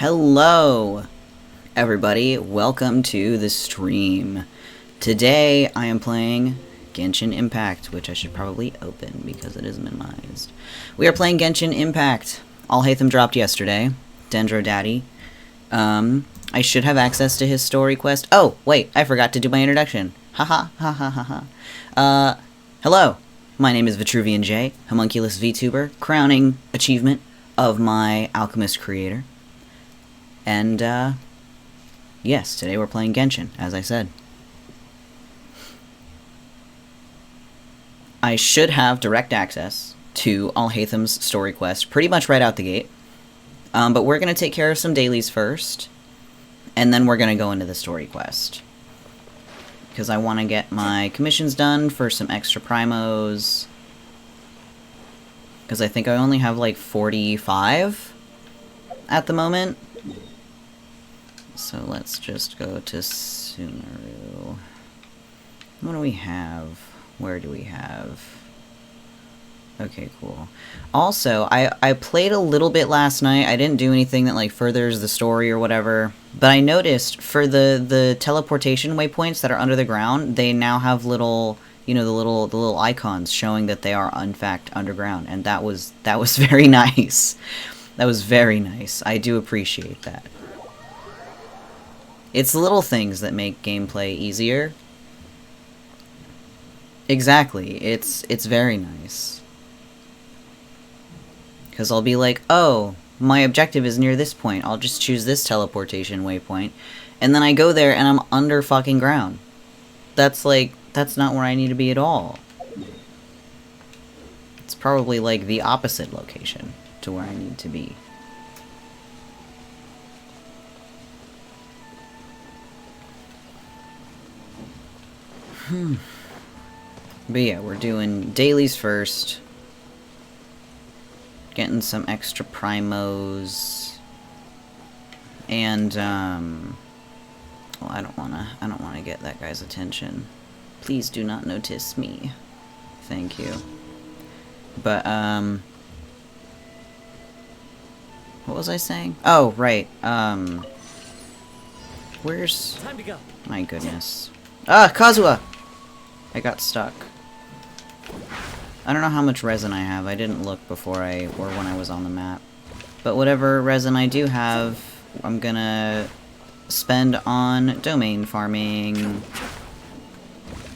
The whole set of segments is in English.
Hello, everybody. Welcome to the stream. Today, I am playing Genshin Impact, which I should probably open because it is minimized. We are playing Genshin Impact. Alhaitham dropped yesterday. Dendro Daddy. I should have access to his story quest. Oh, wait, I forgot to do my introduction. Haha, ha ha ha ha. Hello. My name is Vitruvian Jay, homunculus VTuber, crowning achievement of my alchemist creator. And, yes, today we're playing Genshin, as I said. I should have direct access to Alhaitham's story quest pretty much right out the gate. But we're going to take care of some dailies first, and then we're going to go into the story quest. Because I want to get my commissions done for some extra primos. Because I think I only have like 45 at the moment. So let's just go to Sumeru. What do we have? Where do we have? Okay, cool. Also, I played a little bit last night. I didn't do anything that like furthers the story or whatever. But I noticed for the teleportation waypoints that are under the ground, they now have little, you know, the little icons showing that they are in fact underground, and that was very nice. That was very nice. I do appreciate that. It's little things that make gameplay easier. Exactly. It's very nice. Because I'll be like, oh, my objective is near this point. I'll just choose this teleportation waypoint. And then I go there and I'm under fucking ground. That's not where I need to be at all. It's probably like the opposite location to where I need to be. But yeah, we're doing dailies first. Getting some extra primos. And, well, I don't wanna get that guy's attention. Please do not notice me. Thank you. But, what was I saying? Oh, right, where's... Time to go. My goodness. Ah, Kazuha! I got stuck. I don't know how much resin I have. I didn't look before or when I was on the map. But whatever resin I do have, I'm gonna spend on domain farming.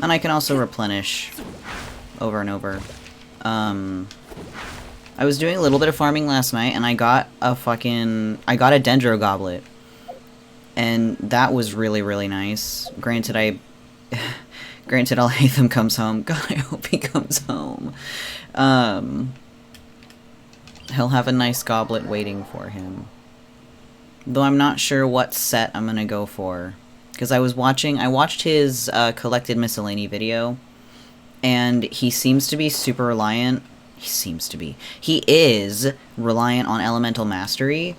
And I can also replenish over and over. I was doing a little bit of farming last night, and I got a dendro goblet. And that was really, really nice. Granted, Granted, Alhaitham comes home. God, I hope he comes home. He'll have a nice goblet waiting for him. Though I'm not sure what set I'm gonna go for. Because I watched his collected miscellany video, and he seems to be super reliant. He is reliant on elemental mastery.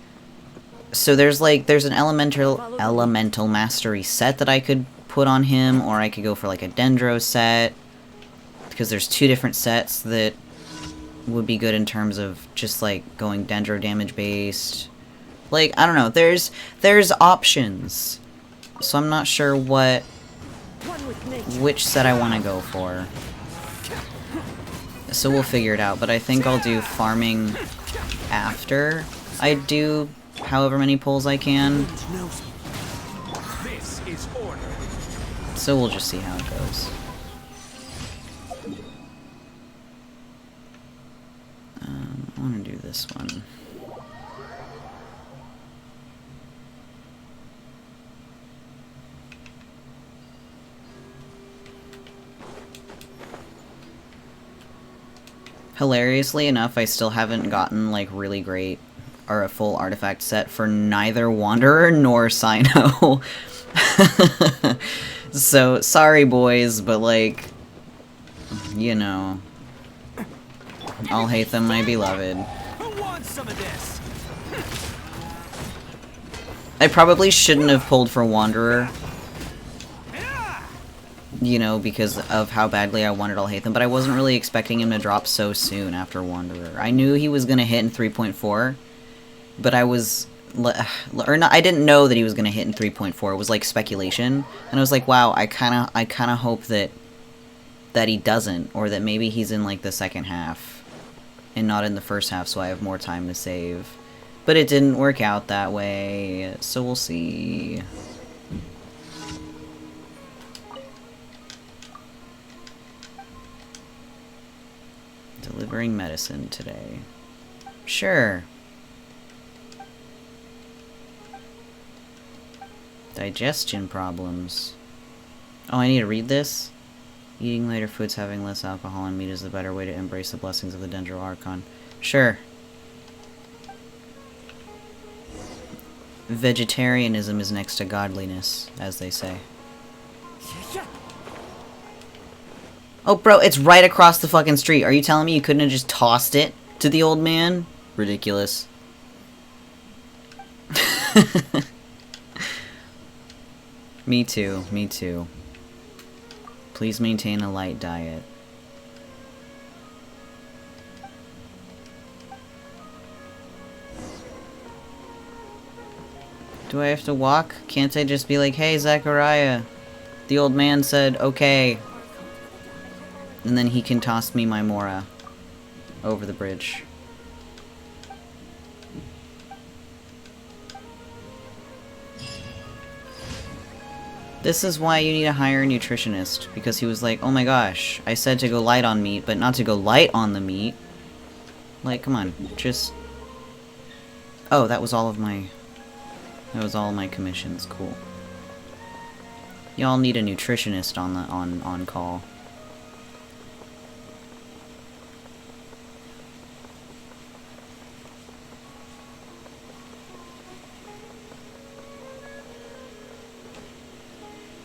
So there's an elemental mastery set that I could put on him, or I could go for like a dendro set, because there's two different sets that would be good in terms of just like going dendro damage based. Like, I don't know, there's options, so I'm not sure which set I want to go for, so we'll figure it out. But I think I'll do farming after I do however many pulls I can. So we'll just see how it goes. I want to do this one. Hilariously enough, I still haven't gotten like really great or a full artifact set for neither Wanderer nor Sino. So, sorry boys, but like, you know, Alhaitham, my beloved. Who wants some of this? I probably shouldn't have pulled for Wanderer, you know, because of how badly I wanted Alhaitham, but I wasn't really expecting him to drop so soon after Wanderer. I knew he was gonna hit in 3.4, but I was or not, I didn't know that he was gonna hit in 3.4. It was like speculation, and I was like, wow, I kind of hope that he doesn't, or that maybe he's in like the second half and not in the first half, so I have more time to save. But it didn't work out that way, so we'll see. Delivering medicine today. Sure. Digestion problems. Oh, I need to read this? Eating lighter foods, having less alcohol and meat is the better way to embrace the blessings of the Dendro Archon. Sure. Vegetarianism is next to godliness, as they say. Oh, bro, it's right across the fucking street. Are you telling me you couldn't have just tossed it to the old man? Ridiculous. Me too, me too. Please maintain a light diet. Do I have to walk? Can't I just be like, hey, Zachariah, the old man said, okay. And then he can toss me my Mora over the bridge. This is why you need to hire a nutritionist, because he was like, oh my gosh, I said to go light on meat, but not to go light on the meat. Like, come on, just... Oh, that was all of my... That was all my commissions, cool. Y'all need a nutritionist on the on call.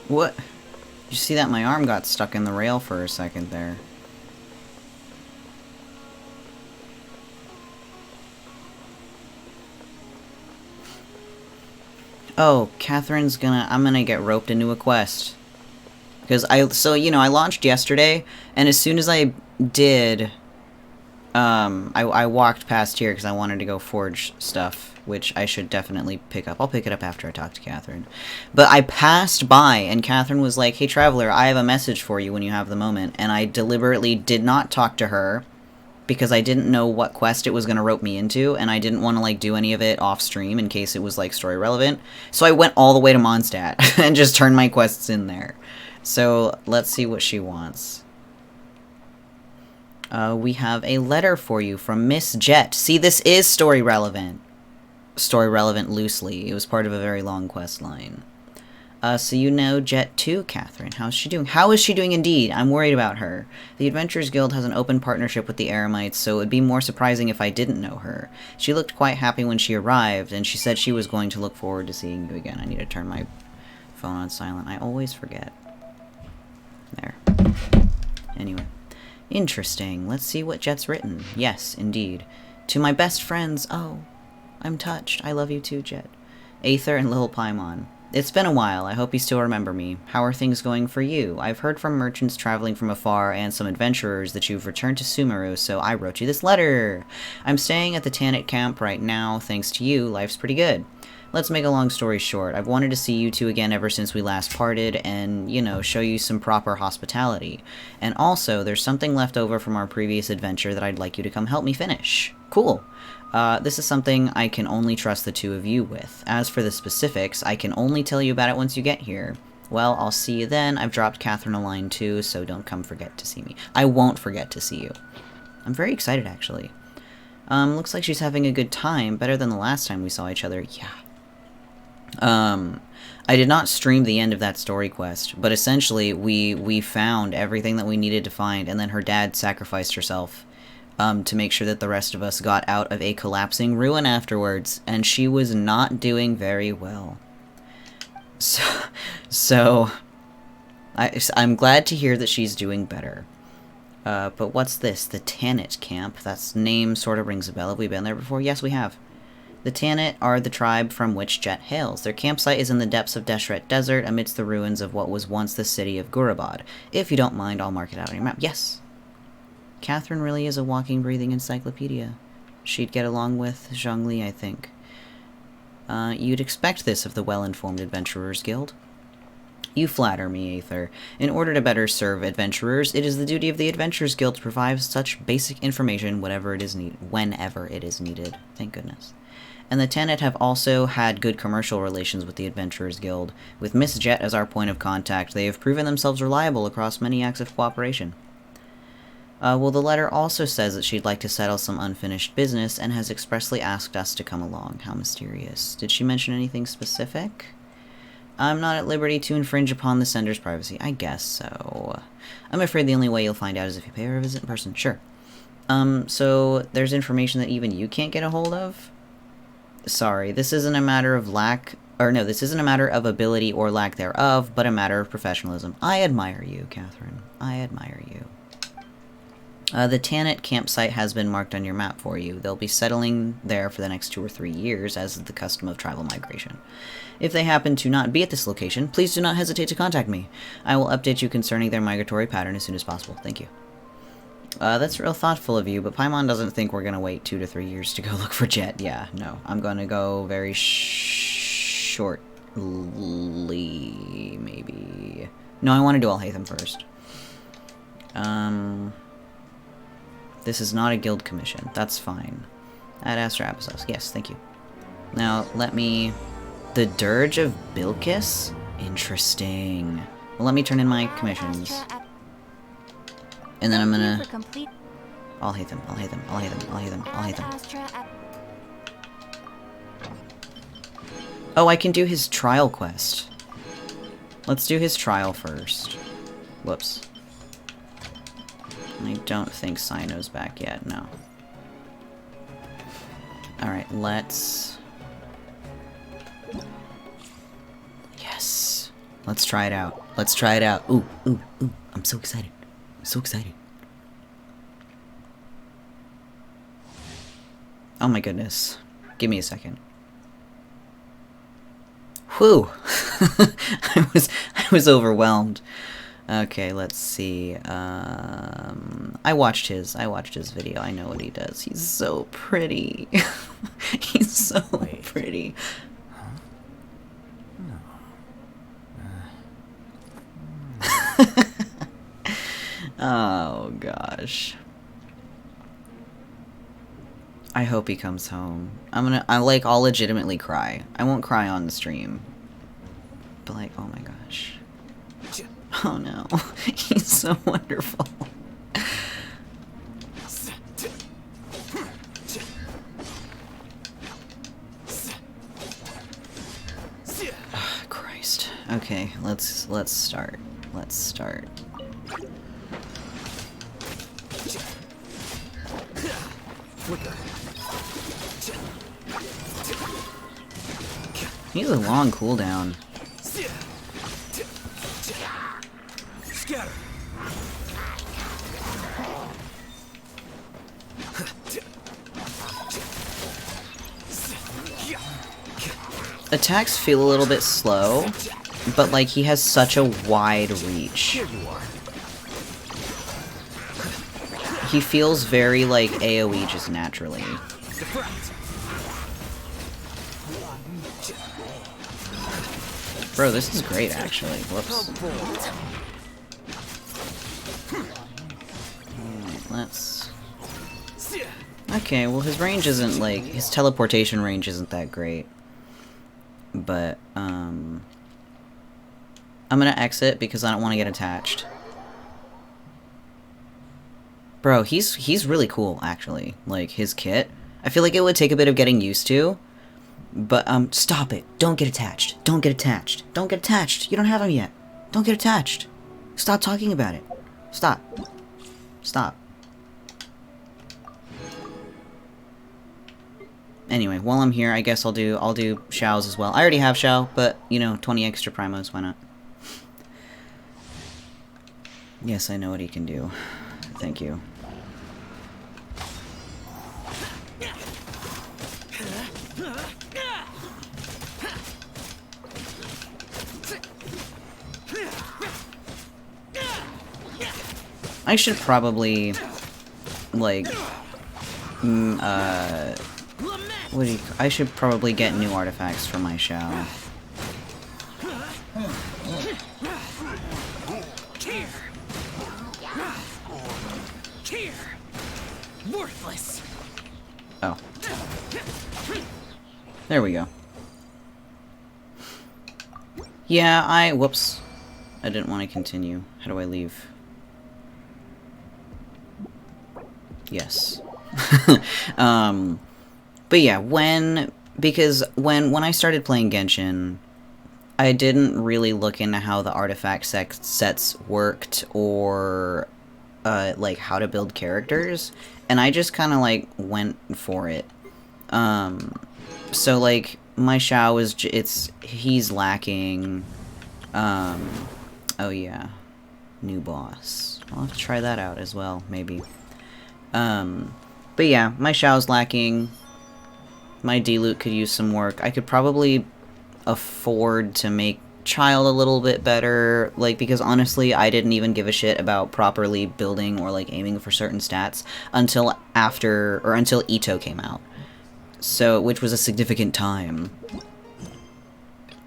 What? You see that my arm got stuck in the rail for a second there. Oh, I'm gonna get roped into a quest. Because so, you know, I launched yesterday, and as soon as I did, I walked past here because I wanted to go forge stuff, which I should definitely pick up. I'll pick it up after I talk to Catherine. But I passed by, and Catherine was like, hey, Traveler, I have a message for you when you have the moment. And I deliberately did not talk to her because I didn't know what quest it was going to rope me into, and I didn't want to, like, do any of it off-stream in case it was, like, story relevant. So I went all the way to Mondstadt and just turned my quests in there. So let's see what she wants. We have a letter for you from Miss Jet. See, this is story relevant. Story relevant loosely. It was part of a very long quest line. So you know Jet too, Catherine. How's she doing? How is she doing indeed? I'm worried about her. The Adventurers Guild has an open partnership with the Eremites, so it would be more surprising if I didn't know her. She looked quite happy when she arrived, and she said she was going to look forward to seeing you again. I need to turn my phone on silent. I always forget. There. Anyway. Interesting. Let's see what Jet's written. Yes, indeed. To my best friends. Oh, I'm touched. I love you too, Jet. Aether and Lil Paimon. It's been a while. I hope you still remember me. How are things going for you? I've heard from merchants traveling from afar and some adventurers that you've returned to Sumeru, so I wrote you this letter. I'm staying at the Tanit camp right now. Thanks to you, life's pretty good. Let's make a long story short. I've wanted to see you two again ever since we last parted and, you know, show you some proper hospitality. And also, there's something left over from our previous adventure that I'd like you to come help me finish. Cool. This is something I can only trust the two of you with. As for the specifics, I can only tell you about it once you get here. Well, I'll see you then. I've dropped Catherine a line too, so don't come forget to see me. I won't forget to see you. I'm very excited, actually. Looks like she's having a good time. Better than the last time we saw each other. Yeah. I did not stream the end of that story quest, but essentially we found everything that we needed to find, and then her dad sacrificed herself to make sure that the rest of us got out of a collapsing ruin afterwards, and she was not doing very well. So I'm glad to hear that she's doing better. But what's this? The Tanit camp? That name sort of rings a bell. Have we been there before? Yes, we have. The Tanit are the tribe from which Jet hails. Their campsite is in the depths of Deshret Desert, amidst the ruins of what was once the city of Gurabad. If you don't mind, I'll mark it out on your map. Yes! Catherine really is a walking, breathing encyclopedia. She'd get along with Zhongli, I think. You'd expect this of the well-informed Adventurers Guild. You flatter me, Aether. In order to better serve adventurers, it is the duty of the Adventurers Guild to provide such basic information whenever it is needed. Thank goodness. And the Tenet have also had good commercial relations with the Adventurers Guild. With Miss Jet as our point of contact, they have proven themselves reliable across many acts of cooperation. Well, the letter also says that she'd like to settle some unfinished business and has expressly asked us to come along. How mysterious. Did she mention anything specific? I'm not at liberty to infringe upon the sender's privacy. I guess so. I'm afraid the only way you'll find out is if you pay her a visit in person. Sure. So there's information that even you can't get a hold of? Sorry, this isn't a matter of this isn't a matter of ability or lack thereof, but a matter of professionalism. I admire you, Catherine. I admire you. The Tanit campsite has been marked on your map for you. They'll be settling there for the next 2 or 3 years, as is the custom of tribal migration. If they happen to not be at this location, please do not hesitate to contact me. I will update you concerning their migratory pattern as soon as possible. Thank you. That's real thoughtful of you, but Paimon doesn't think we're gonna wait 2 to 3 years to go look for Jet. Yeah, no. I'm gonna go very shortly, maybe. No, I want to do Alhaitham first. This is not a guild commission. That's fine. At Astra Apostles. Yes, thank you. Now, let me... The Dirge of Bilkis? Interesting. Well, let me turn in my commissions. And then I'm gonna... I'll hate them. Oh, I can do his trial quest. Let's do his trial first. Whoops. I don't think Sino's back yet, no. Alright, let's... Yes! Let's try it out. Let's try it out. Ooh. I'm so excited. Oh my goodness. Give me a second. Whew! I was overwhelmed. Okay, let's see. I watched his video. I know what he does. He's so pretty. He's so pretty. Oh gosh. I hope he comes home. I'll legitimately cry. I won't cry on the stream. But like, oh my gosh. Oh no. He's so wonderful. Oh, Christ. Okay, let's start. Let's start. He has a long cooldown. Attacks feel a little bit slow, but like he has such a wide reach. He feels very like AoE just naturally. Bro, this is great actually. Whoops. Alright, let's... Okay, well his range isn't like... His teleportation range isn't that great. But, I'm gonna exit because I don't want to get attached. Bro, he's really cool, actually. Like, his kit. I feel like it would take a bit of getting used to. But, stop it. Don't get attached. Don't get attached. Don't get attached. You don't have him yet. Don't get attached. Stop talking about it. Stop. Stop. Anyway, while I'm here, I guess I'll do Xiao's as well. I already have Xiao, but, you know, 20 extra primos, why not? Yes, I know what he can do. Thank you. I should probably, like, What do you... I should probably get new artifacts for my Shao. Here. Worthless. Oh. There we go. Yeah, whoops. I didn't want to continue. How do I leave? Yes. But yeah, because when I started playing Genshin, I didn't really look into how the artifact sets worked or, like, how to build characters, and I just kind of, like, went for it. So, like, my Shao is, he's lacking, oh yeah, new boss. I'll have to try that out as well, maybe. But yeah, my Shao's lacking. My D-loot could use some work. I could probably afford to make Child a little bit better, like, because honestly, I didn't even give a shit about properly building or, like, aiming for certain stats until until Ito came out. So, which was a significant time,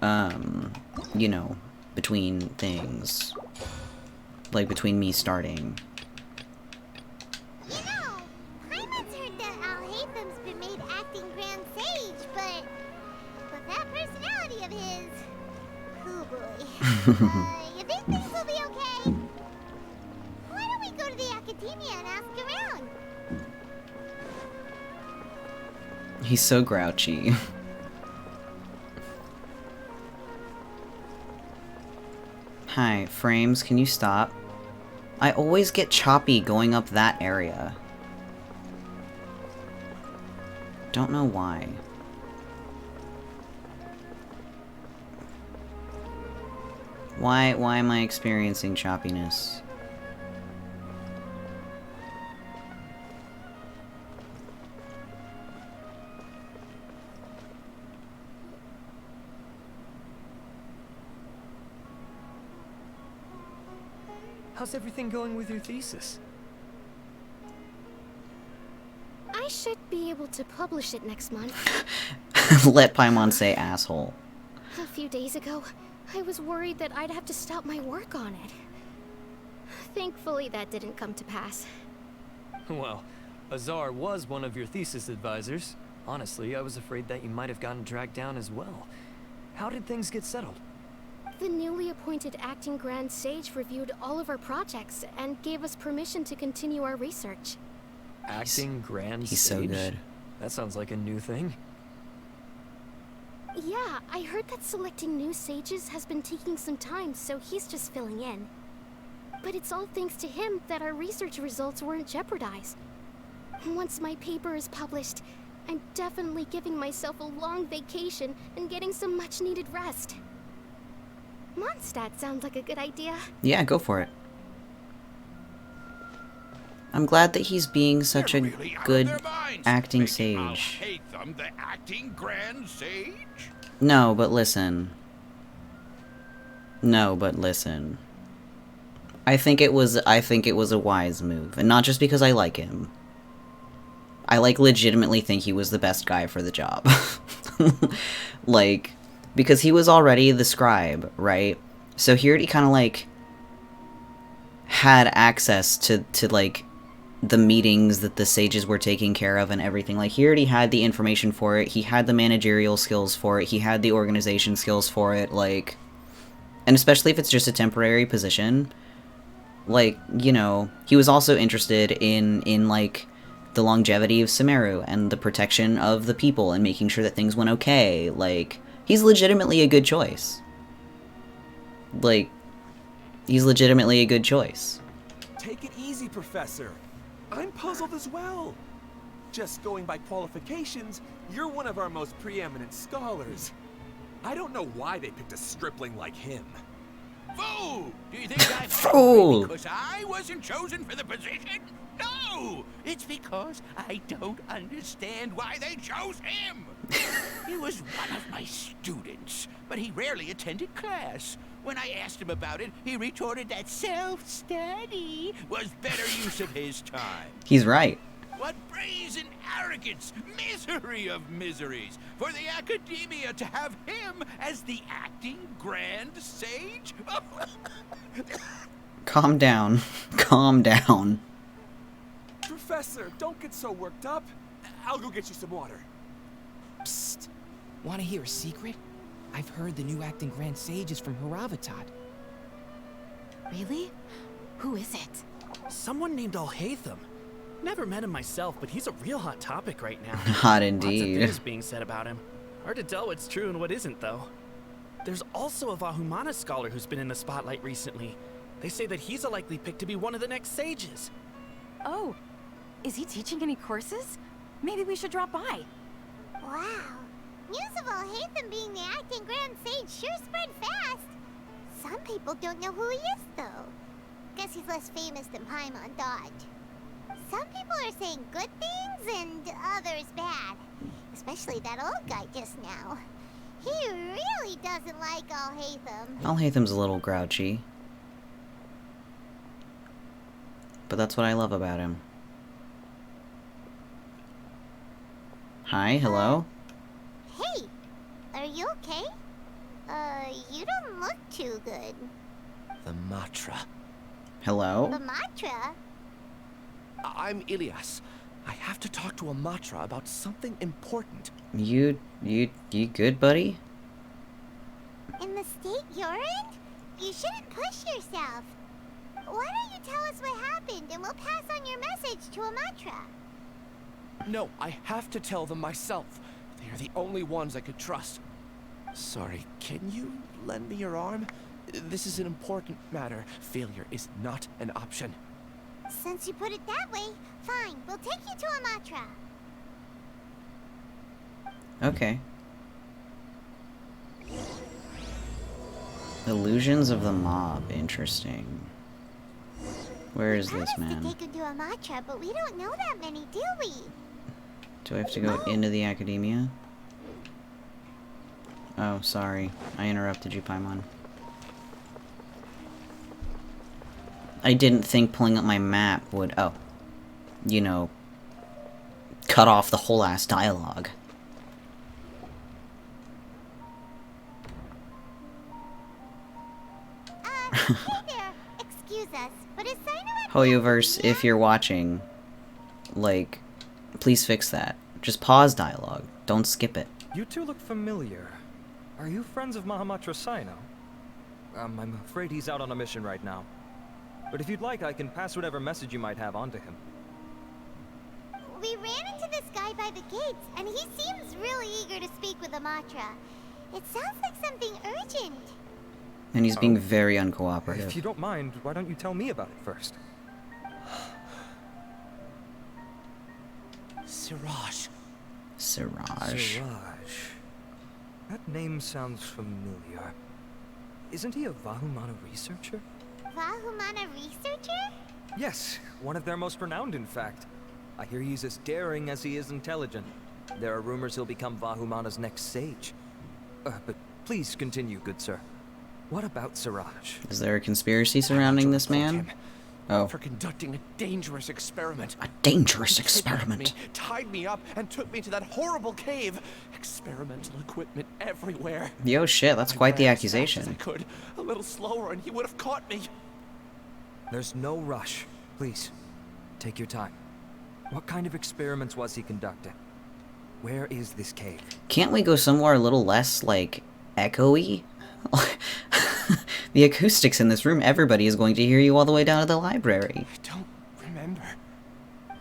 you know, between things. Like, between me starting. You know, Paimon's heard that Alhaitham's been made acting Grand Sage, but that personality of his... Oh boy. You think things will be okay? Why don't we go to the academia and ask around? He's so grouchy. Hi, Frames, can you stop? I always get choppy going up that area. Don't know why. Why am I experiencing choppiness? How's everything going with your thesis? I should be able to publish it next month. Let Paimon say asshole. A few days ago, I was worried that I'd have to stop my work on it. Thankfully, that didn't come to pass. Well, Azar was one of your thesis advisors. Honestly, I was afraid that you might have gotten dragged down as well. How did things get settled? The newly appointed acting Grand Sage reviewed all of our projects and gave us permission to continue our research. Acting Grand Sage? He's so good. That sounds like a new thing. Yeah, I heard that selecting new sages has been taking some time, so he's just filling in. But it's all thanks to him that our research results weren't jeopardized. Once my paper is published, I'm definitely giving myself a long vacation and getting some much-needed rest. Mondstadt sounds like a good idea. Yeah, go for it. I'm glad that he's being such a good acting sage. Alhaitham, the acting Grand Sage? No, but listen. No, but listen. I think it was a wise move, and not just because I like him. I legitimately think he was the best guy for the job. Like, because he was already the scribe, right? So he already kind of had access to like the meetings that the sages were taking care of and everything. Like, he already had the information for it, he had the managerial skills for it, he had the organization skills for it, like, and especially if it's just a temporary position, like, you know, he was also interested in like, the longevity of Sumeru and the protection of the people and making sure that things went okay. Like, he's legitimately a good choice. Like, he's legitimately a good choice. Take it easy, Professor. I'm puzzled as well. Just going by qualifications, you're one of our most preeminent scholars. I don't know why they picked a stripling like him. Fool! Do you think I'm Fool! angry because I wasn't chosen for the position? No! It's because I don't understand why they chose him! He was one of my students, but he rarely attended class. When I asked him about it, he retorted that self-study was better use of his time. He's right. What brazen arrogance! Misery of miseries! For the Academia to have him as the acting Grand Sage? Calm down. Calm down. Professor, don't get so worked up. I'll go get you some water. Psst. Want to hear a secret? I've heard the new acting Grand Sage is from Haravatat. Really? Who is it? Someone named Alhaitham. Never met him myself, but he's a real hot topic right now. Hot Lots of indeed. things being said about him. Hard to tell what's true and what isn't, though. There's also a Vahumana scholar who's been in the spotlight recently. They say that he's a likely pick to be one of the next sages. Oh, is he teaching any courses? Maybe we should drop by. Wow. News of Alhaitham being the acting Grand Sage sure spread fast. Some people don't know who he is, though. Guess he's less famous than Paimon thought. Some people are saying good things and others bad. Especially that old guy just now. He really doesn't like Alhaitham. Alhaitham's a little grouchy. But that's what I love about him. Hi, hello? Hey, are you okay? You don't look too good. The Matra. Hello? The Matra? I'm Ilias. I have to talk to a Matra about something important. You good, buddy? In the state you're in? You shouldn't push yourself. Why don't you tell us what happened and we'll pass on your message to Amatra? No, I have to tell them myself. They are the only ones I could trust. Sorry, can you lend me your arm? This is an important matter. Failure is not an option. Since you put it that way, fine, we'll take you to Amatra. Okay. Illusions of the Mob. Interesting. Where is this, They man? take you to Amatra, but we don't know that many, do we? Do I have to go into the academia? Oh, sorry. I interrupted you, Paimon. I didn't think pulling up my map would, oh, you know, cut off the whole ass dialogue. Hey there, excuse us, but is Sino Hoyoverse, if you're watching, like, please fix that. Just pause dialogue. Don't skip it. You two look familiar. Are you friends of Mahamatra Sino? I'm afraid he's out on a mission right now. But if you'd like, I can pass whatever message you might have on to him. We ran into this guy by the gates, and he seems really eager to speak with Amatra. It sounds like something urgent. And he's being very If uncooperative. you don't mind, why don't you tell me about it first? Siraj. Siraj. Siraj. That name sounds familiar. Isn't he a Vahumana researcher? Vahumana researcher? Yes, one of their most renowned, in fact. I hear he's as daring as he is intelligent. There are rumors he'll become Vahumana's next sage. But please continue, good sir. What about Siraj? Is there a conspiracy surrounding this man? Oh. For conducting a dangerous experiment. A dangerous He kidnapped experiment. me, tied me up, and took me to that horrible cave. Experimental equipment everywhere. Yo, shit, that's I quite the ran as fast as accusation. I could, a little slower, and he would have caught me. There's no rush. Please, take your time. What kind of experiments was he conducting? Where is this cave? Can't we go somewhere a little less, like, echoey? The acoustics in this room, everybody is going to hear you all the way down to the library. I don't remember.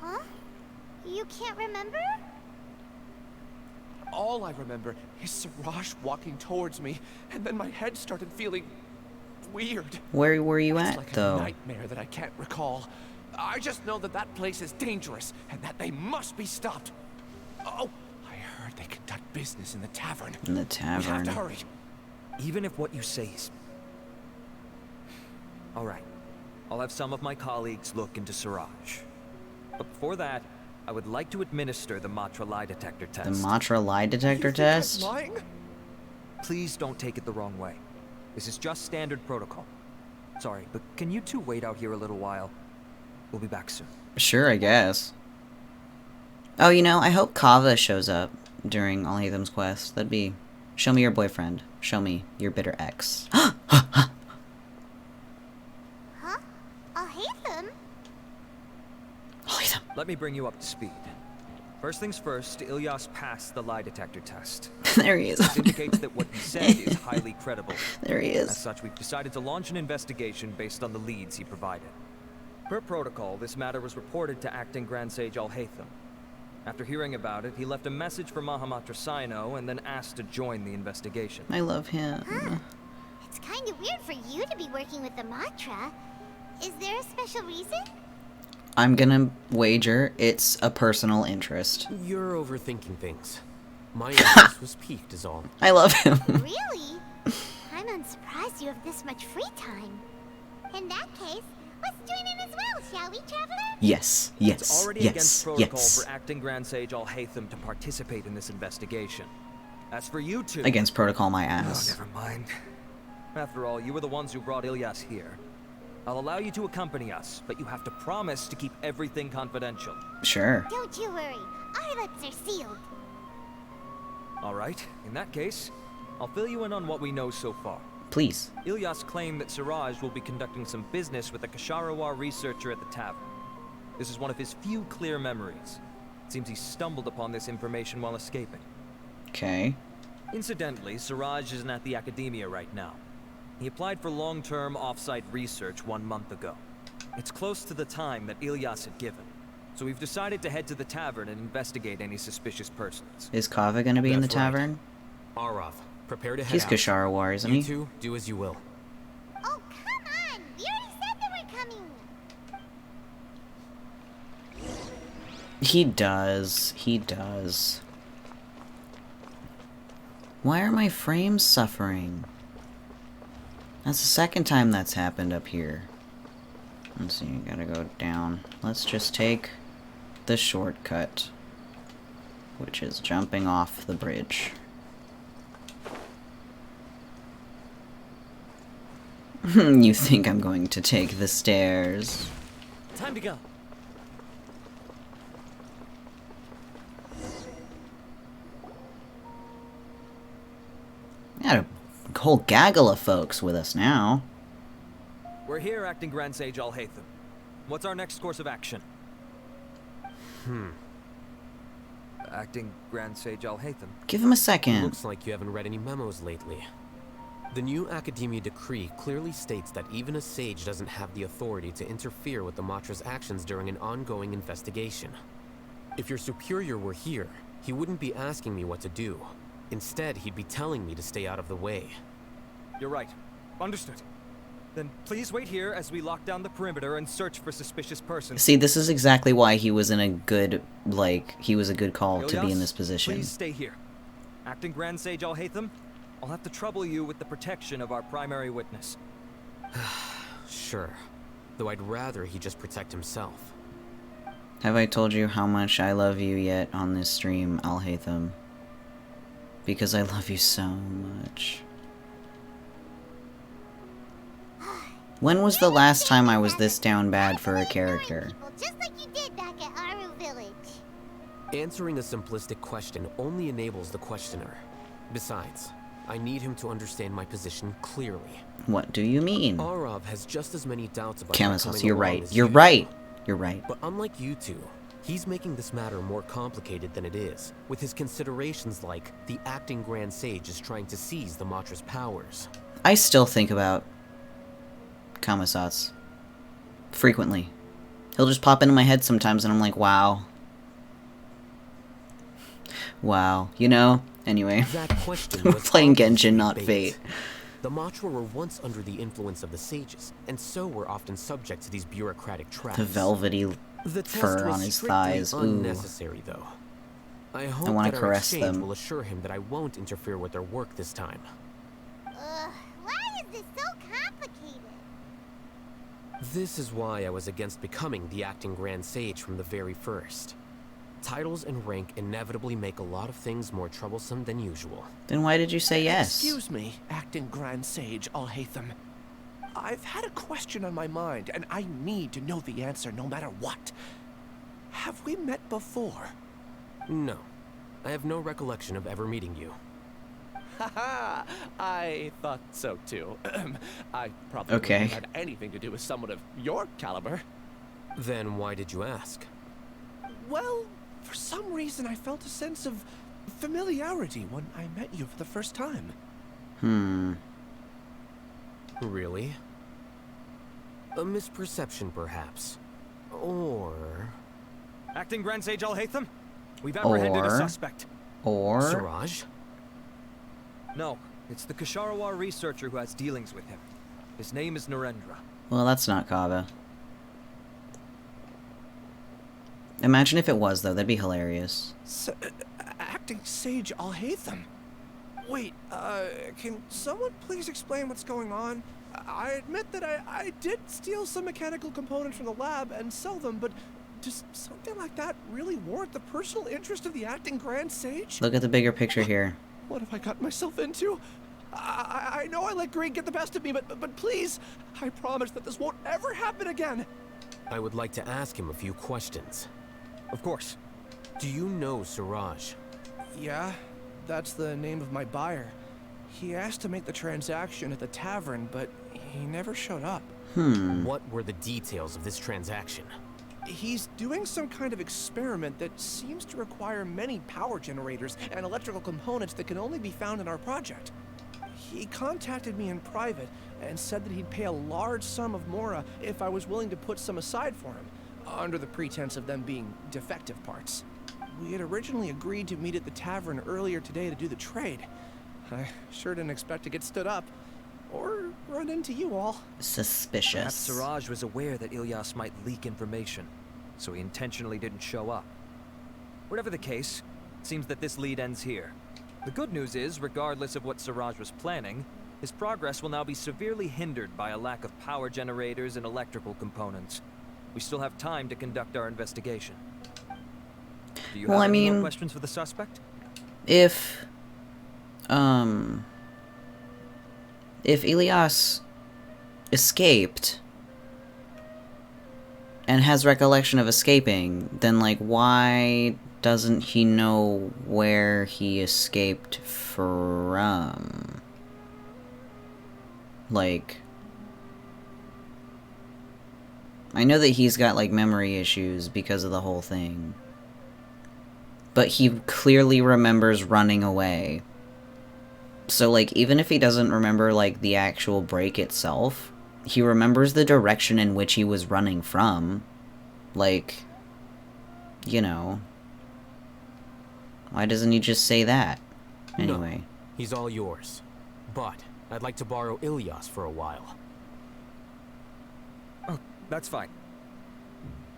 Huh? You can't remember? All I remember is Siraj walking towards me, and then my head started feeling weird. Where were you It's at, like though? a nightmare that I can't recall. I just know that that place is dangerous, and that they must be stopped. Oh, I heard they conduct business in the tavern. In the We tavern. have to hurry. Even if what you say is... Alright, I'll have some of my colleagues look into Siraj. But before that, I would like to administer the Matra lie detector The test. Matra lie detector You think I'm test? lying? Please don't take it the wrong way. This is just standard protocol. Sorry, but can you two wait out here a little while? We'll be back soon. Sure, I guess. Oh, you know, I hope Kava shows up during Alhaitham's quest. That'd be... Show me your boyfriend. Show me your bitter ex. Huh? Alhaitham? Alhaitham. Let me bring you up to speed. First things first, Ilyas passed the lie detector test. There he is. This indicates that what he said is highly credible. There he is. As such, we've decided to launch an investigation based on the leads he provided. Per protocol, this matter was reported to Acting Grand Sage Alhaitham. After hearing about it, he left a message for Mahamatra Sino and then asked to join the investigation. I love him. Huh. It's kind of weird for you to be working with the Matra. Is there a special reason? I'm gonna wager it's a personal interest. You're overthinking things. My interest was piqued is all. I love him. Really? I'm unsurprised you have this much free time. In that case, let's join in as well, shall we, Traveler? Yes, It's yes, already against yes, protocol yes. for Acting Grand Sage Alhaitham to participate in this investigation. As for you two... Against protocol, my Oh, ass. never mind. After all, you were the ones who brought Ilyas here. I'll allow you to accompany us, but you have to promise to keep everything confidential. Sure. Don't you worry. Our lips are sealed. All right, in that case, I'll fill you in on what we know so far. Please. Ilyas claimed that Siraj will be conducting some business with a Kasharawar researcher at the tavern. This is one of his few clear memories. It seems he stumbled upon this information while escaping. Okay. Incidentally, Siraj isn't at the academia right now. He applied for long-term off-site research 1 month ago. It's close to the time that Ilyas had given, so we've decided to head to the tavern and investigate any suspicious persons. Is Kava gonna be in the That's right. tavern? Arav, prepare to head He's out. Kasharawar, isn't You he? two, do as you will. Oh, come on! We already said that we're coming! He does. He does. Why are my frames suffering? That's the second time that's happened up here. Let's see, gotta go down. Let's just take the shortcut, which is jumping off the bridge. You think I'm going to take the stairs? Time to go. Got a whole gaggle of folks with us now. We're here, Acting Grand Sage Alhaitham. What's our next course of action? Acting Grand Sage Alhaitham. Give him a second. Looks like you haven't read any memos lately. The new Academia decree clearly states that even a sage doesn't have the authority to interfere with the Matra's actions during an ongoing investigation. If your superior were here, he wouldn't be asking me what to do. Instead, he'd be telling me to stay out of the way. You're right. Understood. Then please wait here as we lock down the perimeter and search for suspicious persons. See, this is exactly why he was in a good, like, he was a good call to be in Ilyas, this position. Please stay here. Acting Grand Sage Alhaitham, I'll have to trouble you with the protection of our primary witness. Sure. Though I'd rather he just protect himself. Have I told you how much I love you yet on this stream, Alhaitham? Because I love you so much. When was the last time I was this down bad for a character? Just like you did back at Aru Village. Answering a simplistic question only enables the questioner. Besides, I need him to understand my position clearly. What do you mean? Arav has just as many doubts about Chemicals, coming you're along right. as You're you. right. You're right. But unlike you two, he's making this matter more complicated than it is, with his considerations like the acting Grand Sage is trying to seize the Matra's powers. I still think about Kamisatsu frequently. He'll just pop into my head sometimes and I'm like, wow. Wow. You know? Anyway. That question We're was playing obviously Genshin, not bait. Fate. The Matra were once under the influence of the sages, and so were often subject to these bureaucratic traps. The velvety The test fur was on his strictly thighs. Ooh. unnecessary, though. I hope wanna that our caress exchange them. will assure him that I won't interfere with their work this time. Why is this so complicated? This is why I was against becoming the acting Grand Sage from the very first. Titles and rank inevitably make a lot of things more troublesome than usual. Then why did you say yes? Excuse me, Acting Grand Sage Alhaitham. I've had a question on my mind, and I need to know the answer no matter what. Have we met before? No. I have no recollection of ever meeting you. Haha, I thought so too. I probably Okay. wouldn't have had anything to do with someone of your caliber. Then why did you ask? Well, for some reason I felt a sense of familiarity when I met you for the first time. Really? A misperception, perhaps. Or... Acting Grand Sage Alhaitham, we've apprehended a Or- suspect. Or... Siraj? No, it's the Kasharawar researcher who has dealings with him. His name is Narendra. Well, that's not Kava. Imagine if it was, though. That'd be hilarious. Acting Sage Alhaitham. Wait, can someone please explain what's going on? I admit that I did steal some mechanical components from the lab and sell them, but does something like that really warrant the personal interest of the Acting Grand Sage? Look at the bigger picture here. What have I gotten myself into? I know I let greed get the best of me, but please, I promise that this won't ever happen again. I would like to ask him a few questions. Of course. Do you know Siraj? Yeah, that's the name of my buyer. He asked to make the transaction at the tavern, but he never showed up. What were the details of this transaction? He's doing some kind of experiment that seems to require many power generators and electrical components that can only be found in our project. He contacted me in private and said that he'd pay a large sum of Mora if I was willing to put some aside for him, under the pretense of them being defective parts. We had originally agreed to meet at the tavern earlier today to do the trade. I sure didn't expect to get stood up, or run into you all. Suspicious. Perhaps Siraj was aware that Ilyas might leak information, so he intentionally didn't show up. Whatever the case, it seems that this lead ends here. The good news is, regardless of what Siraj was planning, his progress will now be severely hindered by a lack of power generators and electrical components. We still have time to conduct our investigation. Do you Well, have I any more mean- questions for the suspect? If Ilyas escaped and has recollection of escaping, then, like, why doesn't he know where he escaped from? Like, I know that he's got, like, memory issues because of the whole thing. But he clearly remembers running away. So, like, even if he doesn't remember, like, the actual break itself, he remembers the direction in which he was running from. Like, you know. Why doesn't he just say that? Anyway. No, he's all yours. But I'd like to borrow Ilyas for a while. Oh, that's fine.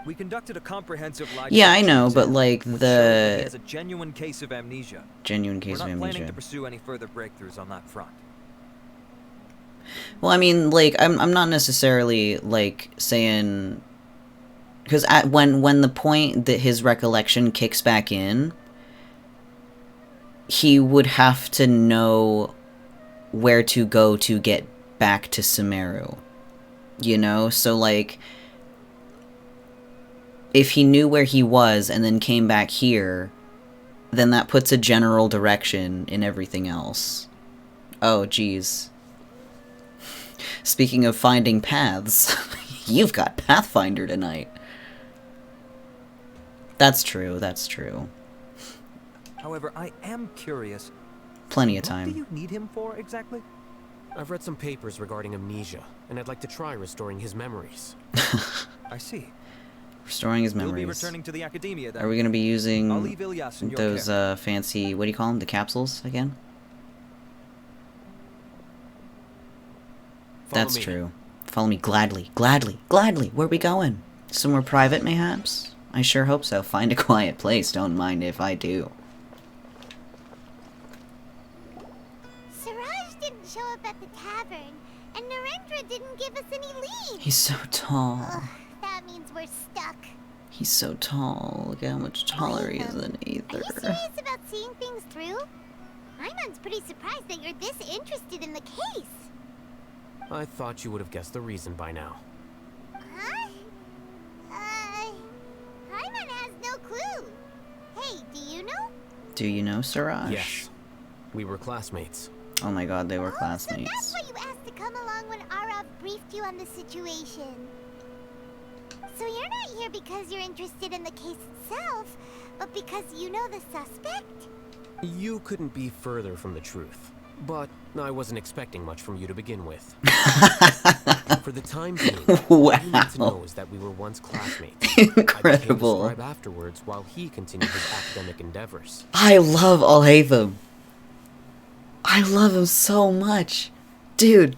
We conducted a comprehensive lie Yeah, I know, detector but, like, exam, which showed that he the has a genuine case of amnesia. genuine case We're of not planning amnesia. to pursue any further breakthroughs on that front. Well, I mean, like, I'm not necessarily, like, saying... Because when the point that his recollection kicks back in, he would have to know where to go to get back to Sumeru. You know? So, like, if he knew where he was and then came back here, then that puts a general direction in everything else. Oh, geez. Speaking of finding paths, you've got Pathfinder tonight. That's true, that's true. However, I am curious. Plenty of What do time. you need him for exactly? I've read some papers regarding amnesia, and I'd like to try restoring his memories. I see. Restoring his You'll be memories. returning to the academia then. Are we gonna be using I'll leave Ilyas in your those care. fancy, what do you call them, the capsules again? Follow That's me. true. Follow me gladly, gladly, gladly. Where are we going? Somewhere private, mayhaps? I sure hope so. Find a quiet place. Don't mind if I do. Siraj didn't show up at the tavern, and Narendra didn't give us any lead. He's so tall. Ugh, that means we're stuck. He's so tall. Look at how much taller he is than Are you Aether. serious about seeing things through? Iman's pretty surprised that you're this interested in the case. I thought you would have guessed the reason by now. Huh? Iman has no clue. Hey, do you Do you know Siraj? Yes. We were classmates. Oh my god, they were So classmates. that's why you asked to come along when Arav briefed you on the situation. So you're not here because you're interested in the case itself, but because you know the suspect? You couldn't be further from the truth. But I wasn't expecting much from you to begin with. For the time being, all you need to know is that we were once classmates. Incredible. I became a scribe afterwards while he continued his academic endeavors. I love Al-Haytham. I love him so much. Dude.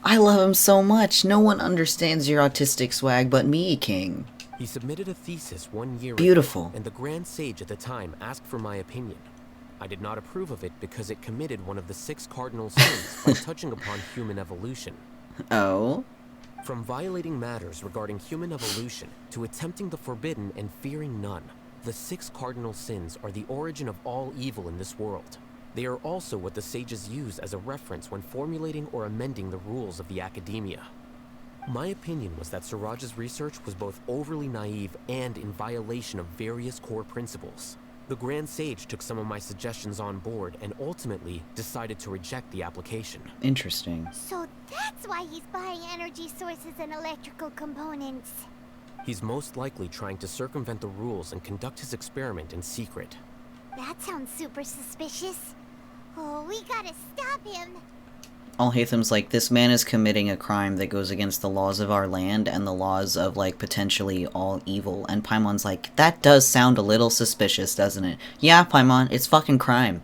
I love him so much. No one understands your autistic swag but me, King. He submitted a thesis 1 year Beautiful. ago, and the Grand Sage at the time asked for my opinion. I did not approve of it because it committed one of the 6 cardinal sins by touching upon human evolution. Oh? From violating matters regarding human evolution to attempting the forbidden and fearing none, the 6 cardinal sins are the origin of all evil in this world. They are also what the sages use as a reference when formulating or amending the rules of the academia. My opinion was that Siraj's research was both overly naive and in violation of various core principles. The Grand Sage took some of my suggestions on board and ultimately decided to reject the application. Interesting. So that's why he's buying energy sources and electrical components. He's most likely trying to circumvent the rules and conduct his experiment in secret. That sounds super suspicious. Oh, we gotta stop him. Al-Haytham's like, this man is committing a crime that goes against the laws of our land and the laws of, like, potentially all evil. And Paimon's like, that does sound a little suspicious, doesn't it? Yeah, Paimon, it's fucking crime.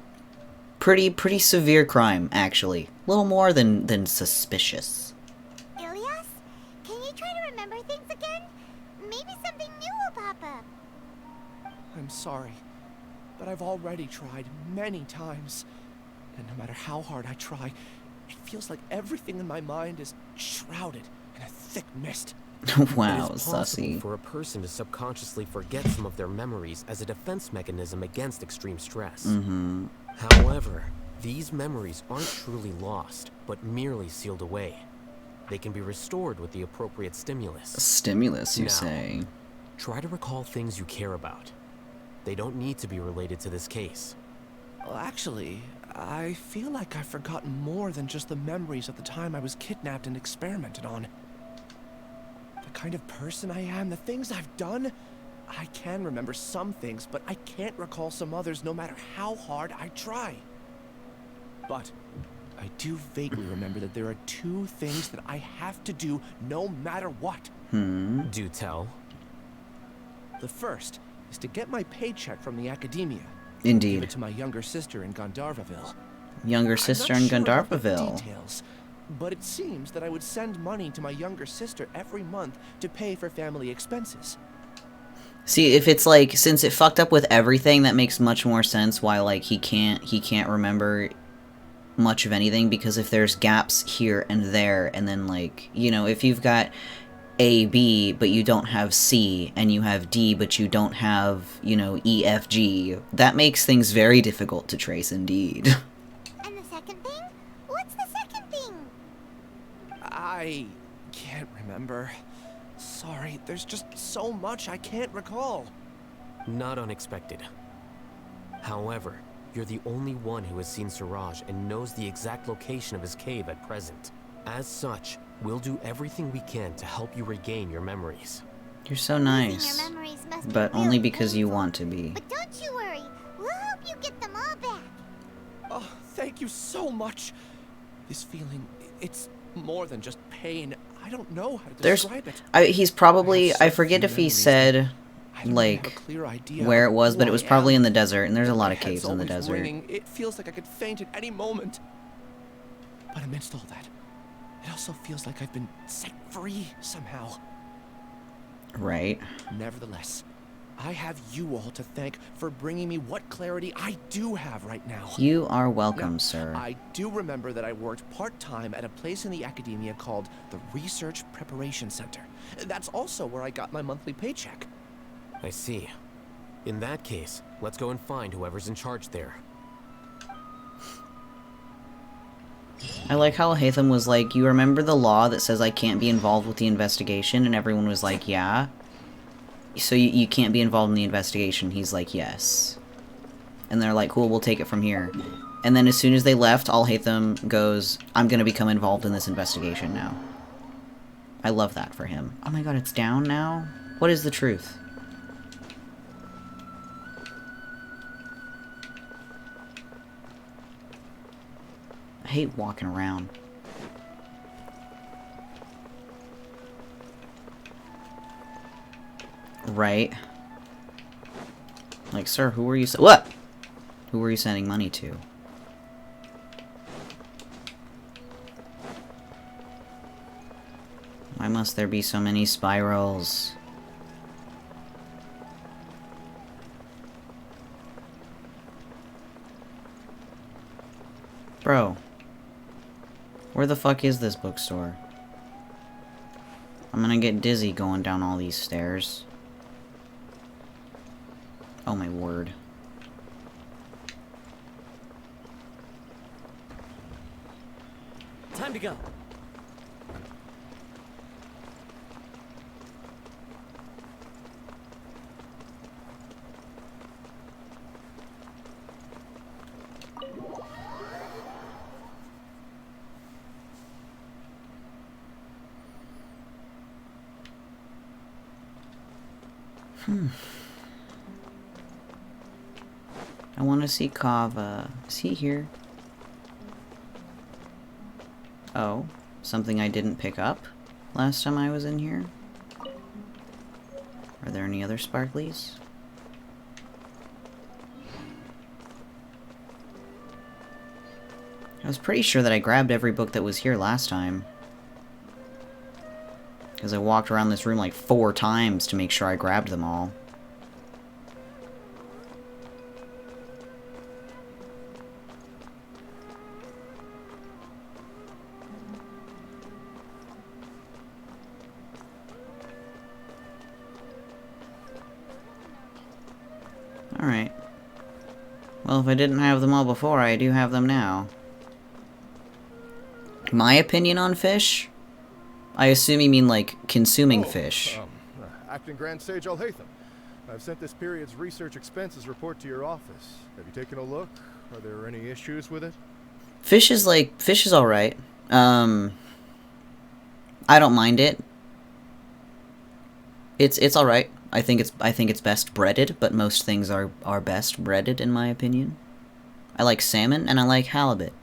Pretty severe crime, actually. A little more than suspicious. Ilias, can you try to remember things again? Maybe something new will pop up. I'm sorry, but I've already tried many times. And no matter how hard I try, it feels like everything in my mind is shrouded in a thick mist. Wow, it is possible sussy. for a person to subconsciously forget some of their memories as a defense mechanism against extreme stress. Mm-hmm. However, these memories aren't truly lost, but merely sealed away. They can be restored with the appropriate stimulus. Stimulus, you Now, say? Try to recall things you care about. They don't need to be related to this case. Well, actually, I feel like I've forgotten more than just the memories of the time I was kidnapped and experimented on. The kind of person I am, the things I've done, I can remember some things, but I can't recall some others no matter how hard I try. But I do vaguely remember that there are 2 things that I have to do no matter what. Do tell. The first is to get my paycheck from the academia. Indeed. Give it to my younger sister in Gandharvaville. Younger sister in I'm not sure about the Gandharvaville. details, but it seems that I would send money to my younger sister every month to pay for family expenses. See, if it's like, since it fucked up with everything, that makes much more sense why, like, he can't remember much of anything, because if there's gaps here and there, and then, like, you know, if you've got A, B, but you don't have C, and you have D, but you don't have, you know, E, F, G, that makes things very difficult to trace indeed. And the second thing? What's the second thing? I can't remember. Sorry, there's just so much I can't recall. Not unexpected. However, you're the only one who has seen Siraj and knows the exact location of his cave at present. As such, we'll do everything we can to help you regain your memories. You're so Losing nice. your memories must be But only really because you painful. want to be. But don't you worry. We'll help you get them all back. Oh, thank you so much. This feeling, it's more than just pain. I don't know how to describe it. He's probably, I I have forget such if he memories said, I don't even have a like, clear idea where it of was, who but it I was probably am. in the desert, and there's a lot My of caves head's in the always desert. ringing. It feels like I could faint at any moment. But amidst all that, it also feels like I've been set free somehow. Right. Nevertheless, I have you all to thank for bringing me what clarity I do have right now. You are welcome, Now, sir. I do remember that I worked part-time at a place in the academia called the Research Preparation Center. That's also where I got my monthly paycheck. I see. In that case, let's go and find whoever's in charge there. I like how Hatham was like, you remember the law that says I can't be involved with the investigation? And everyone was like, yeah. so you can't be involved in the investigation. He's like, yes. And they're like, cool, we'll take it from here. And then as soon as they left, I'll Hate Them goes, I'm gonna become involved in this investigation now. I love that for him. Oh my god, it's down now? What is the truth? I hate walking around. Right. Like, sir, who are you what? Who are you sending money to? Why must there be so many spirals? Bro. Where the fuck is this bookstore? I'm gonna get dizzy going down all these stairs. Oh my word. Time to go. I want to see Kava. Is he here? Oh, something I didn't pick up last time I was in here? Are there any other sparklies? I was pretty sure that I grabbed every book that was here last time. Because I walked around this room like 4 times to make sure I grabbed them all. Alright. Well, if I didn't have them all before, I do have them now. My opinion on fish? I assume you mean, like, consuming fish. Acting Grand Sage Alhaitham. I've sent this period's research expenses report to your office. Have you taken a look? Are there any issues with it? Fish is alright. I don't mind it. It's alright. I think it's best breaded, but most things are best breaded in my opinion. I like salmon and I like halibut.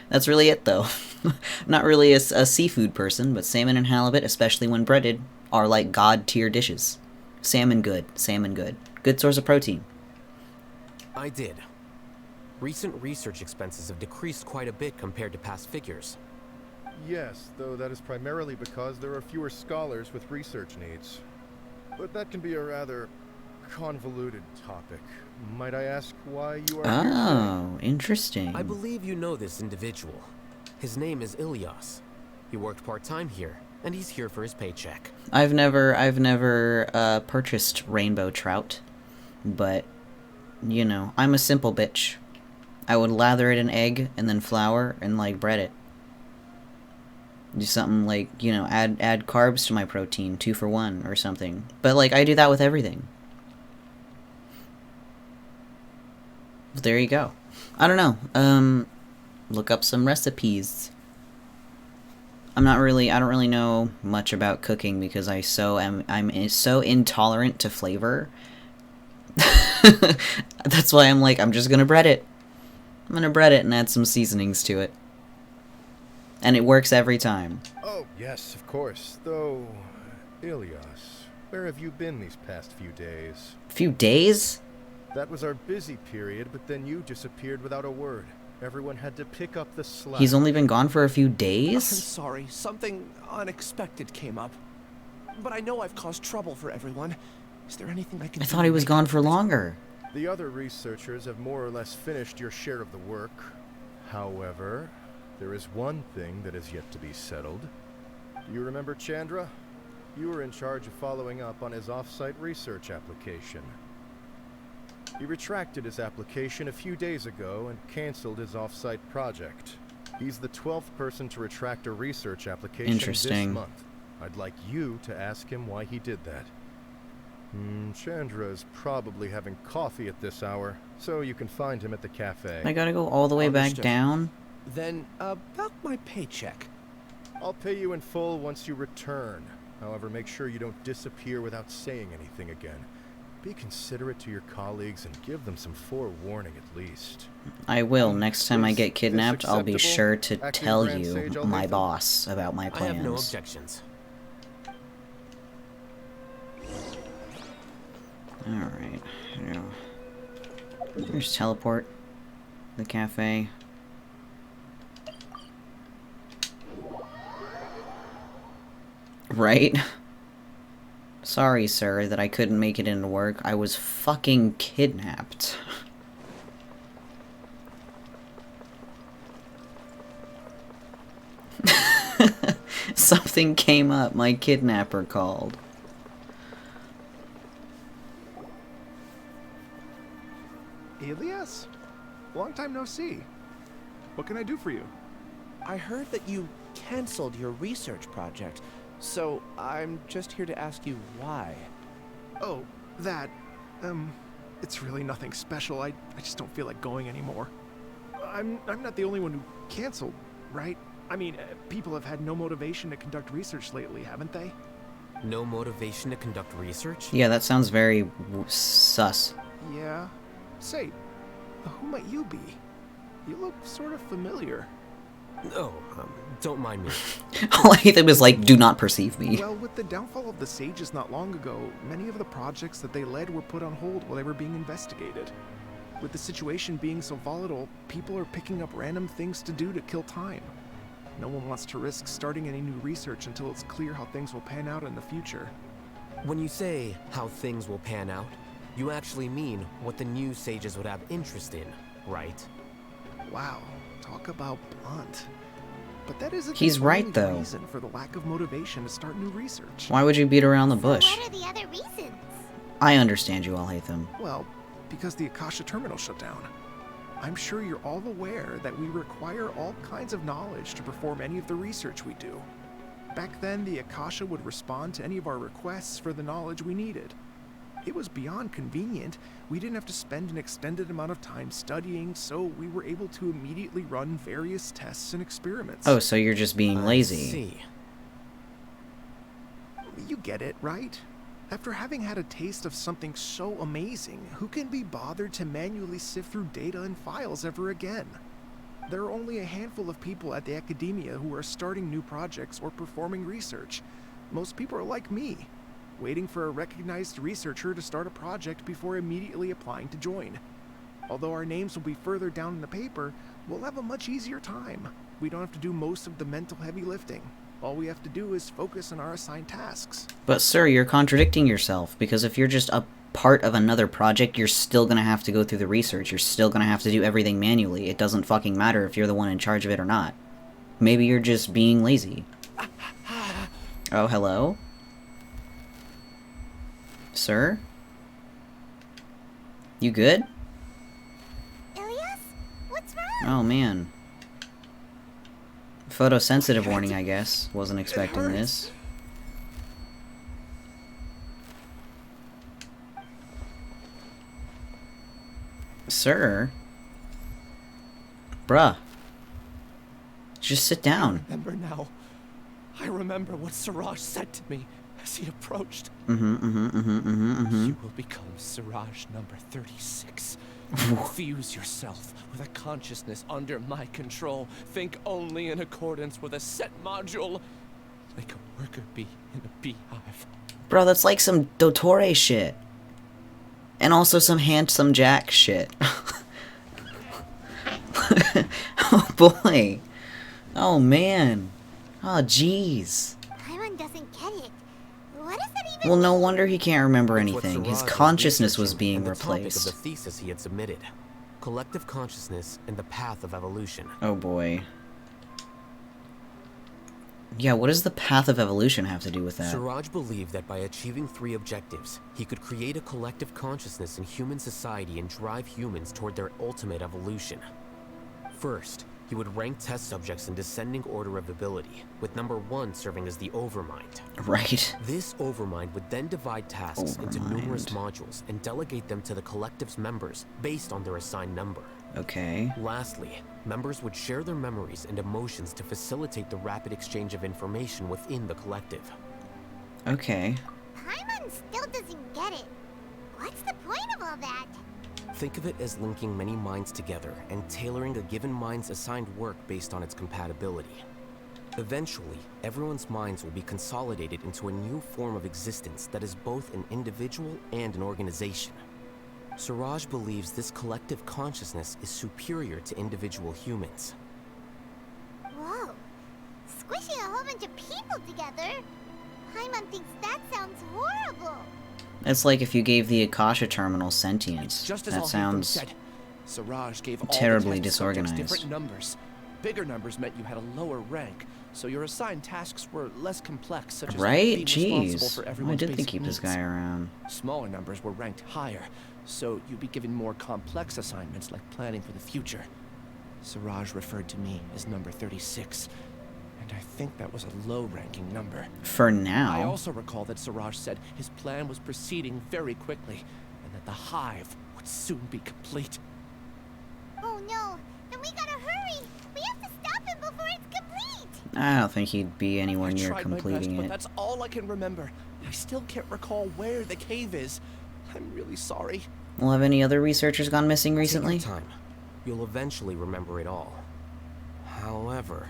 That's really it though. I'm not really a seafood person, but salmon and halibut, especially when breaded, are like god tier dishes. Salmon good, salmon good. Good source of protein. I did. Recent research expenses have decreased quite a bit compared to past figures. Yes, though that is primarily because there are fewer scholars with research needs. But that can be a rather convoluted topic. Might I ask why you are here? Oh, interesting. I believe you know this individual. His name is Ilyas. He worked part-time here, and he's here for his paycheck. I've never purchased rainbow trout, but, you know, I'm a simple bitch. I would lather it in egg and then flour and, like, bread it. Do something like, you know, add carbs to my protein, 2 for 1 or something. But, like, I do that with everything. There you go. I don't know. Look up some recipes. I don't really know much about cooking because I'm so intolerant to flavor. That's why I'm like, I'm just gonna bread it. I'm gonna bread it and add some seasonings to it. And it works every time. Oh, yes, of course. Though, Ilyas, where have you been these past few days? Few days? That was our busy period, but then you disappeared without a word. Everyone had to pick up the slack. He's only been gone for a few I'm days? sorry, something unexpected came up. But I know I've caused trouble for everyone. Is there anything I can do? I thought he was gone for longer. The other researchers have more or less finished your share of the work. However, there is one thing that is yet to be settled. Do you remember Chandra? You were in charge of following up on his off-site research application. He retracted his application a few days ago and canceled his off-site project. He's the 12th person to retract a research application this month. I'd like you to ask him why he did that. Chandra is probably having coffee at this hour, so you can find him at the cafe. I gotta go all the way back Understood. down? Then, about my paycheck. I'll pay you in full once you return. However, make sure you don't disappear without saying anything again. Be considerate to your colleagues and give them some forewarning at least. I will. Next time I get Is kidnapped, this I'll be acceptable? sure to Acting tell Grand you, Sage my Alhaitham? boss, about my I have no plans. objections. Alright. Yeah. There's teleport. The cafe. Right? Sorry, sir, that I couldn't make it into work. I was fucking kidnapped. Something came up. My kidnapper called. Elias? Long time no see. What can I do for you? I heard that you canceled your research project, so I'm just here to ask you why. Oh, that... it's really nothing special. I just don't feel like going anymore. I'm not the only one who canceled, right? I mean, people have had no motivation to conduct research lately, haven't they? No motivation to conduct research? Yeah, that sounds very sus. Yeah. Say, who might you be? You look sort of familiar. Oh, don't mind me. Alhaitham was like, do not perceive me. Well, with the downfall of the Sages not long ago, many of the projects that they led were put on hold while they were being investigated. With the situation being so volatile, people are picking up random things to do to kill time. No one wants to risk starting any new research until it's clear how things will pan out in the future. When you say how things will pan out, you actually mean what the new sages would have interest in, right? Wow, talk about blunt. But that isn't He's the right, only though. reason for the lack of motivation to start new research. Why would you beat around the bush? What are the other reasons? I understand you, Alhaitham. Well, because the Akasha terminal shut down. I'm sure you're all aware that we require all kinds of knowledge to perform any of the research we do. Back then, the Akasha would respond to any of our requests for the knowledge we needed. It was beyond convenient. We didn't have to spend an extended amount of time studying, so we were able to immediately run various tests and experiments. Oh, so you're just being lazy. I see. You get it, right? After having had a taste of something so amazing, who can be bothered to manually sift through data and files ever again? There are only a handful of people at the academia who are starting new projects or performing research. Most people are like me, waiting for a recognized researcher to start a project before immediately applying to join. Although our names will be further down in the paper, we'll have a much easier time. We don't have to do most of the mental heavy lifting. All we have to do is focus on our assigned tasks. But sir, you're contradicting yourself, because if you're just a part of another project, you're still gonna have to go through the research. You're still gonna have to do everything manually. It doesn't fucking matter if you're the one in charge of it or not. Maybe you're just being lazy. Oh, hello? Sir? You good? Ilias? What's wrong? Oh, man. Photosensitive warning, I guess. Wasn't expecting this. Sir? Bruh. Just sit down. I remember now. I remember what Siraj said to me as he approached. You You will become Siraj number 36. Infuse yourself with a consciousness under my control. Think only in accordance with a set module. Like a worker bee in a beehive. Bro, that's like some Dottore shit. And also some Handsome Jack shit. Oh boy. Oh man. Oh jeez. Paimon doesn't get it. What does that even Well, no wonder he can't remember It's what anything. His Siraj consciousness was researching being and the topic of replaced. the thesis he had submitted. Collective consciousness and the path of evolution. Oh boy. Yeah, what does the path of evolution have to do with that? Siraj believed that by achieving 3 objectives, he could create a collective consciousness in human society and drive humans toward their ultimate evolution. First, He would rank test subjects in descending order of ability, with number 1 serving as the Overmind. Right. This Overmind would then divide tasks into numerous modules and delegate them to the collective's members based on their assigned number. Okay. Lastly, members would share their memories and emotions to facilitate the rapid exchange of information within the collective. Okay. Paimon still doesn't get it. What's the point of all that? Think of it as linking many minds together and tailoring a given mind's assigned work based on its compatibility. Eventually, everyone's minds will be consolidated into a new form of existence that is both an individual and an organization. Siraj believes this collective consciousness is superior to individual humans. Whoa. Squishing a whole bunch of people together? Paimon thinks that sounds horrible. It's like if you gave the Akasha terminal sentience. Just as That Alhaitham sounds said, Siraj gave all terribly the test subjects disorganized. different numbers. Bigger numbers meant you had a lower rank, so your assigned tasks were less complex, such as Right? being responsible Jeez. for Why everyone's did they basic keep this needs. guy around? Smaller numbers were ranked higher, so you'd be given more complex assignments like planning for the future. Siraj referred to me as number 36, and I think that was a low-ranking number. For now. I also recall that Siraj said his plan was proceeding very quickly, and that the hive would soon be complete. Oh no, then we gotta hurry. We have to stop him before it's complete. I don't think he'd be anywhere I near tried my best, completing but it. that's all I can remember. I still can't recall where the cave is. I'm really sorry. Well, have any other researchers gone missing recently? Take your time. You'll eventually remember it all. However,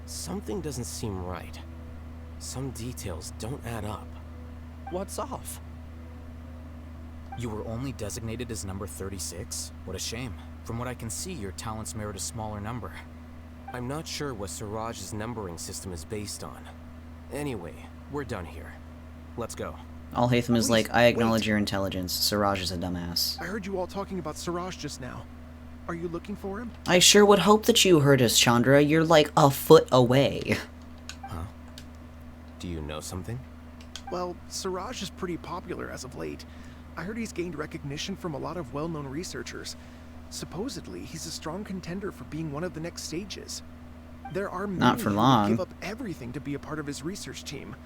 something doesn't seem right. Some details don't add up. What's off? You were only designated as number 36? What a shame. From what I can see, your talents merit a smaller number. I'm not sure what Siraj's numbering system is based on. Anyway, we're done here. Let's go. Alhaitham is like, I acknowledge wait. your intelligence. Siraj is a dumbass. I heard you all talking about Siraj just now. Are you looking for him? I sure would hope that you heard us, Chandra. You're like a foot away. Huh? Do you know something? Well, Siraj is pretty popular as of late. I heard he's gained recognition from a lot of well-known researchers. Supposedly, he's a strong contender for being one of the next sages. There are many Not for who would long. give up everything to be a part of his research team.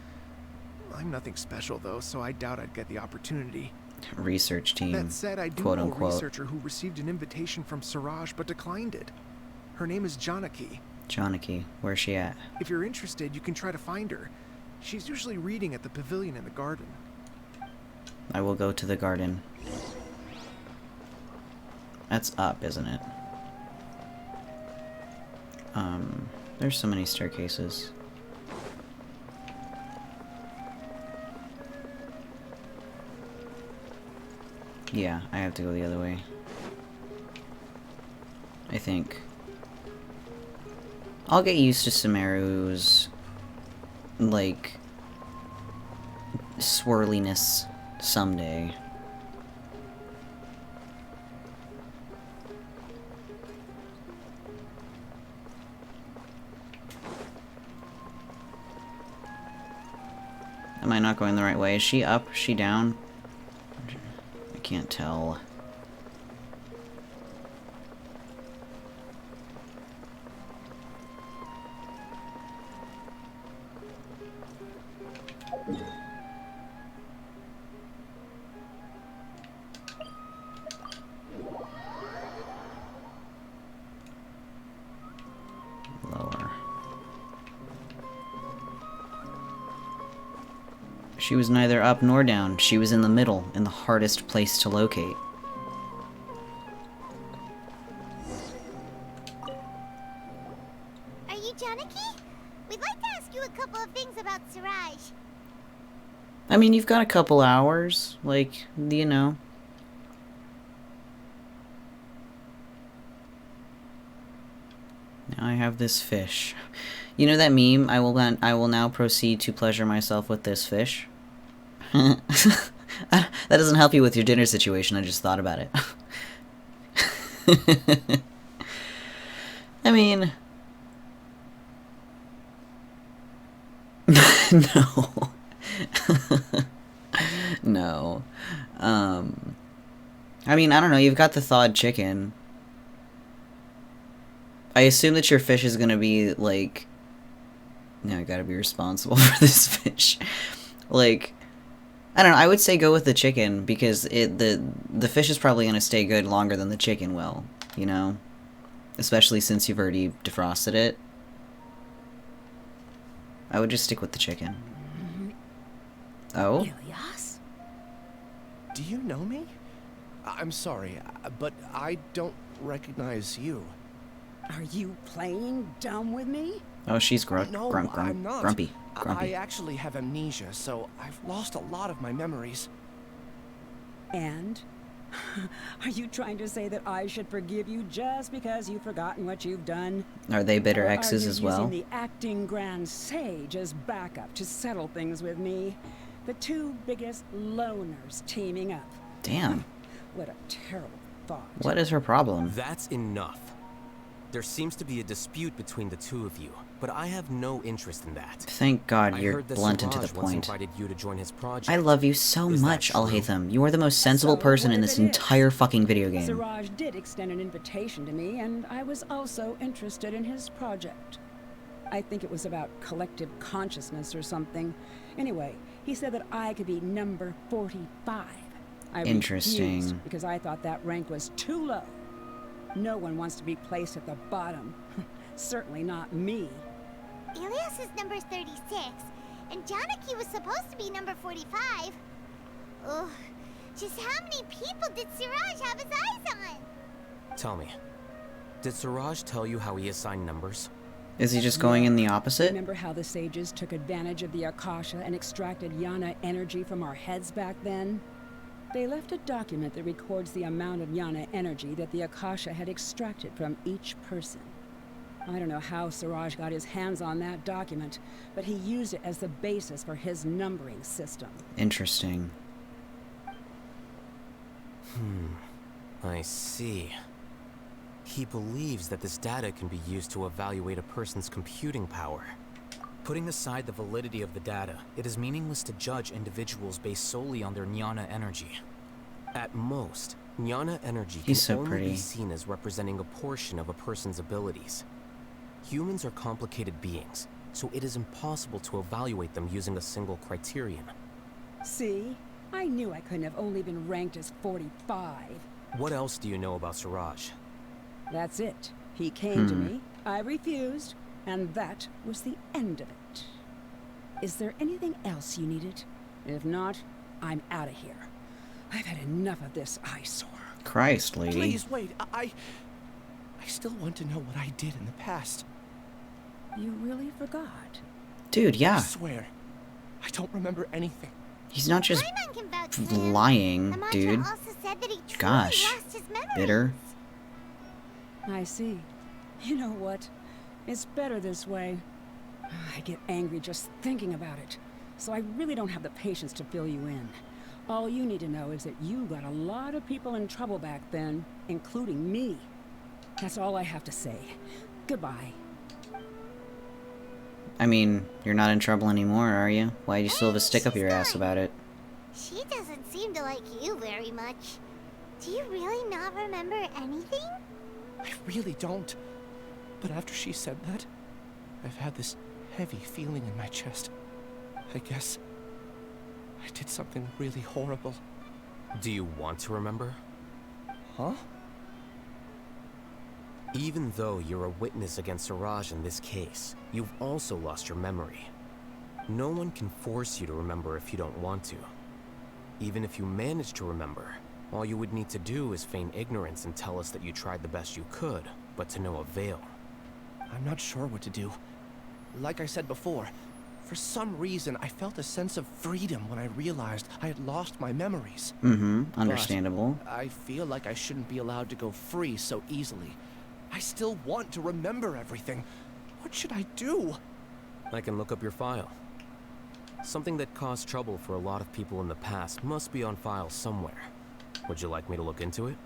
I'm nothing special, though, so I doubt I'd get the opportunity. Research team. That said, I do quote know unquote. a researcher who received an invitation from Siraj but declined it. Her name is Janaki. Janaki, where's she at? If you're interested, you can try to find her. She's usually reading at the pavilion in the garden. I will go to the garden. That's up, isn't it? There's so many staircases. Yeah, I have to go the other way. I think. I'll get used to Sumeru's, like, swirliness someday. Am I not going the right way? Is she up? Is she down? I can't tell. Lower. She was neither up nor down. She was in the middle, in the hardest place to locate. Are you Janaki? We'd like to ask you a couple of things about Siraj. I mean, you've got a couple hours, like, you know. Now I have this fish. You know that meme? I will now proceed to pleasure myself with this fish. That doesn't help you with your dinner situation. I just thought about it. I mean, no. No. I mean, I don't know. You've got the thawed chicken. I assume that your fish is gonna be, like... No, I gotta be responsible for this fish. Like... I don't know, I would say go with the chicken, because the fish is probably gonna stay good longer than the chicken will, you know? Especially since you've already defrosted it. I would just stick with the chicken. Oh? Ilias? Do you know me? I'm sorry, but I don't recognize you. Are you playing dumb with me? Oh, she's No, I'm not. grumpy. I actually have amnesia, so I've lost a lot of my memories. And? Are you trying to say that I should forgive you just because you've forgotten what you've done? Are they bitter Or exes as well? Are you using the acting grand sage as backup to settle things with me? The two biggest loners teaming up. Damn. What a terrible thought. What is her problem? That's enough. There seems to be a dispute between the two of you, but I have no interest in that. Thank God I you're heard that blunt and to the Siraj once point. invited you to join his project. I love you so Is that much, true? Alhaitham. You are the most sensible person in this entire fucking video game. Siraj did extend an invitation to me, and I was also interested in his project. I think it was about collective consciousness or something. Anyway, he said that I could be number 45. I Interesting. refused because I thought that rank was too low. No one wants to be placed at the bottom. Certainly not me. Ilias is number 36, and Janaki was supposed to be number 45. Ugh, just how many people did Siraj have his eyes on? Tell me, did Siraj tell you how he assigned numbers? Is he just going in the opposite? Remember how the sages took advantage of the Akasha and extracted Yana energy from our heads back then? They left a document that records the amount of Yana energy that the Akasha had extracted from each person. I don't know how Siraj got his hands on that document, but he used it as the basis for his numbering system. Interesting. I see. He believes that this data can be used to evaluate a person's computing power. Putting aside the validity of the data, it is meaningless to judge individuals based solely on their Jnana energy. At most, Jnana energy He's can so only pretty. be seen as representing a portion of a person's abilities. Humans are complicated beings, so it is impossible to evaluate them using a single criterion. See? I knew I couldn't have only been ranked as 45. What else do you know about Siraj? That's it. He came to me, I refused, and that was the end of it. Is there anything else you needed? If not, I'm out of here. I've had enough of this eyesore. Christ, lady. Please wait. I still want to know what I did in the past. You really forgot? Dude, I yeah. swear, I don't remember anything. He's not just Paimon can vouch for him. lying, Amatra dude. also said that he truly Gosh. lost his memory. Bitter. I see. You know what? It's better this way. I get angry just thinking about it, so I really don't have the patience to fill you in. All you need to know is that you got a lot of people in trouble back then, including me. That's all I have to say. Goodbye. I mean, you're not in trouble anymore, are you? Why do you still have a stick up your ass about it? She doesn't seem to like you very much. Do you really not remember anything? I really don't. But after she said that, I've had this heavy feeling in my chest. I guess I did something really horrible. Do you want to remember? Huh? Even though you're a witness against Siraj in this case, you've also lost your memory. No one can force you to remember if you don't want to. Even if you manage to remember, all you would need to do is feign ignorance and tell us that you tried the best you could, but to no avail. I'm not sure what to do. Like I said before, for some reason I felt a sense of freedom when I realized I had lost my memories. Understandable. But I feel like I shouldn't be allowed to go free so easily. I still want to remember everything. What should I do? I can look up your file. Something that caused trouble for a lot of people in the past must be on file somewhere. Would you like me to look into it?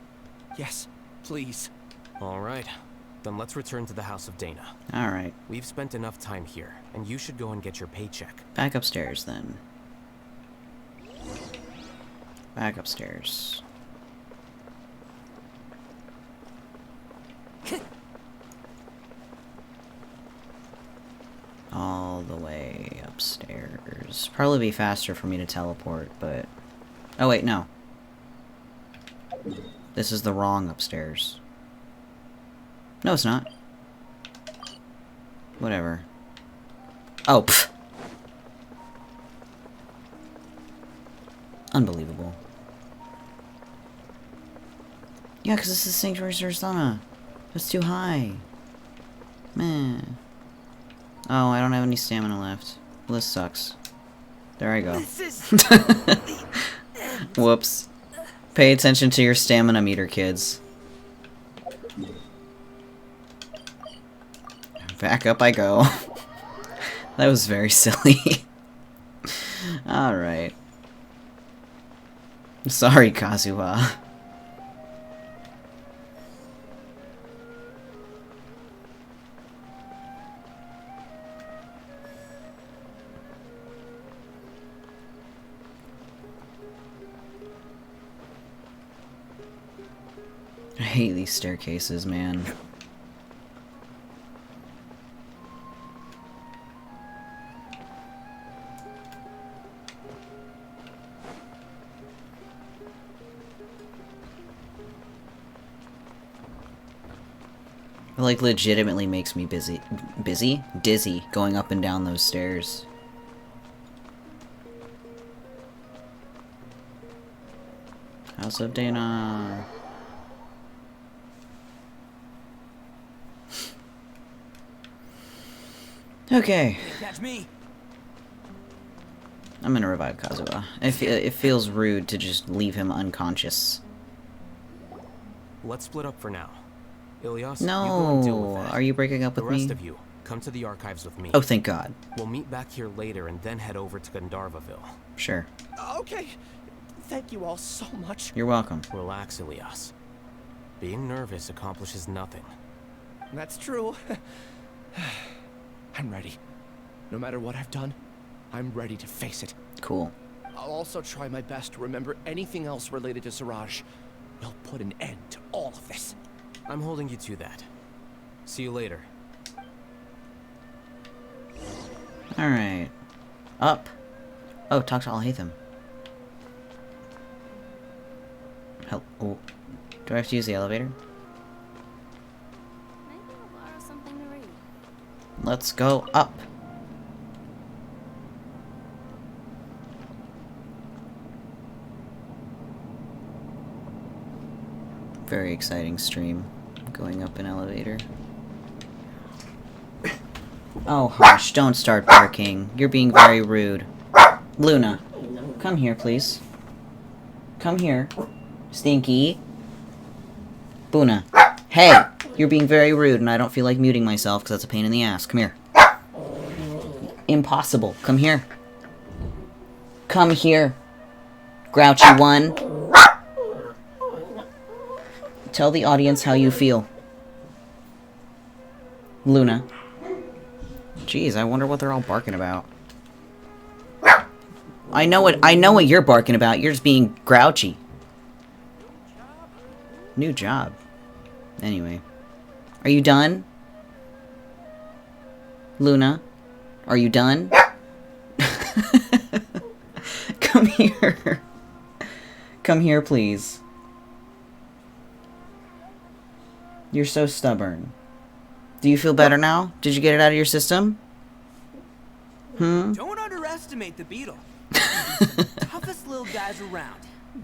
Yes, please. All right. Then let's return to the House of Dana. Alright. We've spent enough time here, and you should go and get your paycheck. Back upstairs, then. Back upstairs. all the way upstairs. Probably be faster for me to teleport, but... Oh wait, no. This is the wrong upstairs. No, it's not. Whatever. Oh, pfft. Unbelievable. Yeah, because this is Sanctuary Sursana. That's too high. Man. Oh, I don't have any stamina left. Well, this sucks. There I go. Whoops. Pay attention to your stamina meter, kids. Back up I go. That was very silly. Alright. Sorry, Kazuha. I hate these staircases, man. It, like, legitimately makes me dizzy, going up and down those stairs. House of Dana. Okay. Catch me. I'm gonna revive Kazuha. It feels rude to just leave him unconscious. Let's split up for now. Ilias, No, you go and deal with that. are you breaking up with the rest me? of you, come to the archives with me. Oh, thank God. We'll meet back here later and then head over to Gandharvaville. Sure. Okay. Thank you all so much. You're welcome. Relax, Ilias. Being nervous accomplishes nothing. That's true. I'm ready. No matter what I've done, I'm ready to face it. Cool. I'll also try my best to remember anything else related to Siraj. We'll put an end to all of this. I'm holding you to that. See you later. Alright. Up. Oh, talk to Alhaitham. Help. Oh. Do I have to use the elevator? Maybe I'll borrow something to read. Let's go up. Very exciting stream. Going up an elevator. Oh, hush. Don't start barking. You're being very rude. Luna, come here, please. Come here. Stinky. Buna. Hey! You're being very rude, and I don't feel like muting myself, because that's a pain in the ass. Come here. Impossible. Come here. Come here. Grouchy one. Tell the audience how you feel. Luna. Jeez, I wonder what they're all barking about. I know what you're barking about. You're just being grouchy. New job. Anyway. Are you done? Luna? Are you done? Come here. Come here, please. You're so stubborn. Do you feel better now? Did you get it out of your system? Hmm? Don't underestimate the beetle. Toughest little guys around.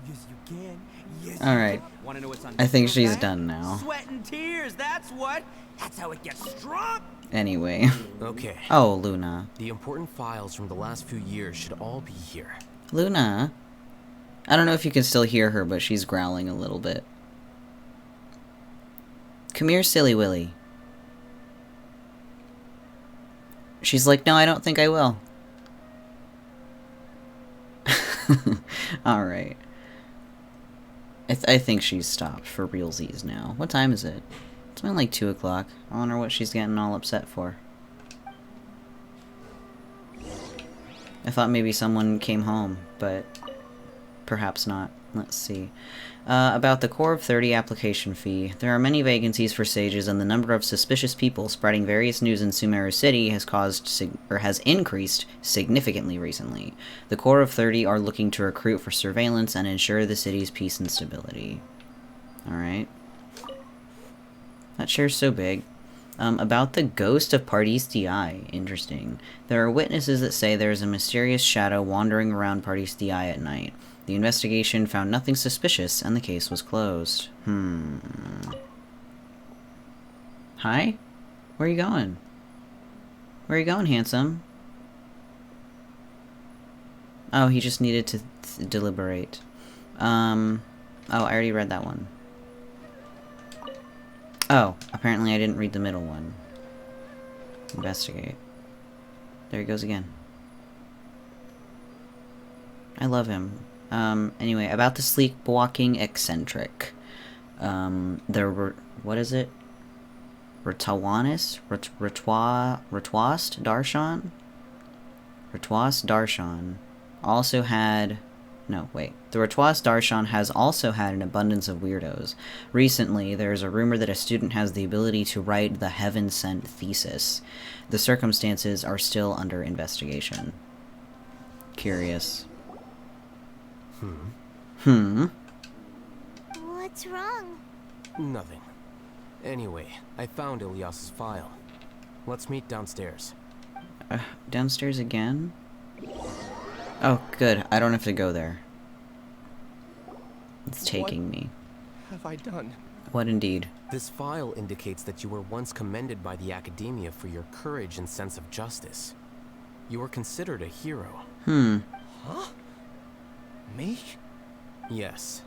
Yes, you can. Yes, Alright. Wanna know what's on I think this she's guy? done now. Sweat and tears, that's what. That's how it gets strong. Anyway. Okay. Oh, Luna. The important files from the last few years should all be here. Luna? I don't know if you can still hear her, but she's growling a little bit. Come here, silly Willy. She's like, no, I don't think I will. Alright. I think she's stopped for realsies now. What time is it? It's been like 2 o'clock. I wonder what she's getting all upset for. I thought maybe someone came home, but perhaps not. Let's see. About the Core of 30 application fee. There are many vacancies for sages, and the number of suspicious people spreading various news in Sumeru City has increased significantly recently. The Core of 30 are looking to recruit for surveillance and ensure the city's peace and stability. Alright. That share's so big. About the ghost of Pardis Di. Interesting. There are witnesses that say there is a mysterious shadow wandering around Pardis Di at night. The investigation found nothing suspicious, and the case was closed. Hi? Where are you going? Where are you going, handsome? Oh, he just needed to deliberate. Oh, I already read that one. Oh, apparently I didn't read the middle one. Investigate. There he goes again. I love him. Anyway, about the sleepwalking eccentric. There were... What is it? Rtawast Darshan? Rtawast Darshan also had... No, wait. The Rtawast Darshan has also had an abundance of weirdos. Recently, there is a rumor that a student has the ability to write the heaven-sent thesis. The circumstances are still under investigation. Curious. What's wrong? Nothing. Anyway, I found Ilyas's file. Let's meet downstairs. Downstairs again? Oh, good. I don't have to go there. It's taking me. What have I done? What indeed? This file indicates that you were once commended by the Academia for your courage and sense of justice. You were considered a hero. Huh? Me? Yes.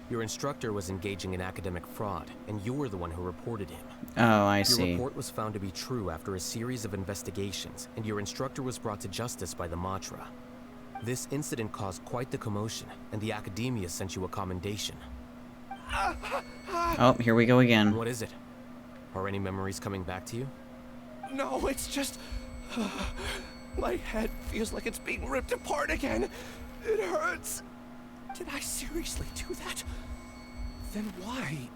Your instructor was engaging in academic fraud, and you were the one who reported him. Oh, I Your see. report was found to be true after a series of investigations, and your instructor was brought to justice by the Matra. This incident caused quite the commotion, and the Academia sent you a commendation. Oh, here we go again. What is it? Are any memories coming back to you? No, it's just... my head feels like it's being ripped apart again. It hurts. Did I seriously do that? Then why?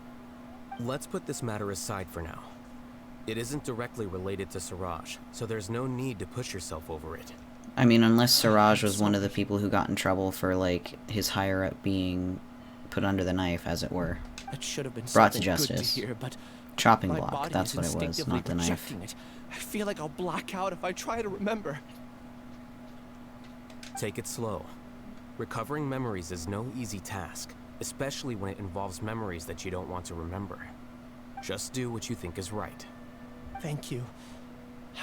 Let's put this matter aside for now. It isn't directly related to Siraj, so there's no need to push yourself over it. I mean, unless Siraj was one of the people who got in trouble for, like, his higher-up being put under the knife, as it were. It should have been brought to something good justice. to hear, but Chopping my block, body that's is what it was, instinctively not the knife. rejecting it. I feel like I'll black out if I try to remember. Take it slow. Recovering memories is no easy task, especially when it involves memories that you don't want to remember. Just do what you think is right. Thank you.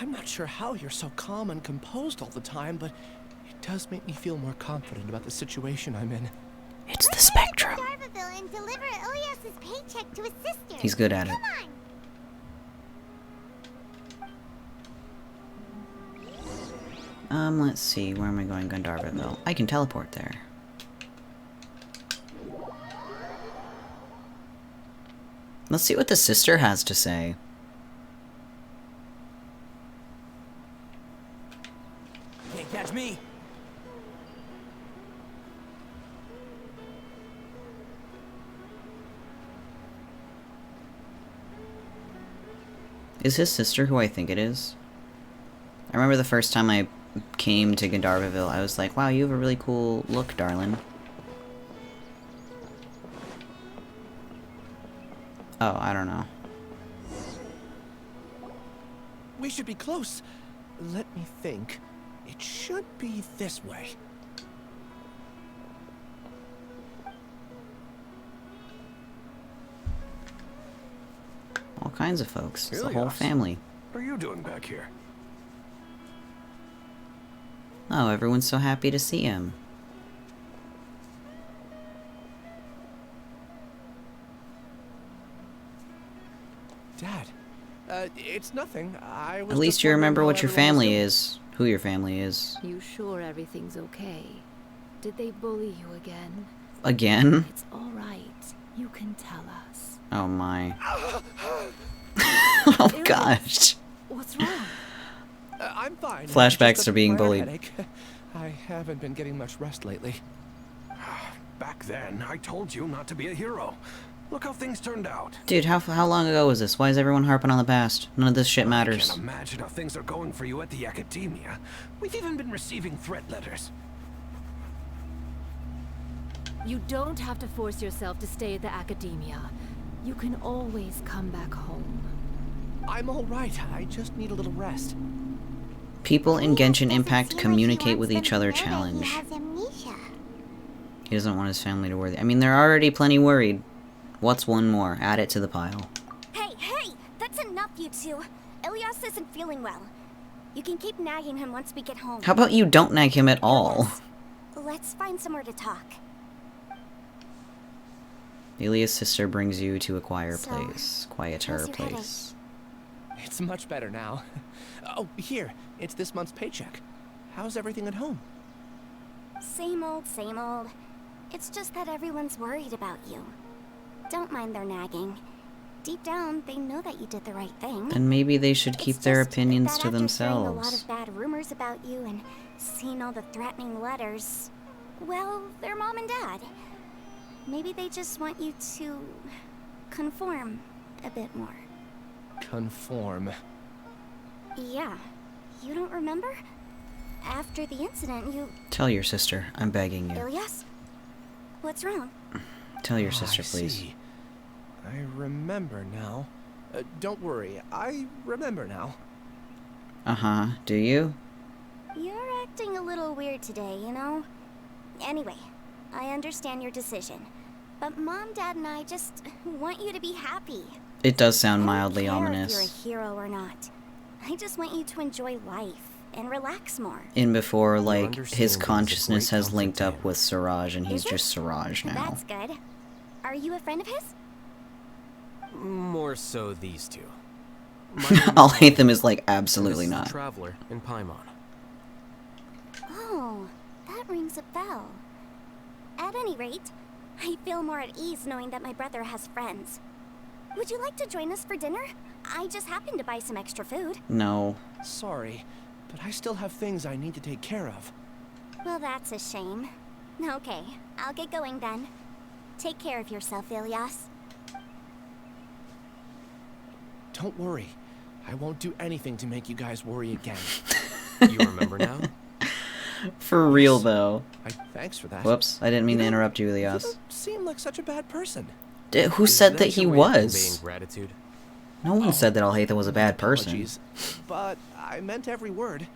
I'm not sure how you're so calm and composed all the time, but it does make me feel more confident about the situation I'm in. It's the spectrum. Darvaville and deliver Ilyas's paycheck to his sister. He's good at it. Come on. Let's see. Where am I going? Gandharvaville. I can teleport there. Let's see what the sister has to say. Can't catch me. Is his sister who I think it is? I remember the first time I came to Gandharvaville, I was like, wow, you have a really cool look, darling. Oh, I don't know. We should be close. Let me think. It should be this way. All kinds of folks. It's the whole Ilyas, family. What are you doing back here? Oh, everyone's so happy to see him. Dad, it's nothing. I was At least just you wondering remember how what your everyone was family doing. is. Who your family is. You sure everything's okay? Did they bully you again? Again? It's all right. You can tell us. Oh my. Oh gosh. What's wrong? I'm fine. Flashbacks Just to a being minor bullied. headache. I haven't been getting much rest lately. Back then, I told you not to be a hero. Look how things turned out. Dude, how long ago was this? Why is everyone harping on the past? None of this shit matters. I can't imagine how things are going for you at the academia. We've even been receiving threat letters. You don't have to force yourself to stay at the academia. You can always come back home. I'm all right. I just need a little rest. People in Genshin Impact communicate with each other challenge. He has amnesia. He doesn't want his family to worry. I mean, they're already plenty worried. What's one more? Add it to the pile. Hey! That's enough, you two. Ilias isn't feeling well. You can keep nagging him once we get home. How about you don't nag him at all? Let's find somewhere to talk. Ilias' sister brings you to a quieter How's your place. It's much better now. Oh, here. It's this month's paycheck. How's everything at home? Same old, same old. It's just that everyone's worried about you. Don't mind their nagging. Deep down, they know that you did the right thing. And maybe they should keep their opinions That to after hearing a lot themselves. of bad rumors about you and seeing all the threatening letters, well, they're mom and dad. Maybe they just want you to conform a bit more. Conform. Yeah. You don't remember? After the incident, you... Tell your sister, I'm begging you. Ilias? What's wrong? Tell your sister, I please. see. I remember now. Don't worry, I remember now. Uh-huh. Do you? You're acting a little weird today, you know? Anyway, I understand your decision. But Mom, Dad, and I just want you to be happy. It does sound mildly I don't care ominous. if you're a hero or not. I just want you to enjoy life and relax more. In before, like, understanding his is a consciousness great has comfort linked to up him. with Siraj, and he's Is it? just Siraj now. That's good. Are you a friend of his? More so these two. I'll hate them is like, absolutely This is a not. traveler in Paimon. Oh, that rings a bell. At any rate, I feel more at ease knowing that my brother has friends. Would you like to join us for dinner? I just happened to buy some extra food. No. Sorry, but I still have things I need to take care of. Well, that's a shame. Okay, I'll get going then. Take care of yourself, Ilias. Don't worry. I won't do anything to make you guys worry again. You remember now? For real, though. Thanks for that. Whoops, I didn't mean to interrupt you, You Ilias. don't seem like such a bad person. Who said that he your way of was? conveying gratitude? No one said that Alhaitha was a bad person. Apologies, but I meant every word.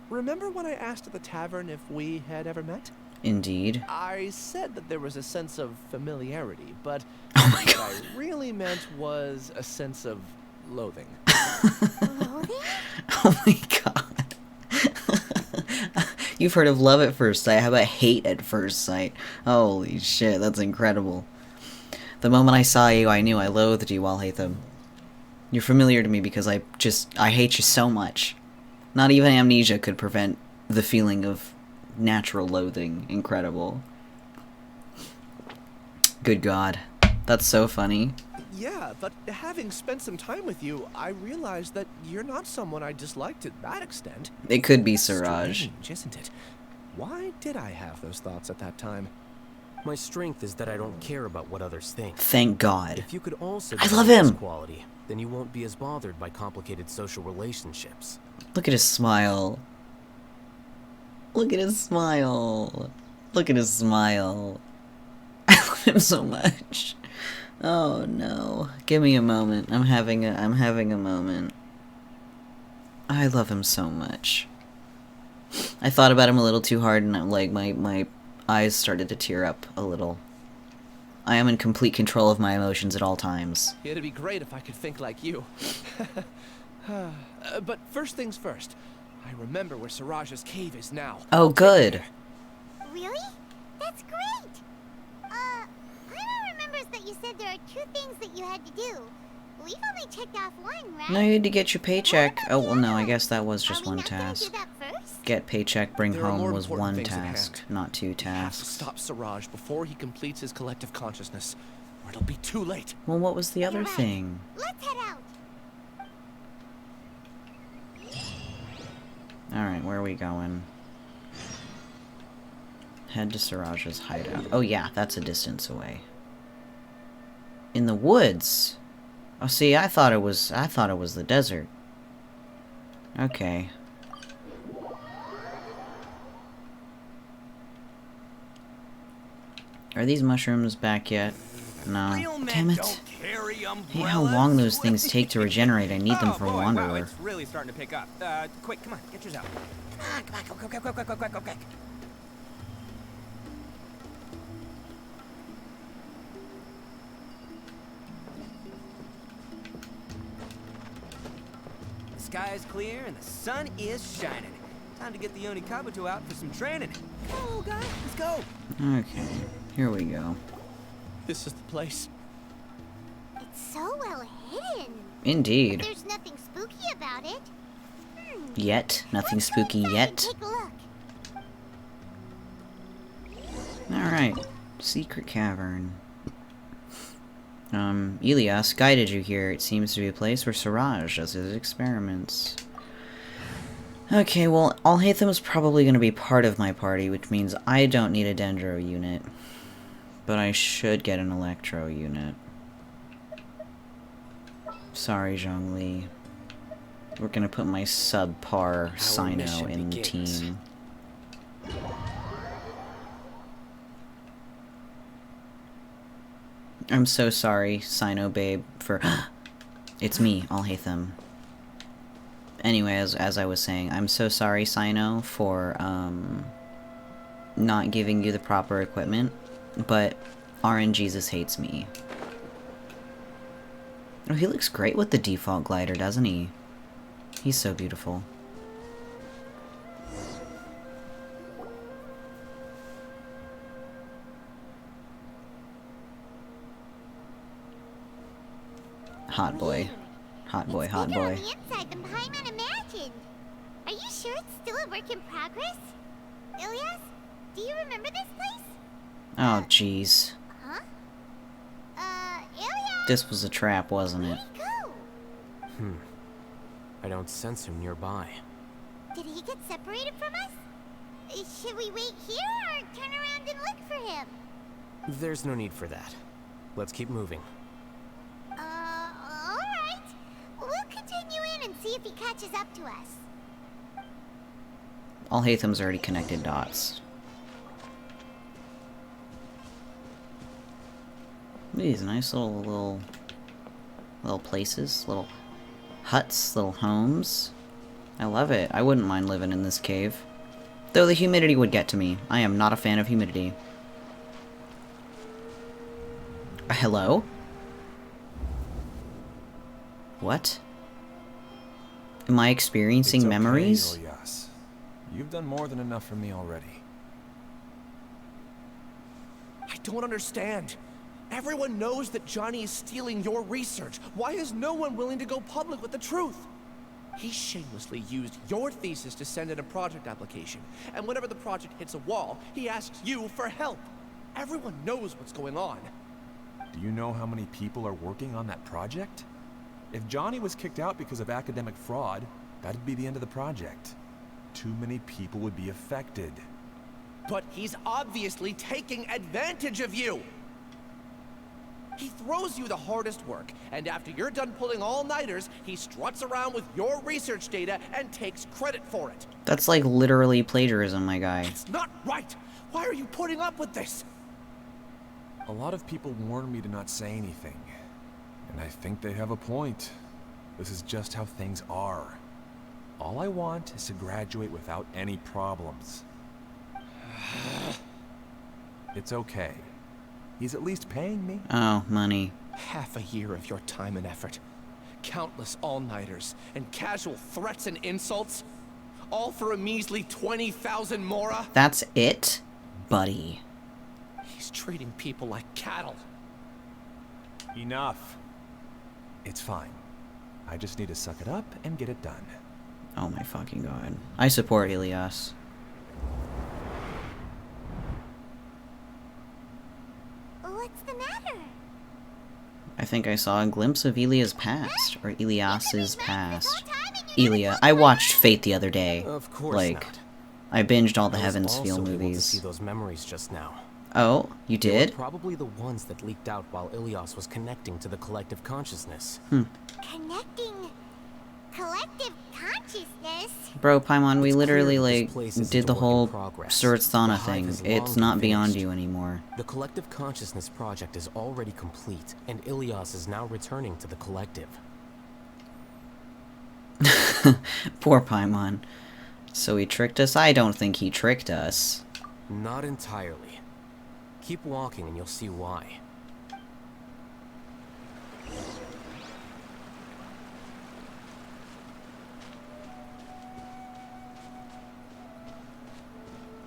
Remember when I asked at the tavern if we had ever met? Indeed. I said that there was a sense of familiarity, but Oh my what god. I really meant was a sense of loathing. Loathing? Oh my god. You've heard of love at first sight. How about hate at first sight? Holy shit, that's incredible. The moment I saw you, I knew I loathed you, Alhaitham. You're familiar to me because I hate you so much. Not even amnesia could prevent the feeling of natural loathing. Incredible. Good God. That's so funny. Yeah, but having spent some time with you, I realized that you're not someone I dislike to that extent. It could be Siraj. Strange, isn't it? Why did I have those thoughts at that time? My strength is that I don't care about what others think. Thank God. If you could also I love develop this him. quality, then you won't be as bothered by complicated social relationships. Look at his smile. Look at his smile. Look at his smile. I love him so much. Oh no. Give me a moment. I'm having a moment. I love him so much. I thought about him a little too hard and like my eyes started to tear up a little. I am in complete control of my emotions at all times. It'd be great if I could think like you. But first things first. I remember where Siraj's cave is now. Oh, good. Really? That's great! Paimon remembers that you said there are 2 things that you had to do. We've only checked off 1, right? No, you had to get your paycheck. Oh, well, no, I guess that was just one task. that first? Get paycheck, bring There are more home was important one things at task, hand. not 2 We have to tasks. stop Siraj before he completes his collective consciousness, or it'll be too late. Well, what was the other You're right. thing? Let's head out. Alright, where are we going? Head to Siraja's hideout. Oh yeah, that's a distance away. In the woods. Oh, see, I thought it was the desert. Okay. Are these mushrooms back yet? No. Damn it. I hate how long those things take to regenerate. I need them for Wanderer. Wow, it's really starting to pick up. Quick, come on, get yours out. Come on, quick. The sky is clear and the sun is shining. Time to get the Yoni Kabuto out for some training. Come on, guys, let's go. Okay, here we go. This is the place. It's so well hidden. Indeed. There's nothing spooky about it. Yet. Nothing spooky yet. Take a look. Alright. Secret cavern. Elias guided you here. It seems to be a place where Siraj does his experiments. Okay, well, Alhatham's probably going to be part of my party, which means I don't need a dendro unit. But I should get an electro unit. Sorry, Zhongli. We're going to put my subpar Sino in the team. I'm so sorry, Sino babe, for... It's me, Alhatham. Anyway, as I was saying, I'm so sorry, Sino, for, not giving you the proper equipment, but RNGesus hates me. Oh, he looks great with the default glider, doesn't he? He's so beautiful. Hot boy. Hot boy, hot boy. On the inside than Paimon imagined. Are you sure it's still a work in progress? Ilias, do you remember this place? Oh, jeez. Huh? Ilias? This was a trap, wasn't it? Go. I don't sense him nearby. Did he get separated from us? Should we wait here or turn around and look for him? There's no need for that. Let's keep moving. Alright. We'll continue in and see if he catches up to us. Alhatham's already connected dots. These nice little places, little huts, little homes. I love it. I wouldn't mind living in this cave. Though the humidity would get to me. I am not a fan of humidity. Hello? What? Am I experiencing memories? Ilias. You've done more than enough for me already. I don't understand. Everyone knows that Johnny is stealing your research. Why is no one willing to go public with the truth? He shamelessly used your thesis to send in a project application, and whenever the project hits a wall, he asks you for help. Everyone knows what's going on. Do you know how many people are working on that project? If Johnny was kicked out because of academic fraud, that'd be the end of the project. Too many people would be affected. But he's obviously taking advantage of you! He throws you the hardest work, and after you're done pulling all-nighters, he struts around with your research data and takes credit for it. That's like literally plagiarism, my guy. It's not right! Why are you putting up with this? A lot of people warn me to not say anything. And I think they have a point. This is just how things are. All I want is to graduate without any problems. It's okay. He's at least paying me. Oh, money. Half a year of your time and effort. Countless all-nighters and casual threats and insults. All for a measly 20,000 mora? That's it? Buddy. He's treating people like cattle. Enough. It's fine. I just need to suck it up and get it done. Oh my fucking god. I support Ilias. What's the matter? I think I saw a glimpse of Elia's past, or Elias's past. Elia. I watched Fate the other day. Of course like, not. I binged all the I was Heaven's also Feel able to movies. see those memories just now. Oh, you They did? were probably the ones that leaked out while Ilias was connecting to the collective consciousness. Connecting collective consciousness? Bro, Paimon, we It's literally, clear that this like, place isn't did a the work in whole progress. Surutsthana The hive thing. has It's long not been beyond finished. you anymore. The collective consciousness project is already complete, and Ilias is now returning to the collective. Poor Paimon. So he tricked us? I don't think he tricked us. Not entirely. Keep walking and you'll see why.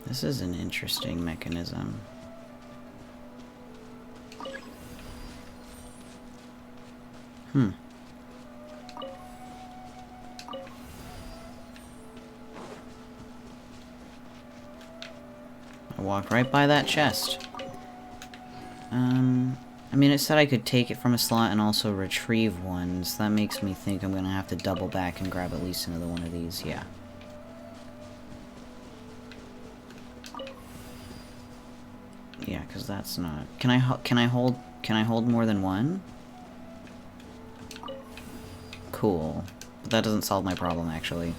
This is an interesting mechanism. I walked right by that chest. I mean, it said I could take it from a slot and also retrieve one, so that makes me think I'm gonna have to double back and grab at least another one of these, yeah. Yeah, because that's not... Can I hold more than one? Cool. But that doesn't solve my problem, actually.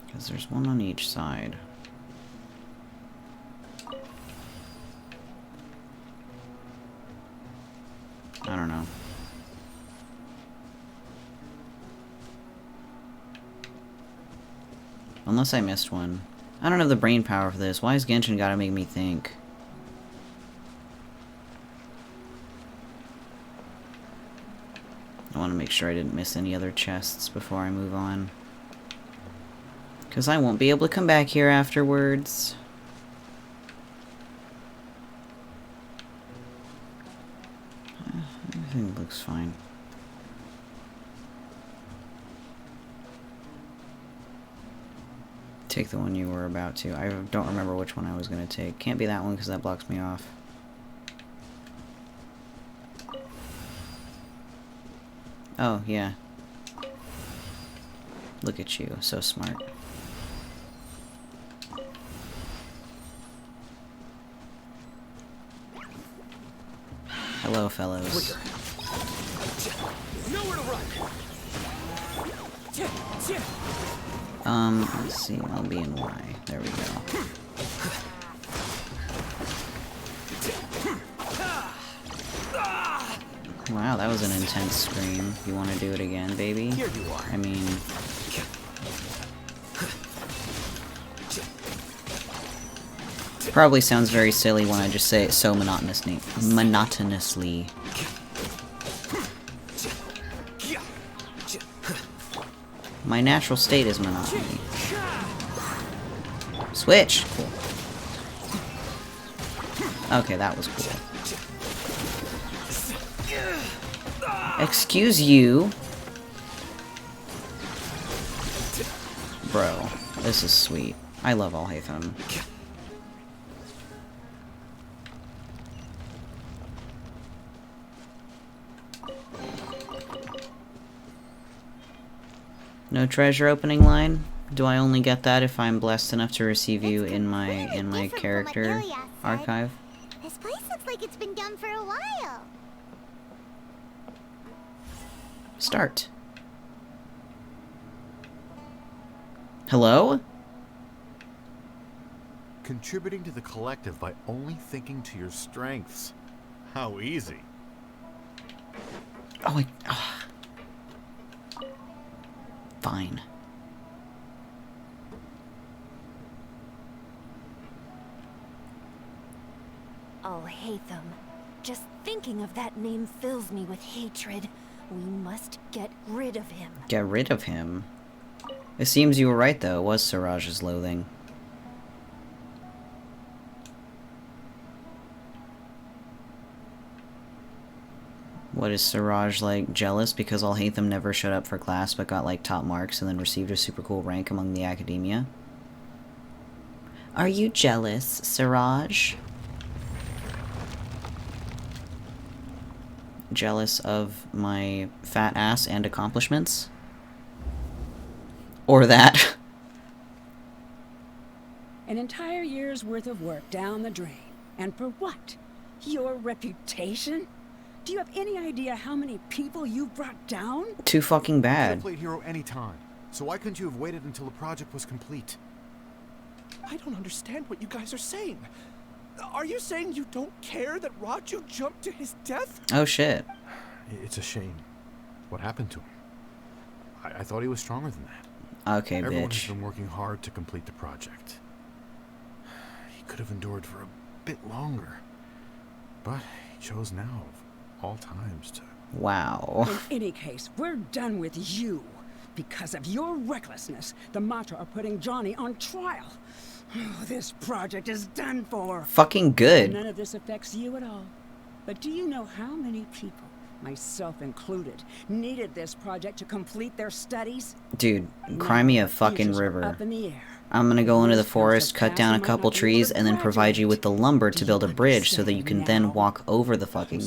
Because there's one on each side. I don't know. Unless I missed one. I don't have the brain power for this. Why has Genshin gotta make me think? I want to make sure I didn't miss any other chests before I move on. Because I won't be able to come back here afterwards. Everything looks fine. Take the one you were about to. I don't remember which one I was going to take. Can't be that one because that blocks me off. Oh, yeah. Look at you, so smart. Hello, fellows. Nowhere to run. Let's see, I'll be in Y. There we go. Wow, that was an intense scream. You want to do it again, baby? Here you are. I mean... Probably sounds very silly when I just say it so monotonously. My natural state is monotony. Switch! Cool. Okay, that was cool. Excuse you. Bro, this is sweet. I love Alhaitham. No treasure opening line? Do I only get that if I'm blessed enough to receive you in my character archive? This place looks like it's been done for a while. Start. Hello? Contributing to the collective by only thinking to your strengths. How easy. Oh, fine. Alhaitham. Just thinking of that name fills me with hatred. We must get rid of him. Get rid of him? It seems you were right, though. It was Siraj's loathing. What is Siraj, like, jealous because Alhaitham never showed up for class but got, like, top marks and then received a super cool rank among the academia? Are you jealous, Siraj? jealous of my fat ass and accomplishments? Or that. An entire year's worth of work down the drain. And for what? Your reputation? Do you have any idea how many people you've brought down? Too fucking You could bad. have played hero anytime. So why couldn't you have waited until the project was complete? I don't understand what you guys are saying. Are you saying you don't care that Raju jumped to his death? Oh shit. It's a shame. What happened to him? I thought he was stronger than that. Okay, Everyone bitch. has been working hard to complete the project. He could have endured for a bit longer. But he chose now, of all times, to... Wow. In any case, we're done with you. Because of your recklessness, the Matra are putting Johnny on trial. Oh, this project is done for. Fucking good. None of this affects you at all. But do you know how many people, myself included, needed this project to complete their studies? Dude, cry me a fucking river. Up in the air. I'm gonna go into the forest, cut down a couple trees, and then provide you with the lumber to build a bridge so that you can then walk over the fucking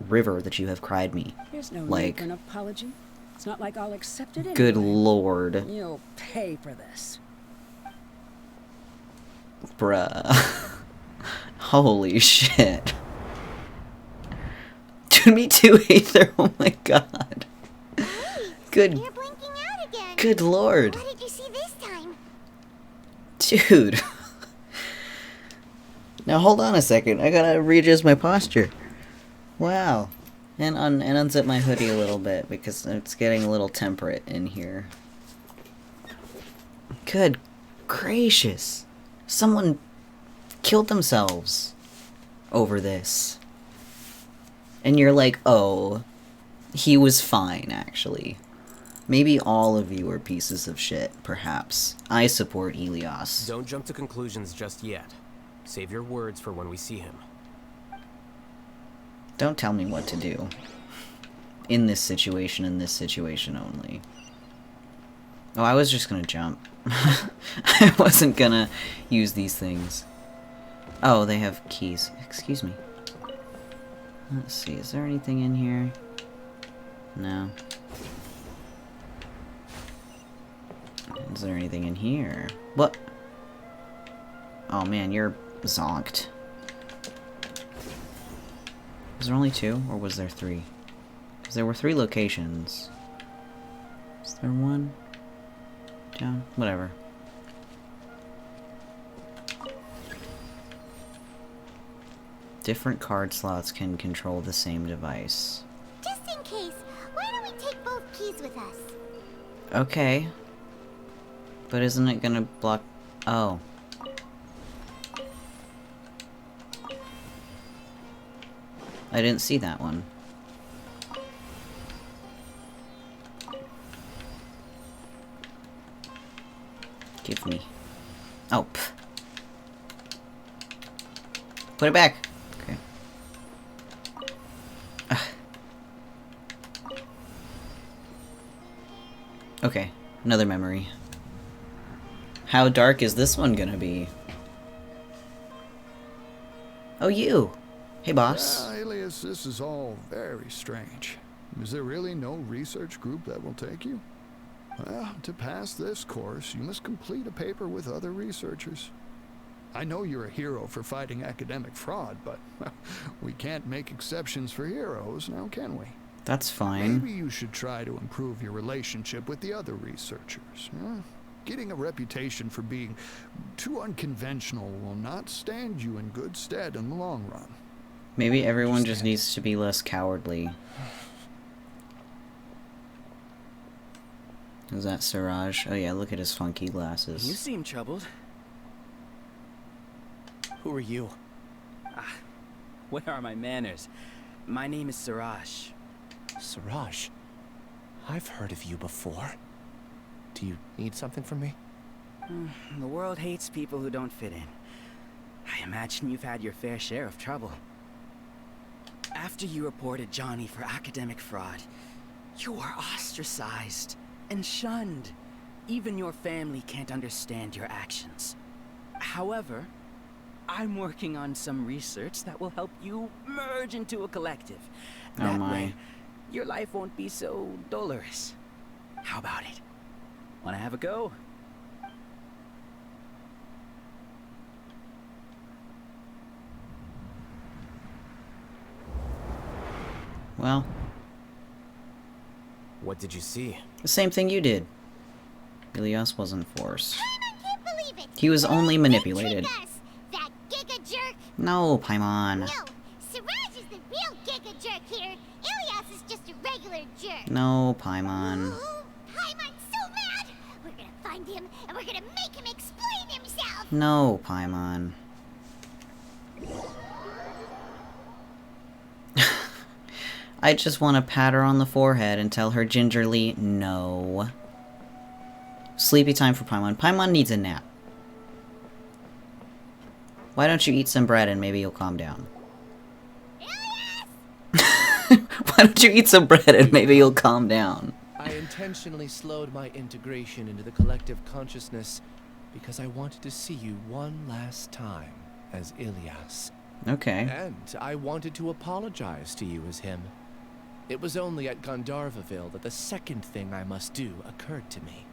river that you have cried me. There's no need Like, for an apology. It's not like I'll accept it anyway. good lord. You'll pay for this. Bruh. Holy shit. Dude, me too, Aether. Oh my god. Good. You're blinking out again. Good lord. What did you see this time? Dude. Now hold on a second. I gotta readjust my posture. Wow. And unzip my hoodie a little bit because it's getting a little temperate in here. Good gracious. Someone killed themselves over this. And you're like, oh, he was fine, actually. Maybe all of you are pieces of shit, perhaps. I support Helios. Don't jump to conclusions just yet. Save your words for when we see him. Don't tell me what to do. In this situation only. Oh, I was just gonna jump. I wasn't gonna use these things. Oh, they have keys. Excuse me. Let's see, is there anything in here? No. Is there anything in here? What? Oh man, you're zonked. Was there only 2, or was there 3? Because there were 3 locations. Is there 1? Down? Whatever. Different card slots can control the same device. Just in case, why don't we take both keys with us? Okay. But isn't it gonna block... Oh. I didn't see that one. Give me. Oh, pff. Put it back. Okay. Ugh. Okay, another memory. How dark is this one gonna be? Oh, you! Hey, boss. Yeah, Alias, this is all very strange. Is there really no research group that will take you? Well, to pass this course, you must complete a paper with other researchers. I know you're a hero for fighting academic fraud, but we can't make exceptions for heroes, now can we? That's fine. Maybe you should try to improve your relationship with the other researchers. Getting a reputation for being too unconventional will not stand you in good stead in the long run. Maybe everyone just needs to be less cowardly. Is that Siraj? Oh yeah, look at his funky glasses. You seem troubled. Who are you? Where are my manners? My name is Siraj. Siraj? I've heard of you before. Do you need something from me? The world hates people who don't fit in. I imagine you've had your fair share of trouble. After you reported Johnny for academic fraud, you were ostracized and shunned. Even your family can't understand your actions. However, I'm working on some research that will help you merge into a collective Oh That my. way, your life won't be so dolorous. How about it? Wanna have a go? Well, What did you see? the same thing you did. Ilias wasn't forced. I can't believe it. He was only manipulated. Trick us, that giga jerk. No, Paimon. No, Siraj is the real giga jerk here. Ilias is just a regular jerk. No, Paimon. Ooh, Paimon's so mad. We're gonna find him and we're gonna make him explain himself. No, Paimon. I just want to pat her on the forehead and tell her gingerly, no. Sleepy time for Paimon. Paimon needs a nap. Why don't you eat some bread and maybe you'll calm down? Why don't you eat some bread and maybe you'll calm down? I intentionally slowed my integration into the collective consciousness because I wanted to see you one last time as Ilias. Okay. And I wanted to apologize to you as him. It was only at Gandharvaville that the second thing I must do occurred to me.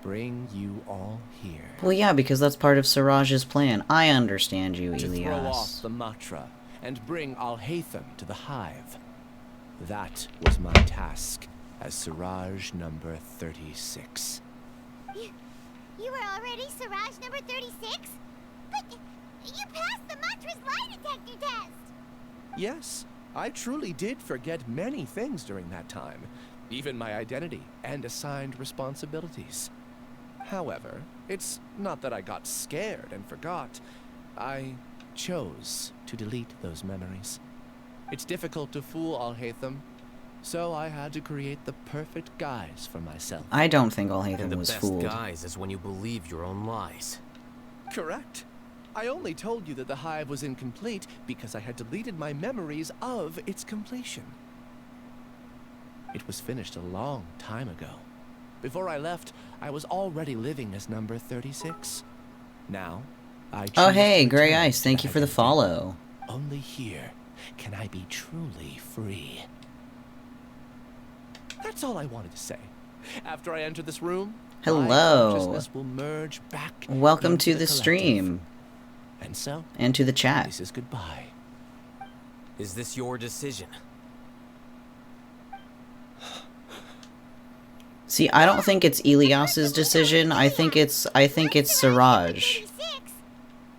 Bring you all here. Well, yeah, because that's part of Siraj's plan. I understand you, To Ilias. throw off the Matra and bring Alhaitham to the hive. That was my task as Siraj number 36. You were already Siraj number 36? But you passed the Matra's lie detector test! Yes, I truly did forget many things during that time, even my identity and assigned responsibilities. However, it's not that I got scared and forgot. I chose to delete those memories. It's difficult to fool Alhaitham, so I had to create the perfect guise for myself. I don't think And Alhaitham the was best fooled. guise is when you believe your own lies. Correct. I only told you that the hive was incomplete because I had deleted my memories of its completion. It was finished a long time ago. Before I left, I was already living as number 36. Now, I choose Oh, hey, to Grey return Ice, to thank you for the Academia. follow. Only here can I be truly free. That's all I wanted to say. After I enter this room, my Hello. consciousness will merge back Welcome into to the collective. stream. And so, And to the chat. this is goodbye. Is this your decision? See, I don't think it's Ilias's decision. I think it's Siraj.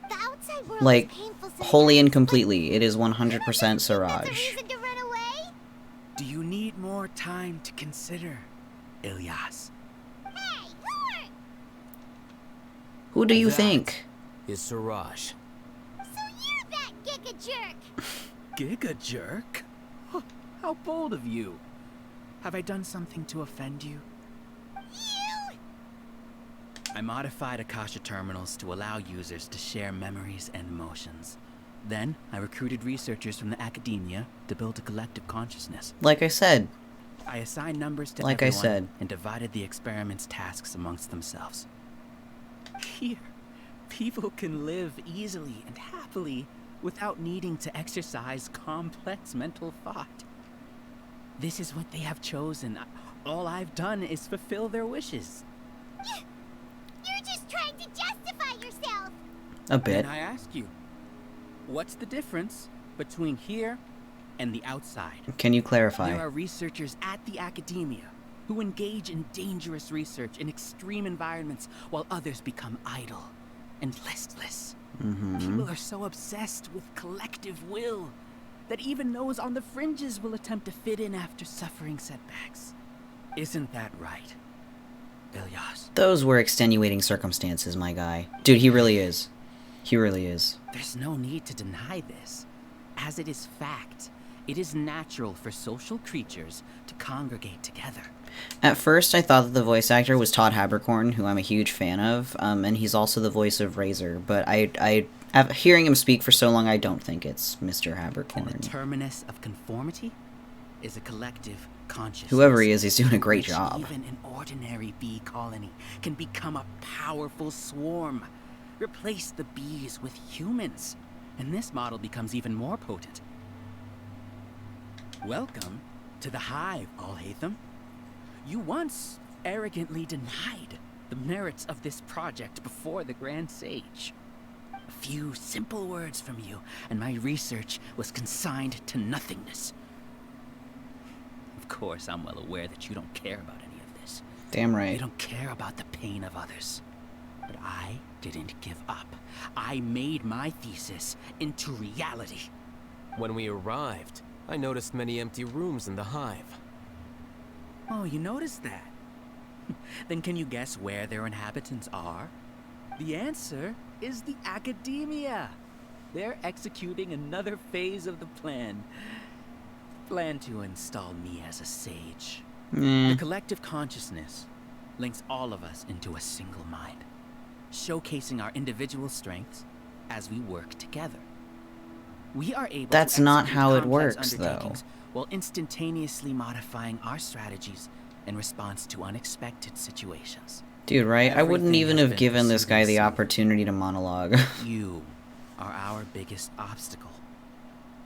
The outside world Like, is painful wholly and completely. It is 100% Siraj. reason to run away? Do you need more time to consider, Ilias? Hey, Lord! Who do you That think? Is Siraj. So you're that giga jerk! Giga jerk? Huh, how bold of you. Have I done something to offend you? You! I modified Akasha terminals to allow users to share memories and emotions. Then, I recruited researchers from the academia to build a collective consciousness. Like I said. I assigned numbers to Like I everyone said. and divided the experiment's tasks amongst themselves. Here, people can live easily and happily without needing to exercise complex mental thought. This is what they have chosen. All I've done is fulfill their wishes. You're just trying to justify yourself! A bit. And I ask you, what's the difference between here and the outside? Can you clarify? There are researchers at the academia who engage in dangerous research in extreme environments while others become idle and listless. People are so obsessed with collective will that even those on the fringes will attempt to fit in after suffering setbacks. Isn't that right, Ilias? Those were extenuating circumstances, my guy. Dude, he really is. He really is. There's no need to deny this. As it is fact, it is natural for social creatures to congregate together. At first, I thought that the voice actor was Todd Haberkorn, who I'm a huge fan of, and he's also the voice of Razor, but hearing him speak for so long, I don't think it's Mr. And Haberkorn. the terminus of conformity is a collective consciousness. Whoever he is, he's doing a great which job. Even an ordinary bee colony can become a powerful swarm. Replace the bees with humans, and this model becomes even more potent. Oh, Then I ask you, what's the difference between here and the outside? Do you need more time to consider, Ilias? I don't think it's Ilias's decision. I think it's Siraj. Ilias? Who do you think? Give me more time to consider. Welcome to the Hive, Alhaitham. You once arrogantly denied the merits of this project before the Grand Sage. A few simple words from you, and my research was consigned to nothingness. Of course, I'm well aware that you don't care about any of this. Damn right. You don't care about the pain of others. But I didn't give up. I made my thesis into reality. When we arrived, I noticed many empty rooms in the hive. Oh, you noticed that? Then can you guess where their inhabitants are? The answer is the academia. They're executing another phase of the plan. Plan to install me as a sage. The collective consciousness links all of us into a single mind, showcasing our individual strengths as we work together. We are able That's to not execute how it complex works, though. undertakings while instantaneously modifying our strategies in response to unexpected situations. Dude, right? I wouldn't Everything even has have been given this guy the proceeding opportunity to monologue. You are our biggest obstacle.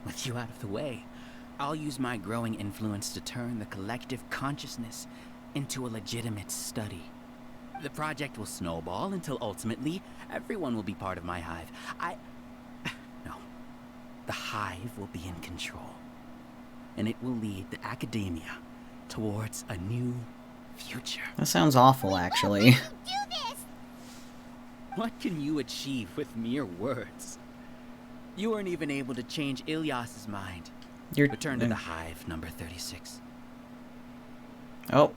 With you out of the way, I'll use my growing influence to turn the collective consciousness into a legitimate study. The project will snowball until ultimately everyone will be part of my hive. No. The hive will be in control. And it will lead the academia towards a new future. That sounds awful, actually. What can you achieve with mere words? You weren't even able to change Ilyas's mind. Return to the hive, number 36. Oh,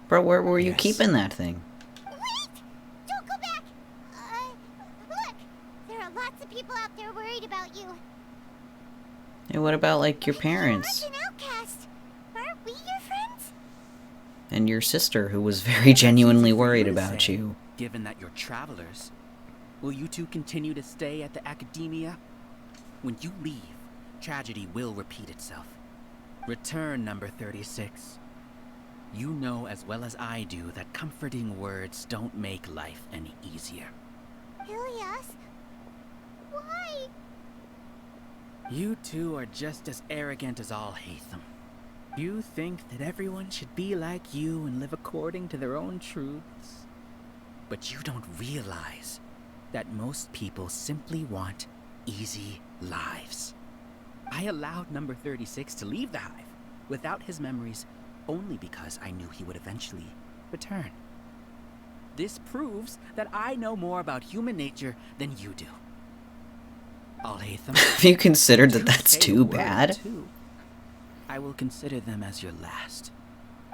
bro, where were you keeping that thing? Don't go back! Look! There are lots of people out there worried about you. Hey, what about, like, your parents? You're an outcast. Aren't we your friends? And your sister, who was very genuinely worried about you. Given that you're travelers, will you two continue to stay at the academia? When you leave, tragedy will repeat itself. Return, number 36. You know as well as I do that comforting words don't make life any easier. Ilyas? Why? You two are just as arrogant as Alhaitham. You think that everyone should be like you and live according to their own truths. But you don't realize that most people simply want easy lives. I allowed number 36 to leave the hive without his memories only because I knew he would eventually return. This proves that I know more about human nature than you do. Alhaitham, Have you considered that you that's say too a word bad? too. I will consider them as your last.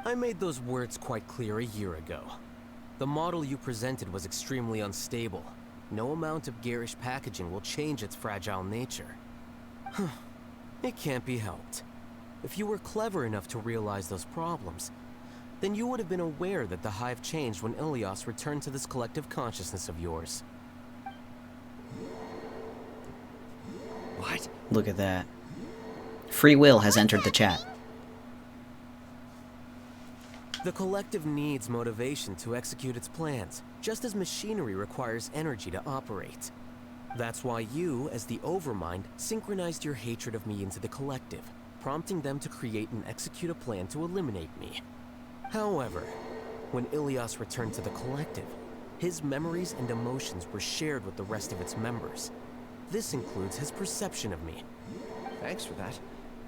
I made those words quite clear a year ago. The model you presented was extremely unstable. No amount of garish packaging will change its fragile nature. It can't be helped. If you were clever enough to realize those problems, then you would have been aware that the hive changed when Ilyas returned to this collective consciousness of yours. What? Look at that. Free will has entered the chat. The collective needs motivation to execute its plans, just as machinery requires energy to operate. That's why you, as the Overmind, synchronized your hatred of me into the collective, prompting them to create and execute a plan to eliminate me. However, when Ilyas returned to the collective, his memories and emotions were shared with the rest of its members. This includes his perception of me. Thanks for that.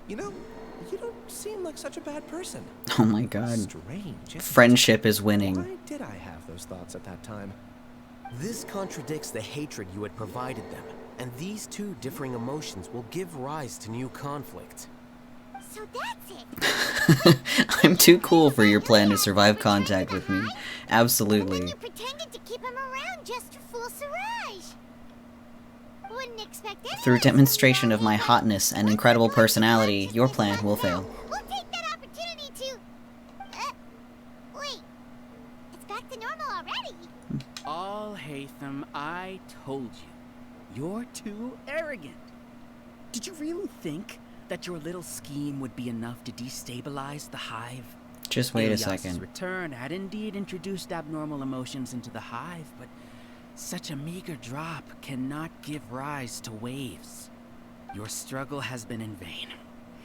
You know, you don't seem like such a bad person. Oh my god. Strange, isn't it? Friendship is winning. Why did I have those thoughts at that time? This contradicts the hatred you had provided them, and these two differing emotions will give rise to new conflict. So that's it. I'm too cool for your plan to survive contact with me. Absolutely. You pretended to keep him around just to fool Siraj. Wouldn't expect anyone Through demonstration of my hotness and incredible personality, your plan will fail. We'll take that opportunity to... wait. It's back to normal already. Alhaitham, I told you. You're too arrogant. Did you really think that your little scheme would be enough to destabilize the hive? Just wait a Ilyas's second. return had indeed introduced abnormal emotions into the hive, but such a meager drop cannot give rise to waves. Your struggle has been in vain.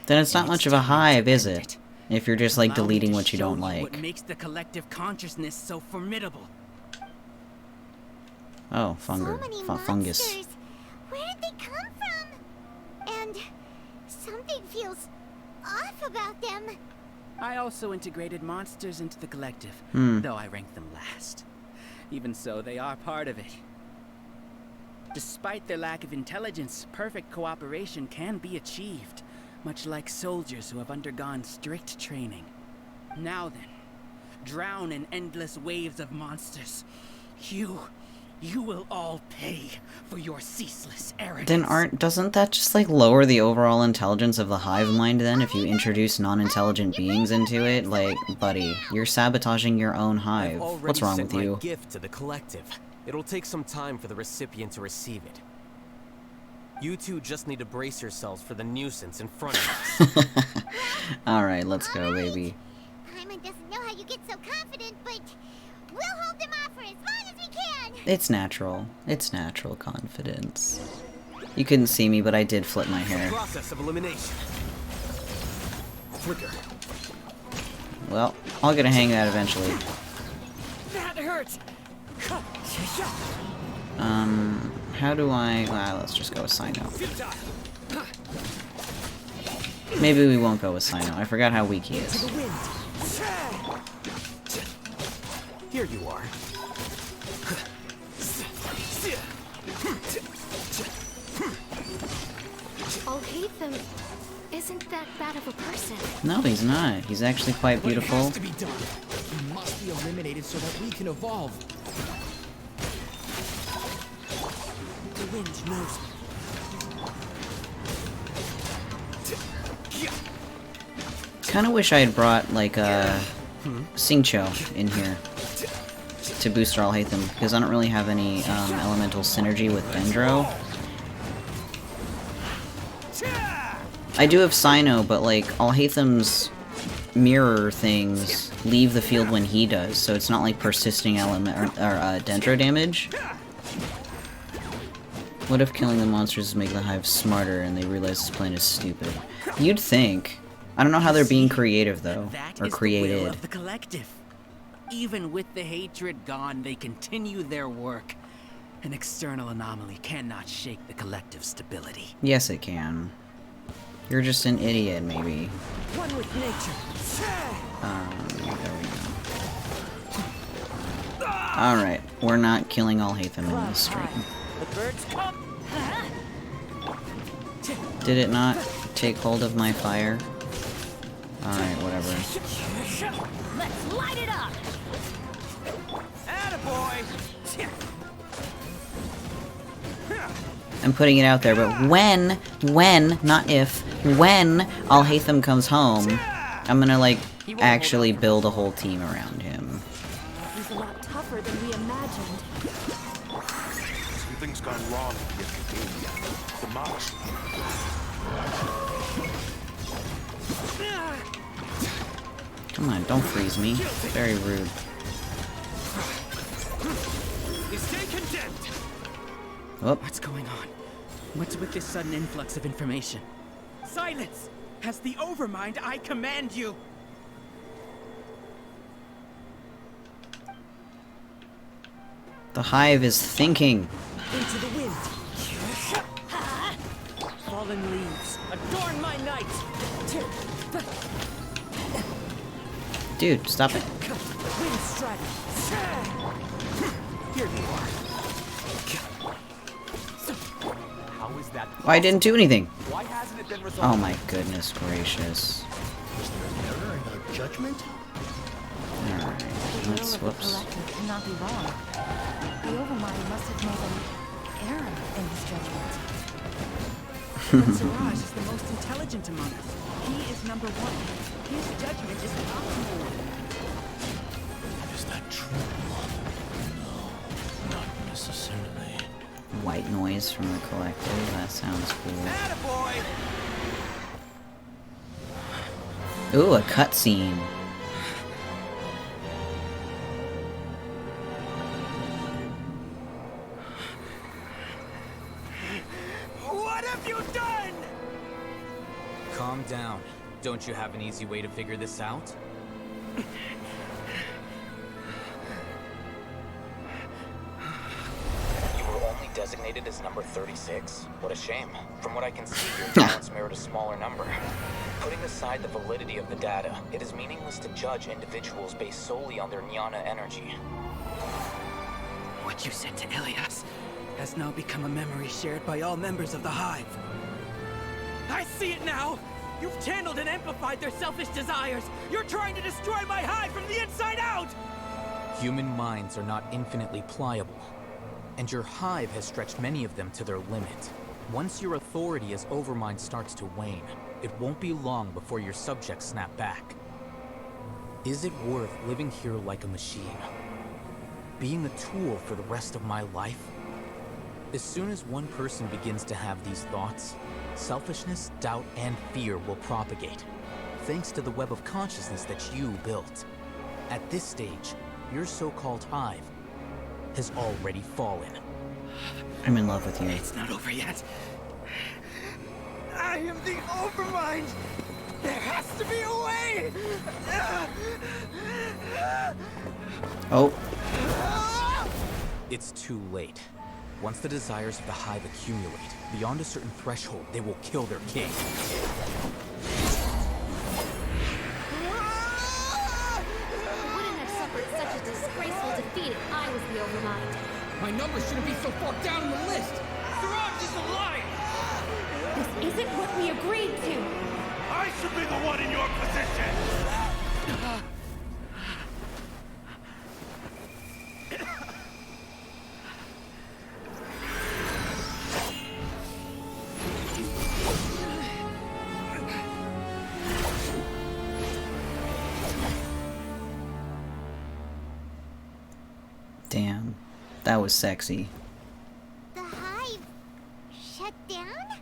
Then it's not much of a hive, is it? If you're just like Allow me deleting to what you show don't like. What makes the collective consciousness so formidable? Oh, So many fungus. monsters. Where did they come from? And something feels off about them. I also integrated monsters into the collective, though I ranked them last. Even so, they are part of it. Despite their lack of intelligence, perfect cooperation can be achieved, much like soldiers who have undergone strict training. Now then, drown in endless waves of monsters. You will all pay for your ceaseless arrogance. Then doesn't that just like lower the overall intelligence of the hive mind then if you introduce non-intelligent beings into it? Like, buddy, you're sabotaging your own hive. What's wrong with you? My gift to the collective. It'll take some time for the recipient to receive it. You two just need to brace yourselves for the nuisance in front of us. Alright, let's go, baby. Paimon doesn't know how you get so confident, but we'll hold them off for as long as we can. It's natural. It's natural confidence. You couldn't see me, but I did flip my hair. Process of elimination. Flicker. Well, I'll get a hang of that eventually. That hurts. How do I... Well, let's just go with Sino. Maybe we won't go with Sino. I forgot how weak he is. Here you are. Alhaitham isn't that bad of a person. No, he's not. He's actually quite beautiful. It has to be done. He must be eliminated so that we can evolve. The wind knows me. Kind of wish I had brought, like, Singcho in here to boost Alhaitham, because I don't really have any elemental synergy with Dendro. I do have Sino, but, like, Alhaitham's mirror things leave the field when he does, so it's not like persisting element or Dendro damage. What if killing the monsters make the hive smarter and they realize this plan is stupid? You'd think. I don't know how they're being creative though, or created. The will of the collective. Even with the hatred gone, they continue their work. An external anomaly cannot shake the collective stability. Yes, it can. You're just an idiot, maybe. One with nature. There we go. Alright, we're not killing Alhaitham in this stream. The birds come. Did it not take hold of my fire? Alright, whatever. Let's light it up. Attaboy. I'm putting it out there, but when, not if, when Alhaitham comes home, I'm gonna, like, actually build a whole team around him. He's a lot tougher than we imagined. Something's gone wrong with the Academia. The march. Come on, don't freeze me. Very rude. Stay condemned. Oh. What's going on? What's with this sudden influx of information? Silence! As the Overmind, I command you! The hive is thinking. Into the wind. Fallen leaves, adorn my night! Dude, stop it. Wind strike. Here you are. How is that? I didn't do anything. Why hasn't it been resolved? Oh my goodness gracious. Is there an error in our judgment? Alright, The will let's, of the whoops. collective cannot be wrong. The Overmind must have made an error in his judgment. But Siraj is the most intelligent among us. He is number one. His judgment is the optimal one. Is that true? No, not necessarily. White noise from the collective, that sounds cool. Attaboy! Ooh, a cutscene. What have you done? Calm down. Don't you have an easy way to figure this out? You were only designated as number 36? What a shame. From what I can see, your talents merit a smaller number. Putting aside the validity of the data, it is meaningless to judge individuals based solely on their jnana energy. What you said to Ilias has now become a memory shared by all members of the Hive. I see it now! You've channeled and amplified their selfish desires! You're trying to destroy my Hive from the inside out! Human minds are not infinitely pliable, and your Hive has stretched many of them to their limit. Once your authority as Overmind starts to wane, it won't be long before your subjects snap back. Is it worth living here like a machine? Being a tool for the rest of my life? As soon as one person begins to have these thoughts, selfishness, doubt, and fear will propagate, thanks to the web of consciousness that you built. At this stage, your so-called Hive has already fallen. I'm in love with you. It's not over yet. I am the Overmind! There has to be a way! Oh. It's too late. Once the desires of the Hive accumulate, beyond a certain threshold, they will kill their king. Wouldn't have suffered such a disgraceful defeat if I was the Overmind. My number shouldn't be so far down on the list. Siraj is a liar! This isn't what we agreed to. I should be the one in your position! Damn. That was sexy. The Hive shut down?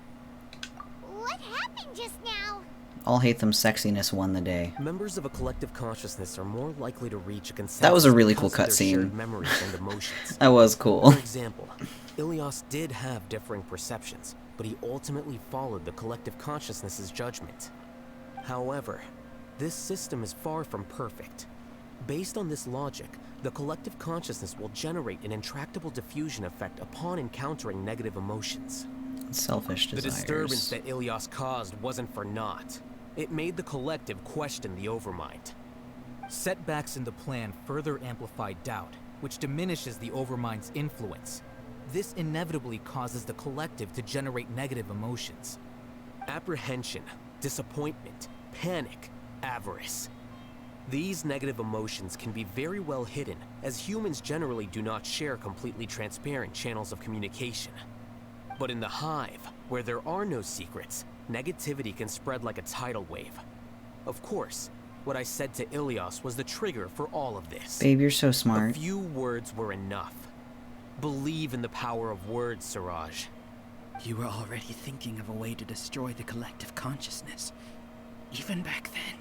What happened just now? All Hatham's sexiness won the day. Members of a collective consciousness are more likely to reach a consensus. That was a really cool because of their shared cutscene. memories and emotions. That was cool. For example, Ilias did have differing perceptions, but he ultimately followed the collective consciousness's judgment. However, this system is far from perfect. Based on this logic, the collective consciousness will generate an intractable diffusion effect upon encountering negative emotions. Selfish desires. The disturbance that Ilias caused wasn't for naught. It made the collective question the Overmind. Setbacks in the plan further amplify doubt, which diminishes the Overmind's influence. This inevitably causes the collective to generate negative emotions. Apprehension, disappointment, panic, avarice. These negative emotions can be very well hidden, as humans generally do not share completely transparent channels of communication. But in the Hive, where there are no secrets, negativity can spread like a tidal wave. Of course, what I said to Ilias was the trigger for all of this. Babe, you're so smart. A few words were enough. Believe in the power of words, Siraj. You were already thinking of a way to destroy the collective consciousness. Even back then.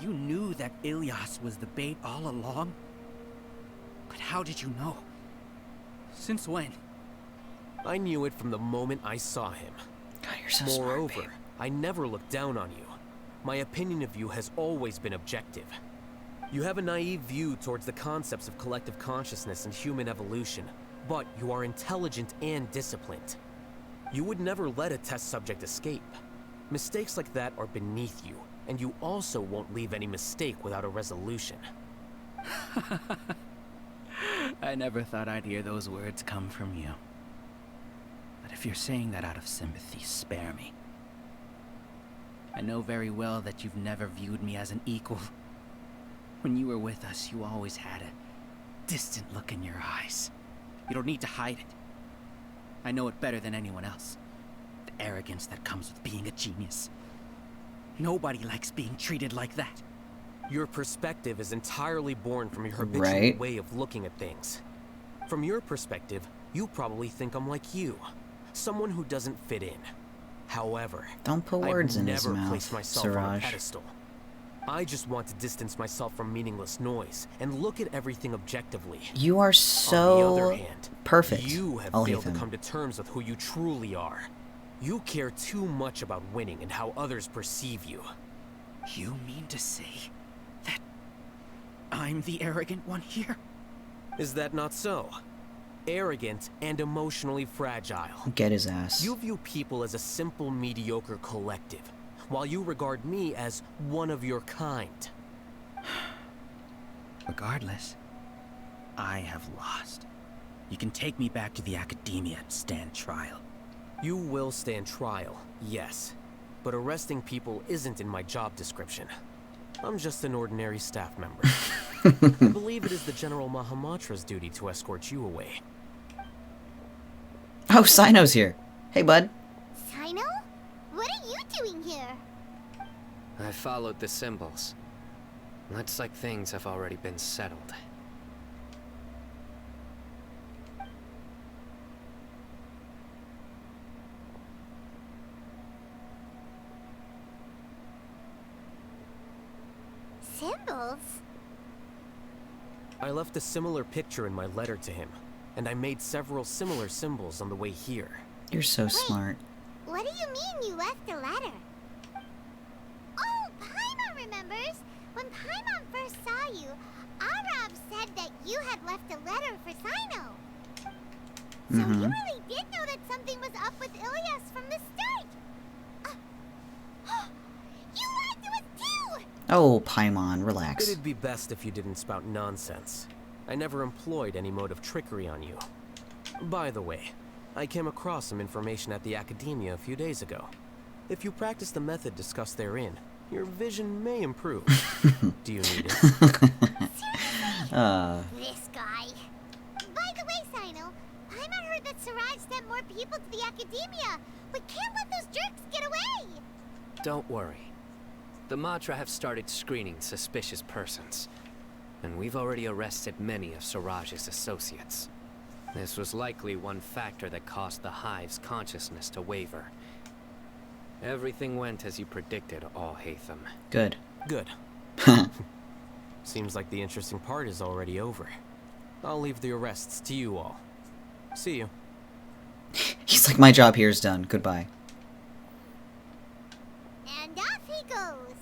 You knew that Ilias was the bait all along? But how did you know? Since when? I knew it from the moment I saw him. God, you're so Moreover, smart, babe. I never looked down on you. My opinion of you has always been objective. You have a naive view towards the concepts of collective consciousness and human evolution, but you are intelligent and disciplined. You would never let a test subject escape. Mistakes like that are beneath you, and you also won't leave any mistake without a resolution. I never thought I'd hear those words come from you. But if you're saying that out of sympathy, spare me. I know very well that you've never viewed me as an equal. When you were with us, you always had a distant look in your eyes. You don't need to hide it. I know it better than anyone else. The arrogance that comes with being a genius. Nobody likes being treated like that. Your perspective is entirely born from your habitual Right. way of looking at things. From your perspective, you probably think I'm like you, someone who doesn't fit in. However, Don't put words I've in his never mouth, placed myself on a Siraj. pedestal. I just want to distance myself from meaningless noise and look at everything objectively. You are On the so other hand, perfect. you have I'll failed hate to him. come to terms with who you truly are. You care too much about winning and how others perceive you. You mean to say that I'm the arrogant one here? Is that not so? Arrogant and emotionally fragile. Get his ass. You view people as a simple, mediocre collective, while you regard me as one of your kind. Regardless, I have lost. You can take me back to the academia and stand trial. You will stand trial, yes. But arresting people isn't in my job description. I'm just an ordinary staff member. I believe it is the General Mahamatra's duty to escort you away. Oh, Sino's here. Hey, bud. Sino? What are you doing here? I followed the symbols. Looks like things have already been settled. Symbols? I left a similar picture in my letter to him, and I made several similar symbols on the way here. You're so smart. What do you mean you left a letter? Oh, Paimon remembers! When Paimon first saw you, Arab said that you had left a letter for Sino. So you really did know that something was up with Ilyas from the start! You lied to us too! Oh, Paimon, relax. It'd be best if you didn't spout nonsense. I never employed any mode of trickery on you. By the way, I came across some information at the Academia a few days ago. If you practice the method discussed therein, your vision may improve. Do you need it? This guy. By the way, Sino, Paimon heard that Siraj sent more people to the Academia. We can't let those jerks get away! Don't worry. The Matra have started screening suspicious persons, and we've already arrested many of Siraj's associates. This was likely one factor that caused the Hive's consciousness to waver. Everything went as you predicted, Al-Haytham. Good. Good. Seems like the interesting part is already over. I'll leave the arrests to you all. See you. He's like, my job here is done. Goodbye. And off he goes.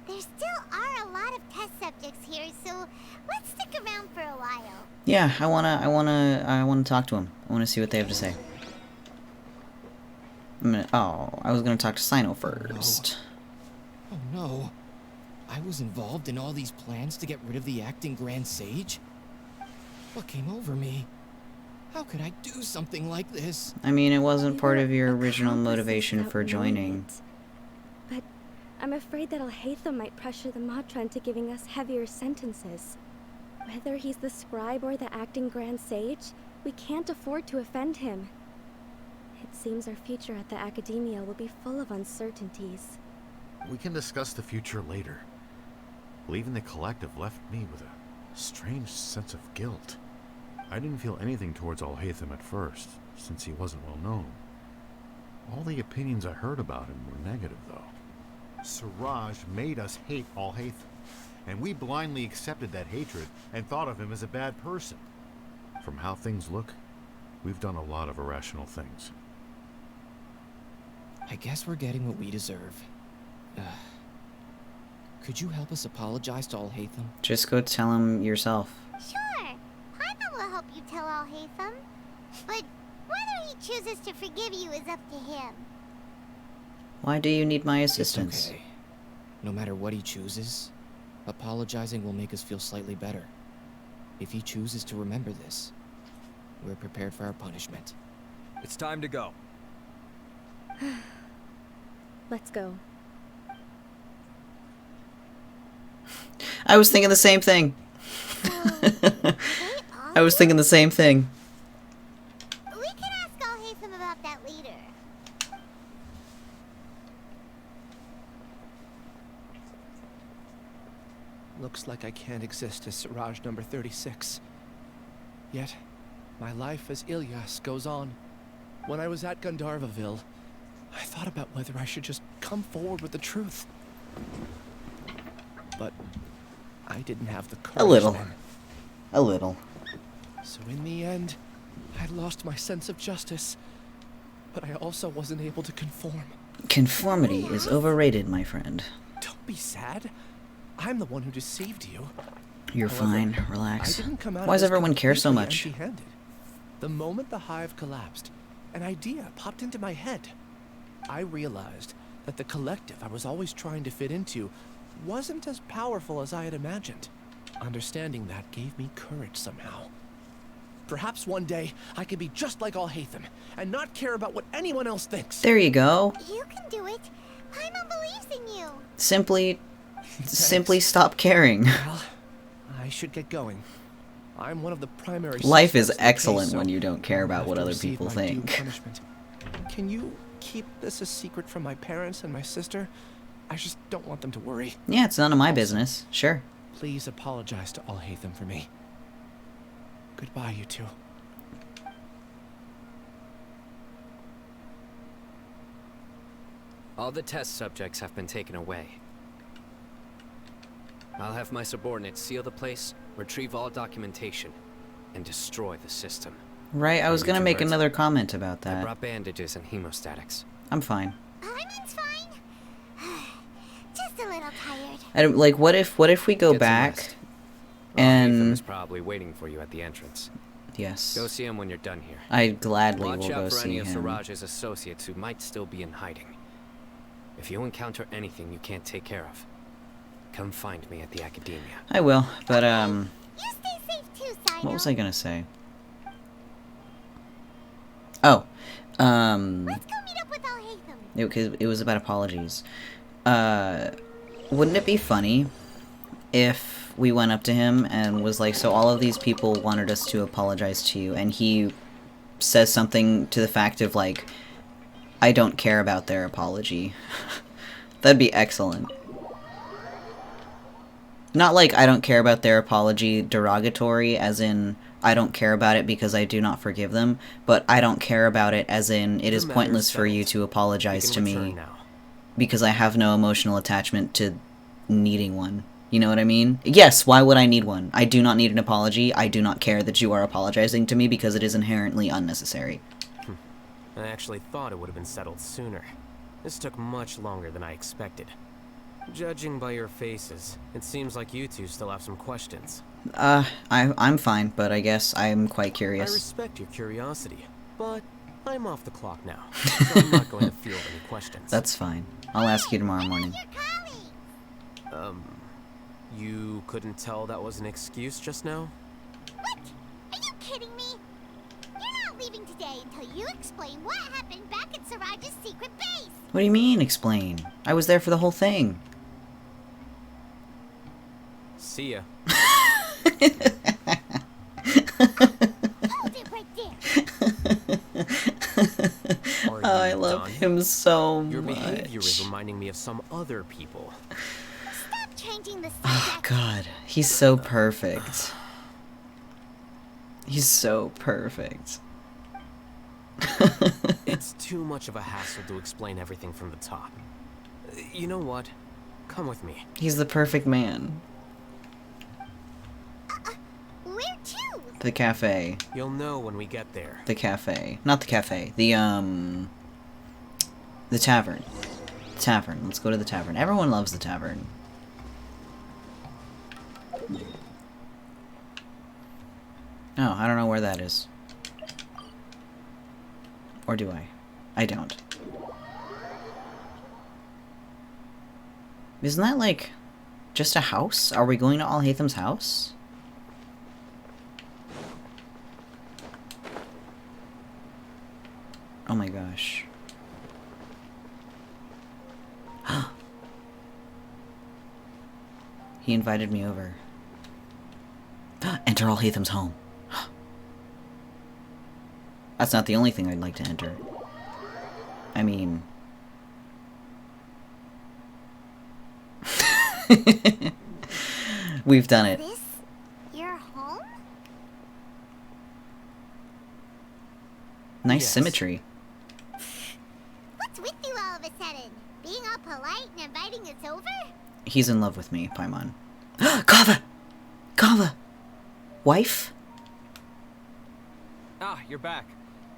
There still are a lot of test subjects here, so let's stick around for a while. Yeah, I wanna talk to him. I wanna see what they have to say. I was gonna talk to Sino first. Oh no. I was involved in all these plans to get rid of the acting Grand Sage? What came over me? How could I do something like this? I mean, it wasn't part of your original motivation for joining. But I'm afraid that Al-Haytham might pressure the Matra into giving us heavier sentences. Whether he's the scribe or the acting Grand Sage, we can't afford to offend him. It seems our future at the Academia will be full of uncertainties. We can discuss the future later. Leaving the collective left me with a strange sense of guilt. I didn't feel anything towards Al-Haytham at first, since he wasn't well known. All the opinions I heard about him were negative, though. Siraj made us hate Al-Haytham, and we blindly accepted that hatred and thought of him as a bad person. From how things look, we've done a lot of irrational things. I guess we're getting what we deserve. Could you help us apologize to Al-Haytham? Just go tell him yourself. Sure, Paimon will help you tell Al-Haytham. But whether he chooses to forgive you is up to him. Why do you need my assistance? It's okay. No matter what he chooses, apologizing will make us feel slightly better. If he chooses to remember this, we're prepared for our punishment. It's time to go. Let's go. I was thinking the same thing. I was thinking the same thing. We can ask Al-Haytham about that later. Looks like I can't exist as Siraj number 36. Yet, my life as Ilyas goes on. When I was at Gandharvaville, I thought about whether I should just come forward with the truth. But I didn't have the courage. A little. Then. A little. So in the end, I lost my sense of justice. But I also wasn't able to conform. Conformity is overrated, my friend. Don't be sad. I'm the one who deceived you. You're However, fine. Relax. I didn't come out Why of does this everyone care so completely much? empty-handed. The moment the hive collapsed, an idea popped into my head. I realized that the collective I was always trying to fit into wasn't as powerful as I had imagined. Understanding that gave me courage somehow. Perhaps one day I could be just like Alhaitham and not care about what anyone else thinks. There you go. You can do it. Paimon believes in you. Simply stop caring. Well, I should get going. I'm one of the primary Life is suspects in the excellent case, so when you don't care I'll about have what to other receive people my due think. punishment. Can you keep this a secret from my parents and my sister? I just don't want them to worry. Yeah, it's none of my business. Sure. Please apologize to Alhaitham for me. Goodbye, you two. All the test subjects have been taken away. I'll have my subordinates seal the place, retrieve all documentation, and destroy the system. Right, I was gonna make another comment about I that. brought bandages and hemostatics. I'm fine. Paimon's fine. Just a little tired. I don't, like, what if we go Get some back rest. Alhaitham and is probably waiting for you at the entrance. yes, Go see him when you're done here. I gladly Watch will out go for any see of him. Siraj's associates who might still be in hiding. If you encounter anything you can't take care of, come find me at the academia. I will, but You stay safe too, Sino. what was I gonna say? Oh, Let's go meet up with Alhaitham. it was about apologies. Wouldn't it be funny if we went up to him and was like, so all of these people wanted us to apologize to you, and he says something to the fact of like, I don't care about their apology. That'd be excellent. Not like I don't care about their apology derogatory, as in I don't care about it because I do not forgive them, but I don't care about it as in it is pointless for you to apologize to me because I have no emotional attachment to needing one. You know what I mean? Yes, why would I need one? I do not need an apology. I do not care that you are apologizing to me because it is inherently unnecessary. I actually thought it would have been settled sooner. This took much longer than I expected. Judging by your faces, it seems like you two still have some questions. I'm fine, but I guess I'm quite I curious. respect your curiosity, but I'm off the clock now, so I'm not going to field any questions. That's fine. I'll ask you tomorrow morning. You couldn't tell that was an excuse just now? What? Are you kidding me? You're not leaving today until you explain what happened back at Siraj's secret base. What do you mean, explain? I was there for the whole thing. See ya. Hold it right there. Are Oh, I you love done? him so Your much. behavior is reminding me of some other people. Stop changing the Oh, subject. God. He's so perfect. He's so perfect. It's too much of a hassle to explain everything from the top. You know what? Come with me. He's the perfect man. Where to? The cafe. You'll know when we get there. The cafe. Not the cafe. The tavern. The tavern. Let's go to the tavern. Everyone loves the tavern. Oh, I don't know where that is. Or do I? I don't. Isn't that, like, just a house? Are we going to Alhaitham's house? Oh my gosh. He invited me over. Enter Alhaitham's home. That's not the only thing I'd like to enter. I mean... We've done it. This your home? Nice Yes. symmetry. What's with you all of a sudden? Being all polite and inviting us over? He's in love with me, Paimon. Kava! Kava! Wife? Ah, you're back.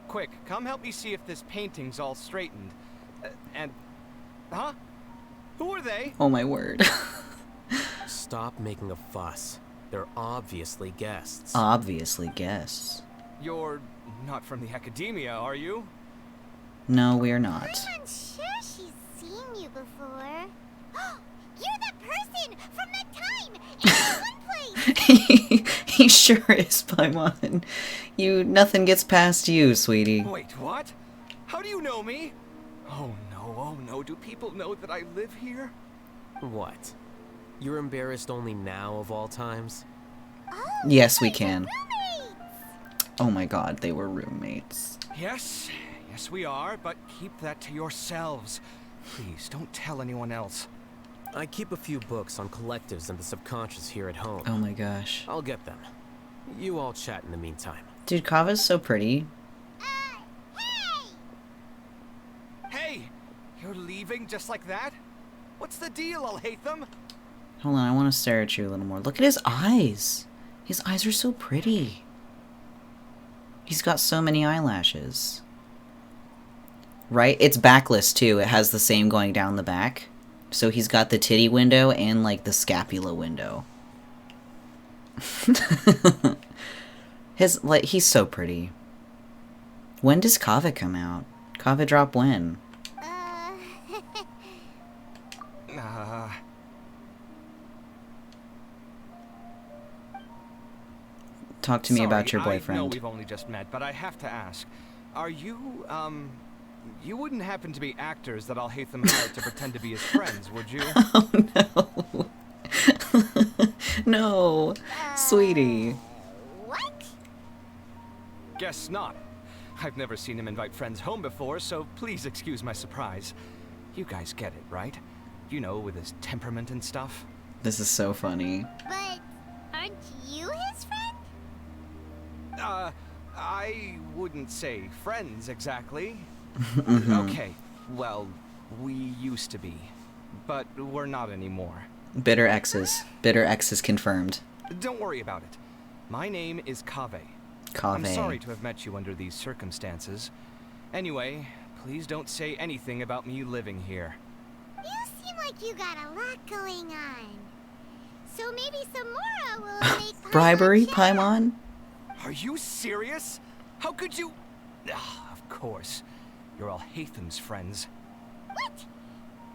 Quick, come help me see if this painting's all straightened. And Huh? Who are they? Oh my word. Stop making a fuss. They're obviously guests. Obviously guests. You're not from the academia, are you? No, we're not. I'm sure she's seen you before. You're the person from the time in one place. He sure is, Paimon. Nothing gets past you, sweetie. Wait, what? How do you know me? Oh no, do people know that I live here? What? You're embarrassed only now of all times? Yes, we can. Oh my god, they were roommates. Yes, we are, but keep that to yourselves. Please, don't tell anyone else. I keep a few books on collectives and the subconscious here at home. Oh my gosh. I'll get them. You all chat in the meantime. Dude, Kava's so pretty. Hey! You're leaving just like that? What's the deal, Alhaitham? Hold on, I want to stare at you a little more. Look at his eyes. His eyes are so pretty. He's got so many eyelashes. Right? It's backless too. It has the same going down the back. So he's got the titty window and like the scapula window. He's so pretty. When does Kava come out? Kava drop when? Talk to me about your boyfriend. I know we've only just met, but I have to ask. Are you, you wouldn't happen to be actors that Alhaitham hired to pretend to be his friends, would you? Oh, no. No. Sweetie. What? Guess not. I've never seen him invite friends home before, so please excuse my surprise. You guys get it, right? You know, with his temperament and stuff. This is so funny. But aren't you his friend? I wouldn't say friends exactly. Mm-hmm. Okay, well, we used to be, but we're not anymore. Bitter exes. Bitter exes confirmed. Don't worry about it. My name is Kaveh. Kaveh. I'm sorry to have met you under these circumstances. Anyway, please don't say anything about me living here. You seem like you got a lot going on. So maybe Samora will make Bribery, Paimon? Are you serious? How could you... Of course. You're Alhaitham's friends. What?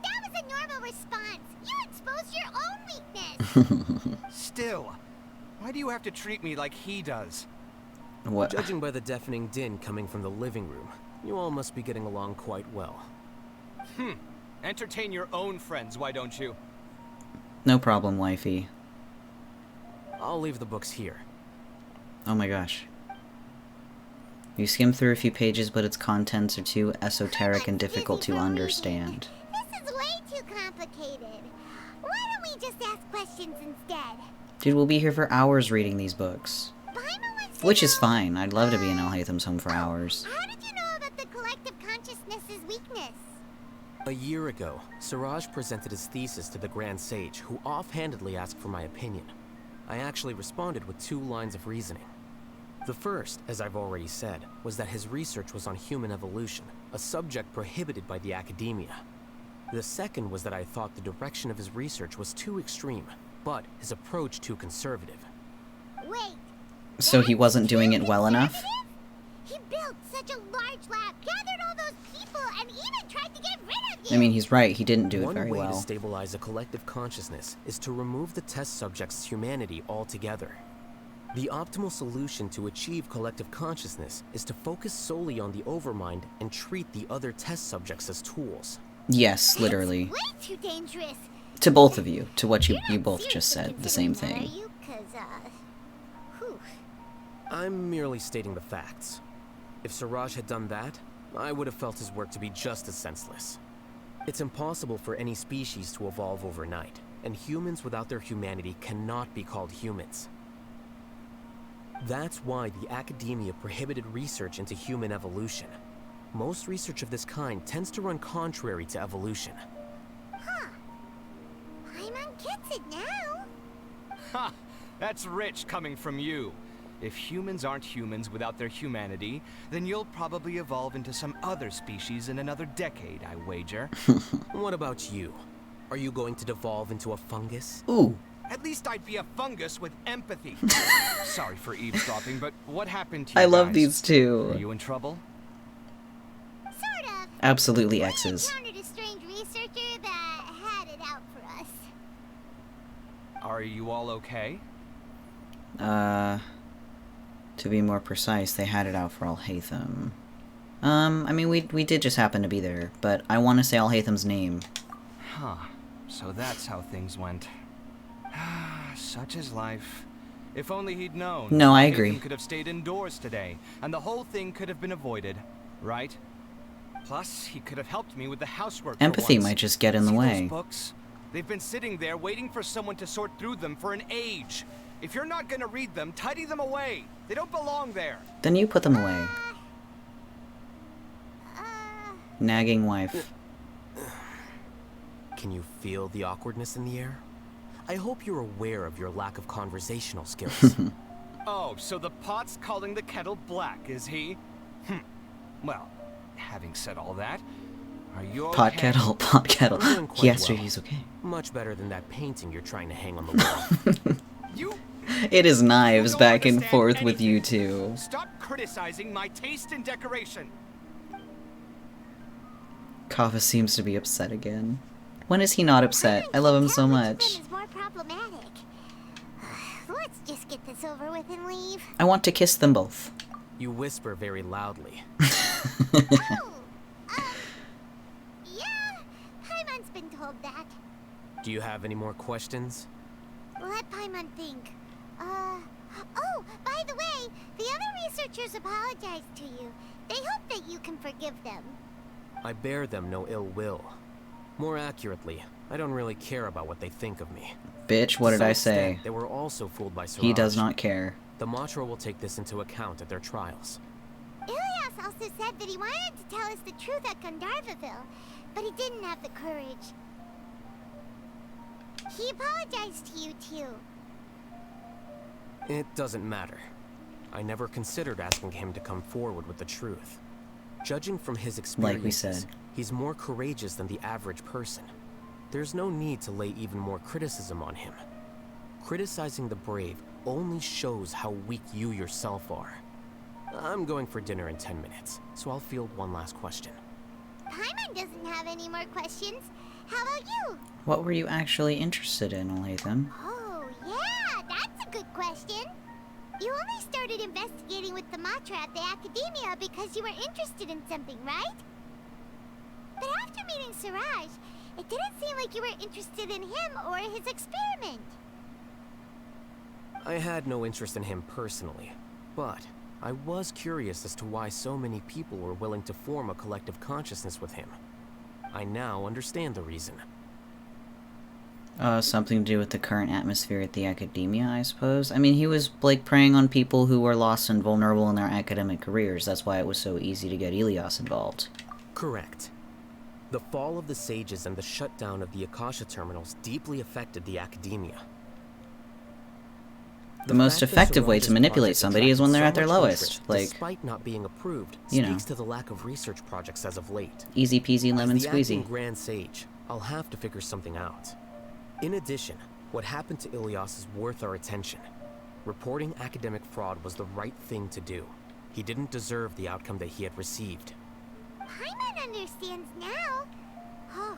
That was a normal response. You exposed your own weakness. Still, why do you have to treat me like he does? What? Judging by the deafening din coming from the living room, you all must be getting along quite well. Entertain your own friends, why don't you? No problem, wifey. I'll leave the books here. Oh my gosh. You skim through a few pages, but its contents are too esoteric and difficult to understand. This is way too complicated. Why don't we just ask questions instead? Dude, we'll be here for hours reading these books. Which is fine. I'd love to be in Alhaitham's home for hours. How did you know about the collective consciousness's weakness? A year ago, Siraj presented his thesis to the Grand Sage, who offhandedly asked for my opinion. I actually responded with 2 lines of reasoning. The first, as I've already said, was that his research was on human evolution, a subject prohibited by the academia. The second was that I thought the direction of his research was too extreme, but his approach too conservative. Wait. So he wasn't doing it well enough? He built such a large lab, gathered all those people, and even tried to get rid of you! I mean, he's right. He didn't do it very One way well. to stabilize a collective consciousness is to remove the test subject's humanity altogether. The optimal solution to achieve collective consciousness is to focus solely on the overmind and treat the other test subjects as tools. Yes, literally. Way too dangerous. To both of you. To what you both just said. The same thing. Are you? 'Cause, whew. I'm merely stating the facts. If Siraj had done that, I would have felt his work to be just as senseless. It's impossible for any species to evolve overnight, and humans without their humanity cannot be called humans. That's why the academia prohibited research into human evolution. Most research of this kind tends to run contrary to evolution. Huh. Paimon gets it now. Ha! That's rich coming from you. If humans aren't humans without their humanity, then you'll probably evolve into some other species in another decade, I wager. What about you? Are you going to devolve into a fungus? Ooh. At least I'd be a fungus with empathy. Sorry for eavesdropping, but what happened to you I love guys? these two. Are you in trouble? Sort of. Absolutely X's. We encountered a strange researcher that had it out for us. Are you all okay? To be more precise, they had it out for Alhaitham. I mean, we did just happen to be there, but I want to say Alhaitham's name. Huh. So that's how things went. Such is life. If only he'd known. No, I agree. Nathan could have stayed indoors today, and the whole thing could have been avoided, right? Plus, he could have helped me with the housework. Empathy might just get in the way. Those books? They've been sitting there waiting for someone to sort through them for an age. If you're not gonna read them, tidy them away. They don't belong there. Then you put them away. Nagging wife. Can you feel the awkwardness in the air? I hope you're aware of your lack of conversational skills. Oh, so the pot's calling the kettle black, is he? Well, having said all that, are you okay? Pot kettle. I'm doing quite He asked her well. he's okay. Much better than that painting you're trying to hang on the wall. It is knives back and forth with you two. Stop criticizing my taste in decoration. Kava seems to be upset again. When is he not upset? I love him so much. Is more problematic. Let's just get this over with and leave. I want to kiss them both. You whisper very loudly. Yeah, Paimon's been told that. Do you have any more questions? Let Paimon think. Oh, by the way, the other researchers apologized to you. They hope that you can forgive them. I bear them no ill will. More accurately, I don't really care about what they think of me. Bitch, what did I To some say? extent, they were also fooled by Siraj. He does not care. The Matra will take this into account at their trials. Ilias also said that he wanted to tell us the truth at Gandharvaville, but he didn't have the courage. He apologized to you too. It doesn't matter. I never considered asking him to come forward with the truth. Judging from his experiences, Like we said. he's more courageous than the average person. There's no need to lay even more criticism on him. Criticizing the brave only shows how weak you yourself are. I'm going for dinner in 10 minutes, so I'll field one last question. Paimon doesn't have any more questions. How about you? What were you actually interested in, Alhaitham? Oh, yeah, that's a good question. You only started investigating with the Matra at the Academia because you were interested in something, right? But after meeting Siraj, it didn't seem like you were interested in him or his experiment. I had no interest in him personally, but I was curious as to why so many people were willing to form a collective consciousness with him. I now understand the reason. Something to do with the current atmosphere at the Academia, I suppose? I mean, he was, like, preying on people who were lost and vulnerable in their academic careers. That's why it was so easy to get Ilias involved. Correct. The fall of the Sages and the shutdown of the Akasha terminals deeply affected the Academia. The most effective way to manipulate somebody is when they're at their lowest. Like, despite not being approved, you know. speaks to the lack of research projects as of late. Easy peasy lemon As the acting squeezy. Grand Sage, I'll have to figure something out. In addition, what happened to Ilias is worth our attention. Reporting academic fraud was the right thing to do. He didn't deserve the outcome that he had received. Paimon understands now. Oh,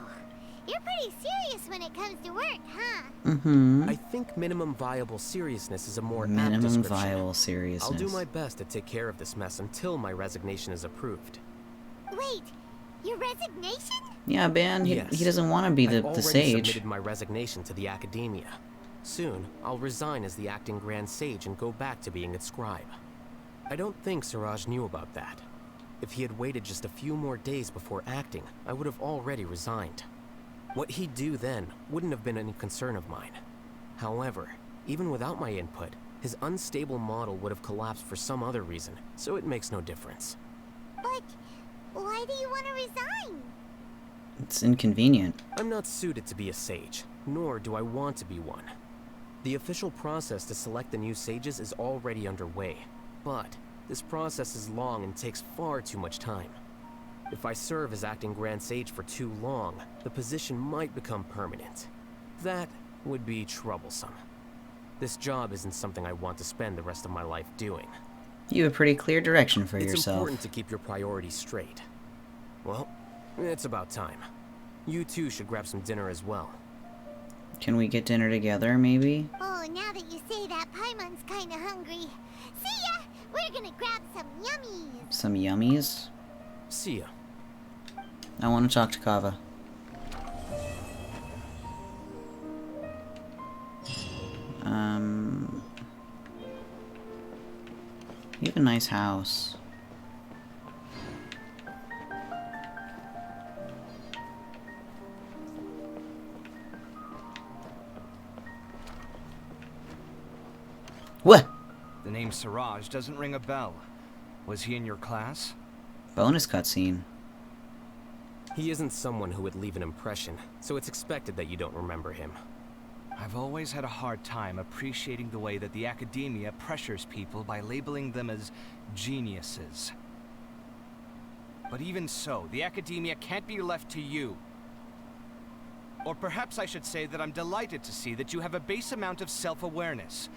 you're pretty serious when it comes to work, huh? Mm-hmm. I think minimum viable seriousness is a more apt Minimum description. viable seriousness. I'll do my best to take care of this mess until my resignation is approved. Wait, your resignation? Yeah, Ben, he doesn't want to be I've the already sage. submitted my resignation to the Academia. Soon, I'll resign as the acting Grand Sage and go back to being its scribe. I don't think Siraj knew about that. If he had waited just a few more days before acting, I would have already resigned. What he'd do then wouldn't have been any concern of mine. However, even without my input, his unstable model would have collapsed for some other reason, so it makes no difference. But why do you want to resign? It's inconvenient. I'm not suited to be a sage, nor do I want to be one. The official process to select the new sages is already underway, but this process is long and takes far too much time. If I serve as acting Grand Sage for too long, the position might become permanent. That would be troublesome. This job isn't something I want to spend the rest of my life doing. You have a pretty clear direction for It's yourself. important to keep your priorities straight. Well, it's about time. You two should grab some dinner as well. Can we get dinner together, maybe? Oh, now that you say that, Paimon's kinda hungry. See ya! We're gonna grab some yummies. Some yummies? See ya. I want to talk to Kava. You have a nice house. What? The name Siraj doesn't ring a bell. Was he in your class? Bonus cutscene. He isn't someone who would leave an impression, so it's expected that you don't remember him. I've always had a hard time appreciating the way that the academia pressures people by labeling them as geniuses. But even so, the academia can't be left to you. Or perhaps I should say that I'm delighted to see that you have a base amount of self-awareness.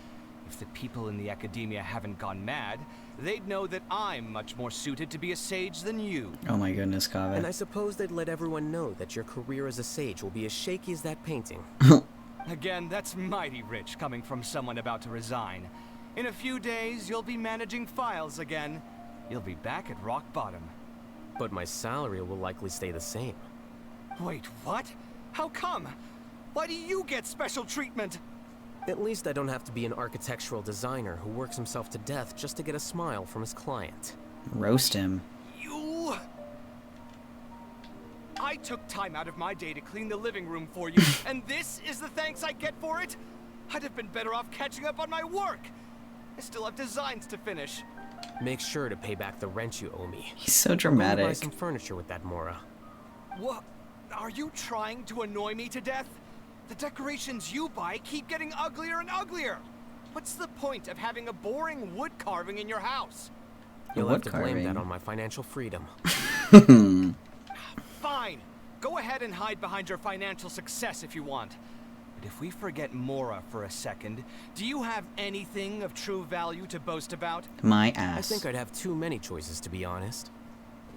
If the people in the academia haven't gone mad, they'd know that I'm much more suited to be a sage than you. Oh my goodness, Kava. And I suppose they'd let everyone know that your career as a sage will be as shaky as that painting. Again, that's mighty rich coming from someone about to resign. In a few days, you'll be managing files again. You'll be back at rock bottom. But my salary will likely stay the same. Wait, what? How come? Why do you get special treatment? At least I don't have to be an architectural designer who works himself to death just to get a smile from his client. Roast him. You... I took time out of my day to clean the living room for you, and this is the thanks I get for it? I'd have been better off catching up on my work. I still have designs to finish. Make sure to pay back the rent you owe me. He's so I'm dramatic. going to buy some furniture with that, Mora. What? Are you trying to annoy me to death? The decorations you buy keep getting uglier and uglier. What's the point of having a boring wood carving in your house? You'll have to blame that on my financial freedom. Fine. Go ahead and hide behind your financial success if you want. But if we forget Mora for a second, do you have anything of true value to boast about? My I ass. think I'd have too many choices, to be honest.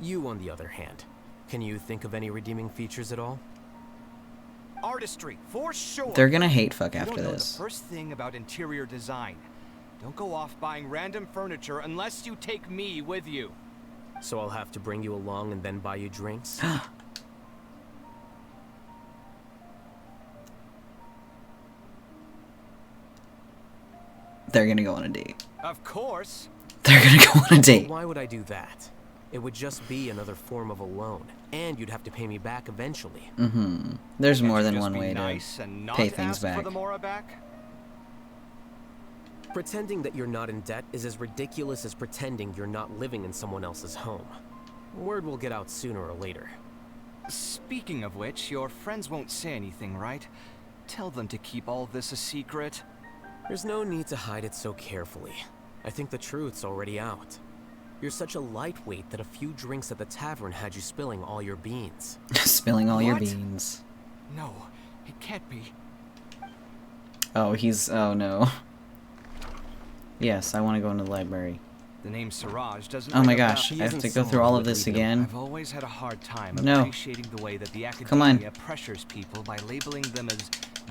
You, on the other hand, can you think of any redeeming features at all? Artistry, for sure. They're gonna hate fuck You after don't know this. the first thing about interior design. Don't go off buying random furniture unless you take me with you. So I'll have to bring you along and then buy you drinks? They're gonna go on a date. Of course. They're gonna go on a date. Why would I do that? It would just be another form of a loan, and you'd have to pay me back eventually. Mm-hmm. There's more than Just one be way nice to and not pay things ask back. For the Mora back? Pretending that you're not in debt is as ridiculous as pretending you're not living in someone else's home. Word will get out sooner or later. Speaking of which, your friends won't say anything, right? Tell them to keep all this a secret. There's no need to hide it so carefully. I think the truth's already out. You're such a lightweight that a few drinks at the tavern had you spilling all your beans. Spilling all your What? beans. No, it can't be. Oh, he's... oh no. Yes, I want to go into the library. The name Siraj doesn't Oh my ring a bell. gosh, I have to go through all of this again. I've always had a hard time No. appreciating the way that the Come on. academia pressures people by labeling them as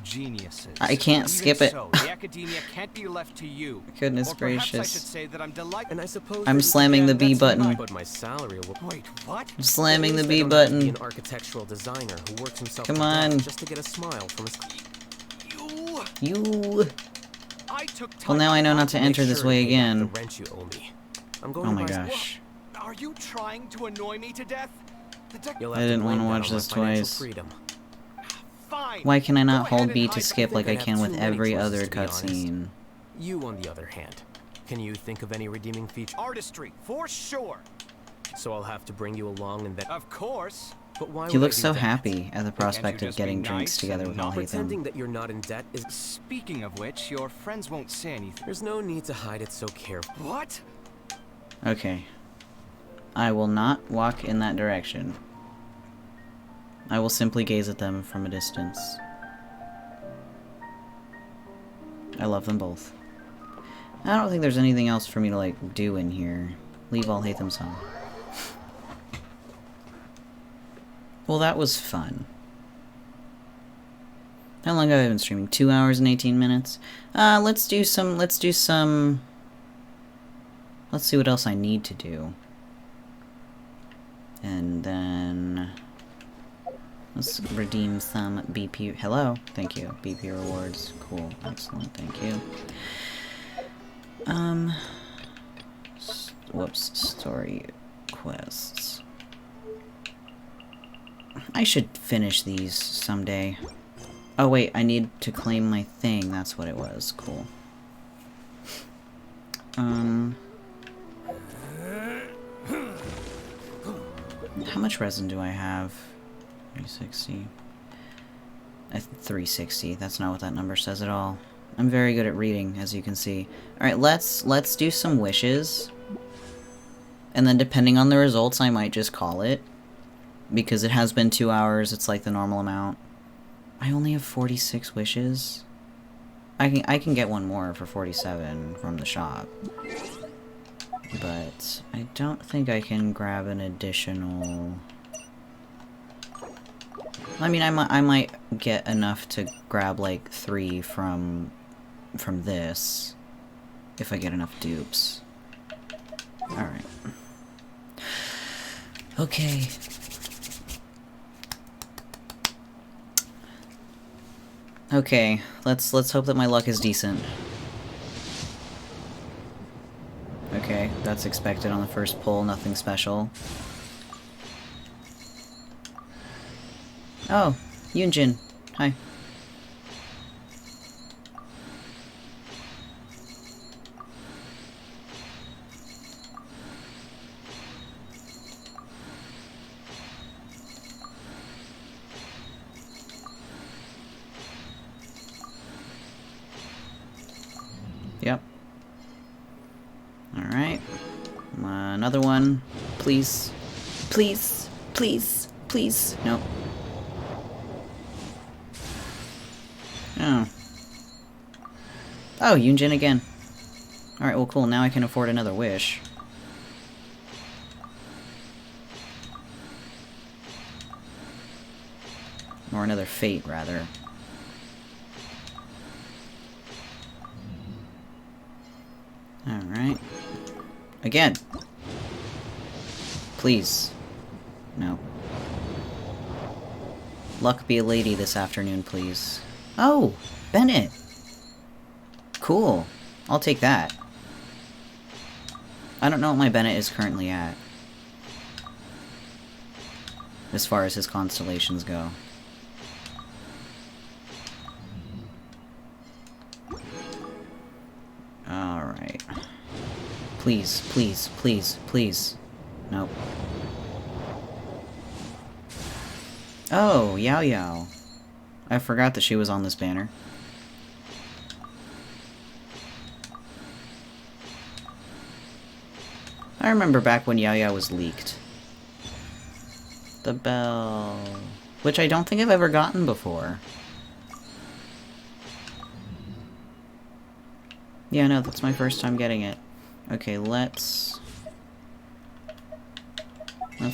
geniuses. I can't Even skip it. So, the academia can't be left to you. Goodness or perhaps I gracious. should say that I'm delighted. And I suppose I'm that- slamming the B that's button. fine, But my salary will... Wait, what? I'm slamming the At B least I don't have to be button. an architectural designer who works himself Come to death on. just to get a smile from his... You... I took Well, now I know not to Make enter this sure to way pay back again. the rent you owe me. I'm going Oh to my buy some- gosh. Are you trying to annoy me to death? You'll I have to didn't want to blame that watch on my this financial twice. freedom. Fine. Why can I not Go ahead hold and B to hide- skip like I I'd have can with too many every choices, other to be honest. cutscene? You, on the other hand, can you think of any redeeming feature? Artistry, for sure. So I'll have to bring you along and then... Of course. But why He would I looks do so that? happy at the Can't you prospect of just be getting drinks nice together and with not Pretending Alhaitham. that you're not in debt is... Speaking of which, your friends won't say anything. There's no need to hide it so carefully. What? Okay. I will not walk in that direction. I will simply gaze at them from a distance. I love them both. I don't think there's anything else for me to, like, do in here. Leave Alhaitham's home. Well, that was fun. How long have I been streaming? 2 hours and 18 minutes? Let's see what else I need to do. And then... let's redeem some BP... Hello? Thank you. BP rewards. Cool. Excellent. Thank you. Whoops. Story quests. I should finish these someday. Oh wait, I need to claim my thing. That's what it was. Cool. How much resin do I have? 360. 360. That's not what that number says at all. I'm very good at reading, as you can see. Alright, let's do some wishes. And then depending on the results, I might just call it. Because it has been 2 hours, it's like the normal amount. I only have 46 wishes. I can get one more for 47 from the shop. But I don't think I can grab an additional... I mean, I might get enough to grab like 3 from this. If I get enough dupes. Alright. Okay. Okay, let's hope that my luck is decent. Okay, that's expected on the first pull, nothing special. Oh, Yunjin. Hi. Yep. Alright. Another one. Please. Please. Please. Please. Nope. Oh. Oh, Yunjin again. Alright, well cool, now I can afford another wish. Or another fate, rather. Alright. Again! Please. No. Luck be a lady this afternoon, please. Oh! Bennett! Cool. I'll take that. I don't know what my Bennett is currently at. As far as his constellations go. Alright. Please, please, please, please. Nope. Oh, Yao Yao. I forgot that she was on this banner. I remember back when Yao Yao was leaked. The bell... which I don't think I've ever gotten before. Yeah, no, that's my first time getting it. Okay, let's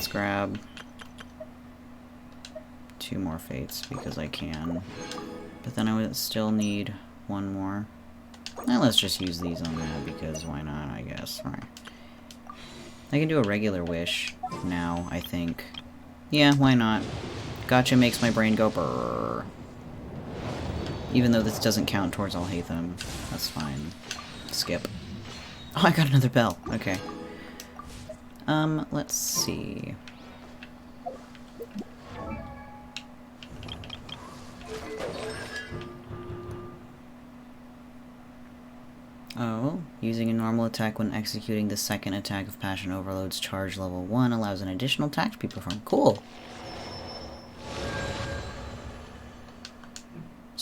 grab 2 more fates, because I can. But then I would still need 1 more. Now let's just use these on that, because why not, I guess. Right. I can do a regular wish now, I think. Yeah, why not? Gotcha makes my brain go brrrr. Even though this doesn't count towards Alhaitham. That's fine. Skip. Oh, I got another bell. Okay. Let's see. Oh, using a normal attack when executing the second attack of Passion Overload's charge level 1 allows an additional attack to be performed. Cool!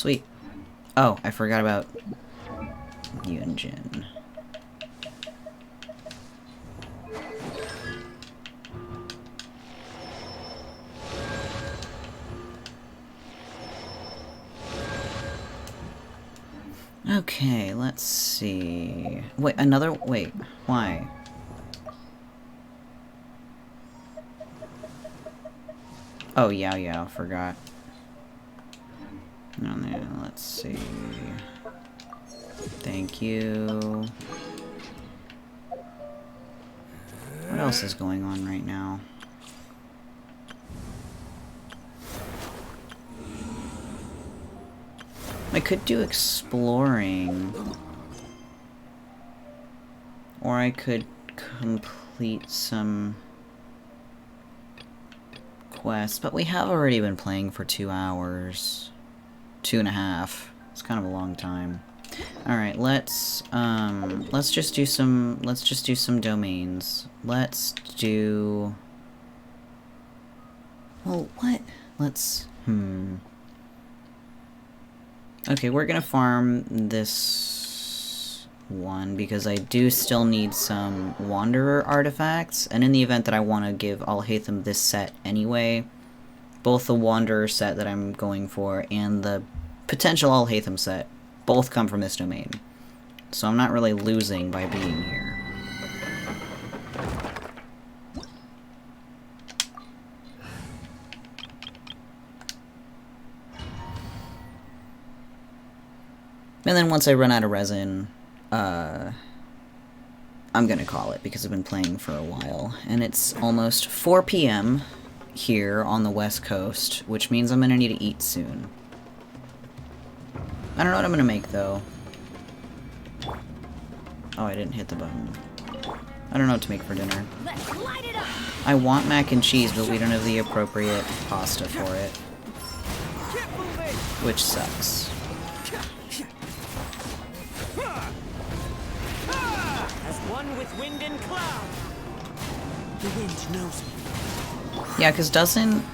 Sweet. Oh, I forgot about Yunjin. Okay, let's see. Wait, another. Wait, why? Oh, yeah, forgot. Let's see. Thank you. What else is going on right now? I could do exploring. Or I could complete some quests, but we have already been playing for 2 hours. 2.5. It's kind of a long time. Alright, let's just do some domains. Let's do... Well, what? Let's... Okay, we're gonna farm this one because I do still need some Wanderer artifacts, and in the event that I want to give Alhaitham this set anyway, both the Wanderer set that I'm going for and the potential Alhaitham set both come from this domain. So I'm not really losing by being here. And then once I run out of resin, I'm gonna call it because I've been playing for a while. And it's almost 4 p.m. here on the West Coast, which means I'm gonna need to eat soon. I don't know what I'm gonna make, though. Oh, I didn't hit the button. I don't know what to make for dinner. I want mac and cheese, but we don't have the appropriate pasta for it. Which sucks. As one with wind and cloud. The wind knows me. Yeah, because doesn't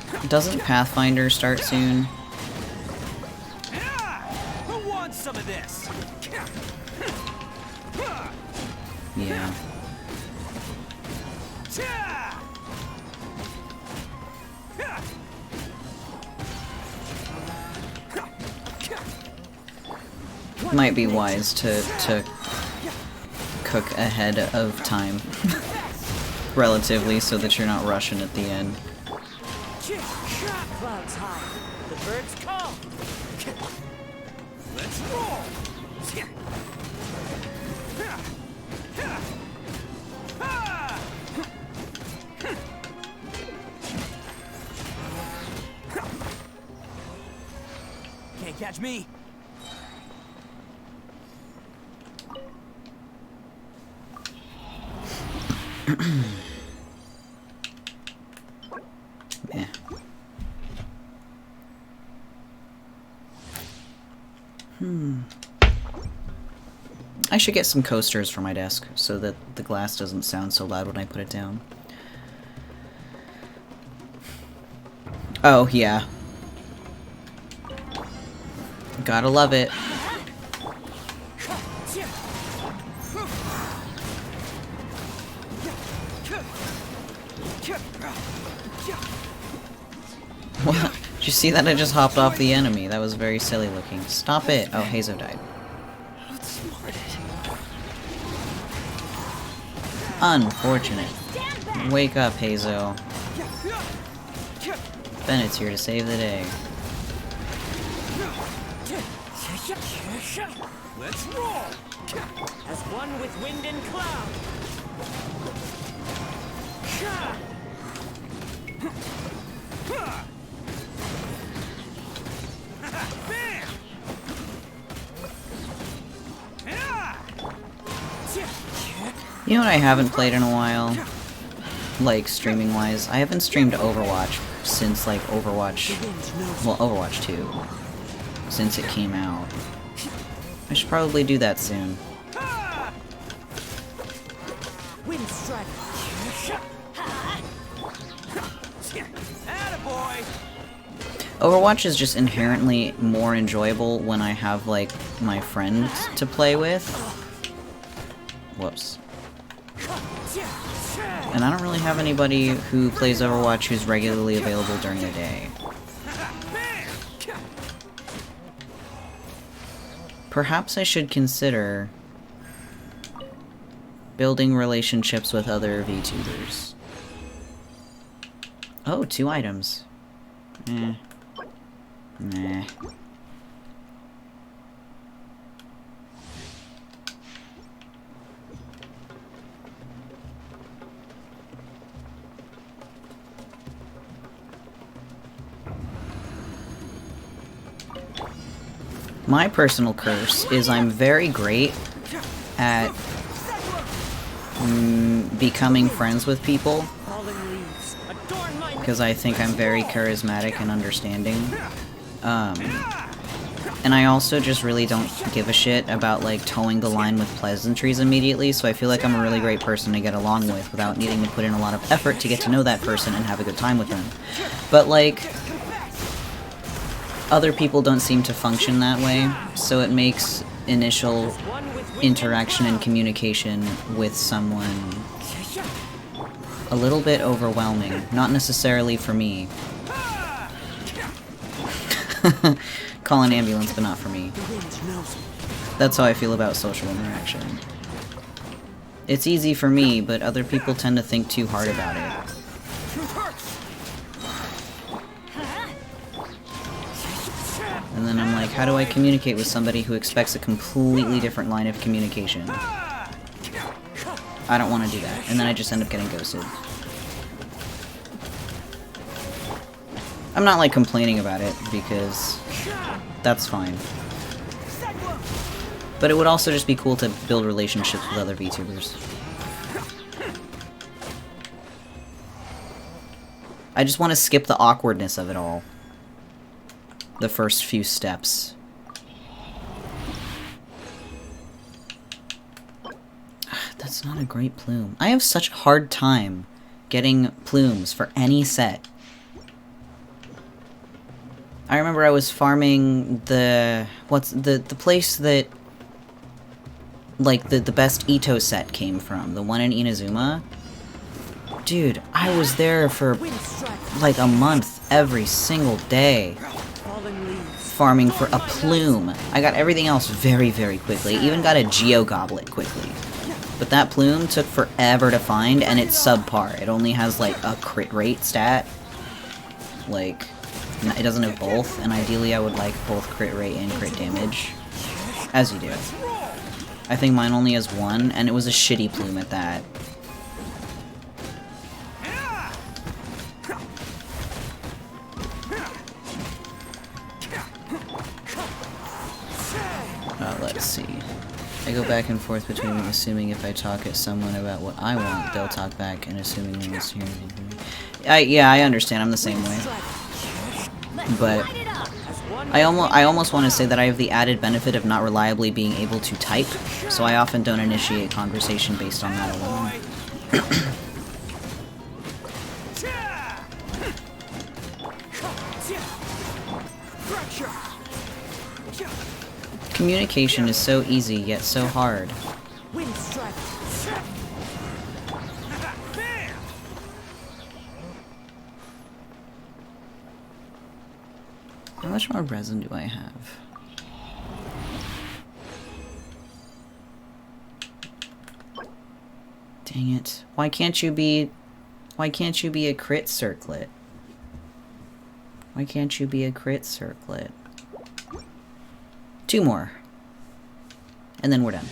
Pathfinder start soon? Who wants some of this? Yeah. Might be wise to cook ahead of time. Relatively, so that you're not rushing at the end. Clouds high. The birds come. Let's roll. Can't catch me. Yeah. I should get some coasters for my desk so that the glass doesn't sound so loud when I put it down. Oh, yeah. Gotta love it. What? Did you see that? I just hopped off the enemy. That was very silly looking. Stop it. Oh, Hazo died. Unfortunate. Wake up, Hazo. Bennett's here to save the day. Let's roll. As one with wind and cloud. You know what I haven't played in a while? Like, streaming-wise? I haven't streamed Overwatch since, like, Overwatch 2. Since it came out. I should probably do that soon. Wind strike. Attaboy. Overwatch is just inherently more enjoyable when I have, like, my friend to play with. Whoops. And I don't really have anybody who plays Overwatch who's regularly available during the day. Perhaps I should consider building relationships with other VTubers. Oh, 2 items. Eh. Nah. My personal curse is I'm very great at becoming friends with people because I think I'm very charismatic and understanding. And I also just really don't give a shit about, like, towing the line with pleasantries immediately, so I feel like I'm a really great person to get along with without needing to put in a lot of effort to get to know that person and have a good time with them. But, like, other people don't seem to function that way, so it makes initial interaction and communication with someone a little bit overwhelming. Not necessarily for me. Call an ambulance, but not for me. That's how I feel about social interaction. It's easy for me, but other people tend to think too hard about it. And then I'm like, how do I communicate with somebody who expects a completely different line of communication? I don't want to do that. And then I just end up getting ghosted. I'm not, like, complaining about it, because that's fine. But it would also just be cool to build relationships with other VTubers. I just want to skip the awkwardness of it all. The first few steps. That's not a great plume. I have such a hard time getting plumes for any set. I remember I was farming the... what's the place that... like, the best Ito set came from. The one in Inazuma. Dude, I was there for, like, a month every single day. Farming for a plume. I got everything else very, very quickly. Even got a Geo Goblet quickly. But that plume took forever to find, and it's subpar. It only has, like, a crit rate stat. Like... it doesn't have both, and ideally I would like both crit rate and crit damage. As you do. I think mine only has 1, and it was a shitty plume at that. Let's see. I go back and forth between assuming if I talk at someone about what I want, they'll talk back, and assuming no one's hearing anything from me. Yeah, I understand. I'm the same way. But I almost want to say that I have the added benefit of not reliably being able to type, so I often don't initiate conversation based on that alone. Communication is so easy, yet so hard. How much more resin do I have? Dang it. Why can't you be a crit circlet? Why can't you be a crit circlet? 2 more. And then we're done.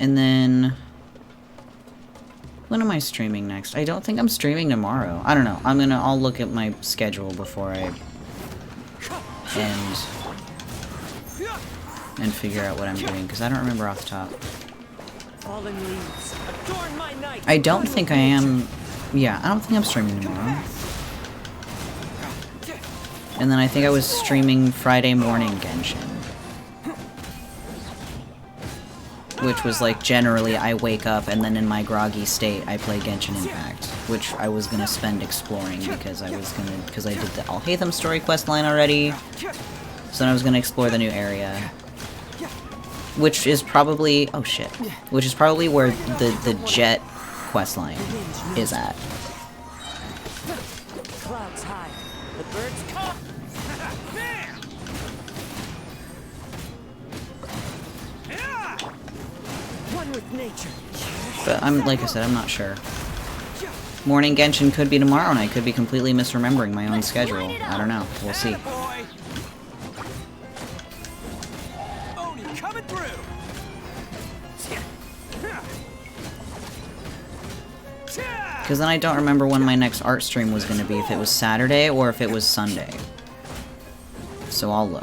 And then... when am I streaming next? I don't think I'm streaming tomorrow. I don't know. I'll look at my schedule before I end and figure out what I'm doing, because I don't remember off the top. I don't think I am... yeah, I don't think I'm streaming tomorrow. And then I think I was streaming Friday morning Genshin. which was like generally I wake up and then in my groggy state I play Genshin Impact, which I was gonna spend exploring because I did the Alhaitham story quest line already, so then I was gonna explore the new area, which is probably which is probably where the Jet quest line is at. Clouds high, the birds come. One with nature. But like I said, I'm not sure. Morning Genshin could be tomorrow, and I could be completely misremembering my own schedule. I don't know. We'll see. Coming through. Because then I don't remember when my next art stream was going to be, if it was Saturday or if it was Sunday. So I'll look.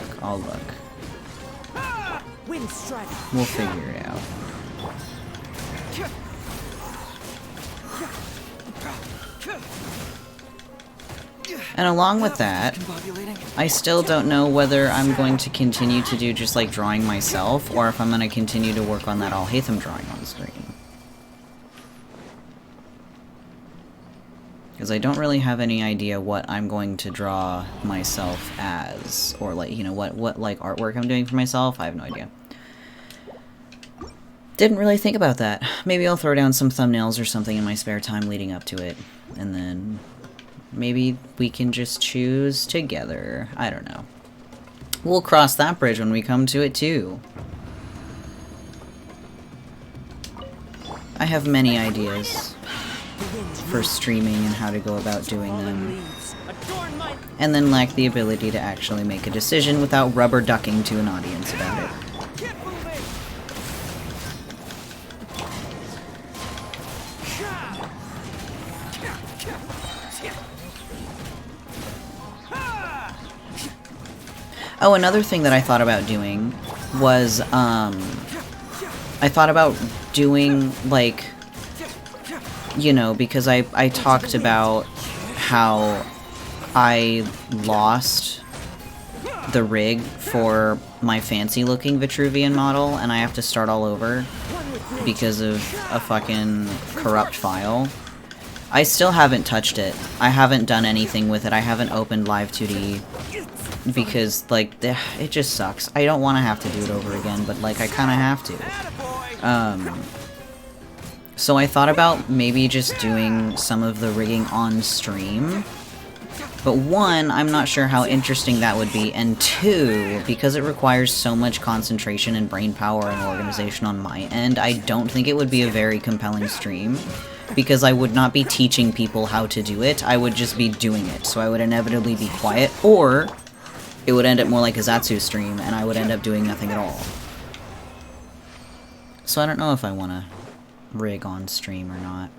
Wind strike. We'll figure it out. And along with that, I still don't know whether I'm going to continue to do just like drawing myself, or if I'm going to continue to work on that Alhaitham drawing on screen. Because I don't really have any idea what I'm going to draw myself as, or like, you know, what like artwork I'm doing for myself. I have no idea. Didn't really think about that. Maybe I'll throw down some thumbnails or something in my spare time leading up to it, and then maybe we can just choose together. I don't know. We'll cross that bridge when we come to it too. I have many ideas for streaming and how to go about doing them, and then lack the ability to actually make a decision without rubber ducking to an audience about it. Oh, another thing that I thought about doing was, I thought about doing, like, you know, because I talked about how I lost the rig for my fancy-looking Vitruvian model, and I have to start all over because of a fucking corrupt file. I still haven't touched it. I haven't done anything with it. I haven't opened Live 2D because, like, it just sucks. I don't want to have to do it over again, but, like, I kind of have to. So I thought about maybe just doing some of the rigging on stream. But one, I'm not sure how interesting that would be, and two, because it requires so much concentration and brain power and organization on my end, I don't think it would be a very compelling stream, because I would not be teaching people how to do it, I would just be doing it, so I would inevitably be quiet, or it would end up more like a Zatsu stream, and I would end up doing nothing at all. So I don't know if I want to rig on stream or not.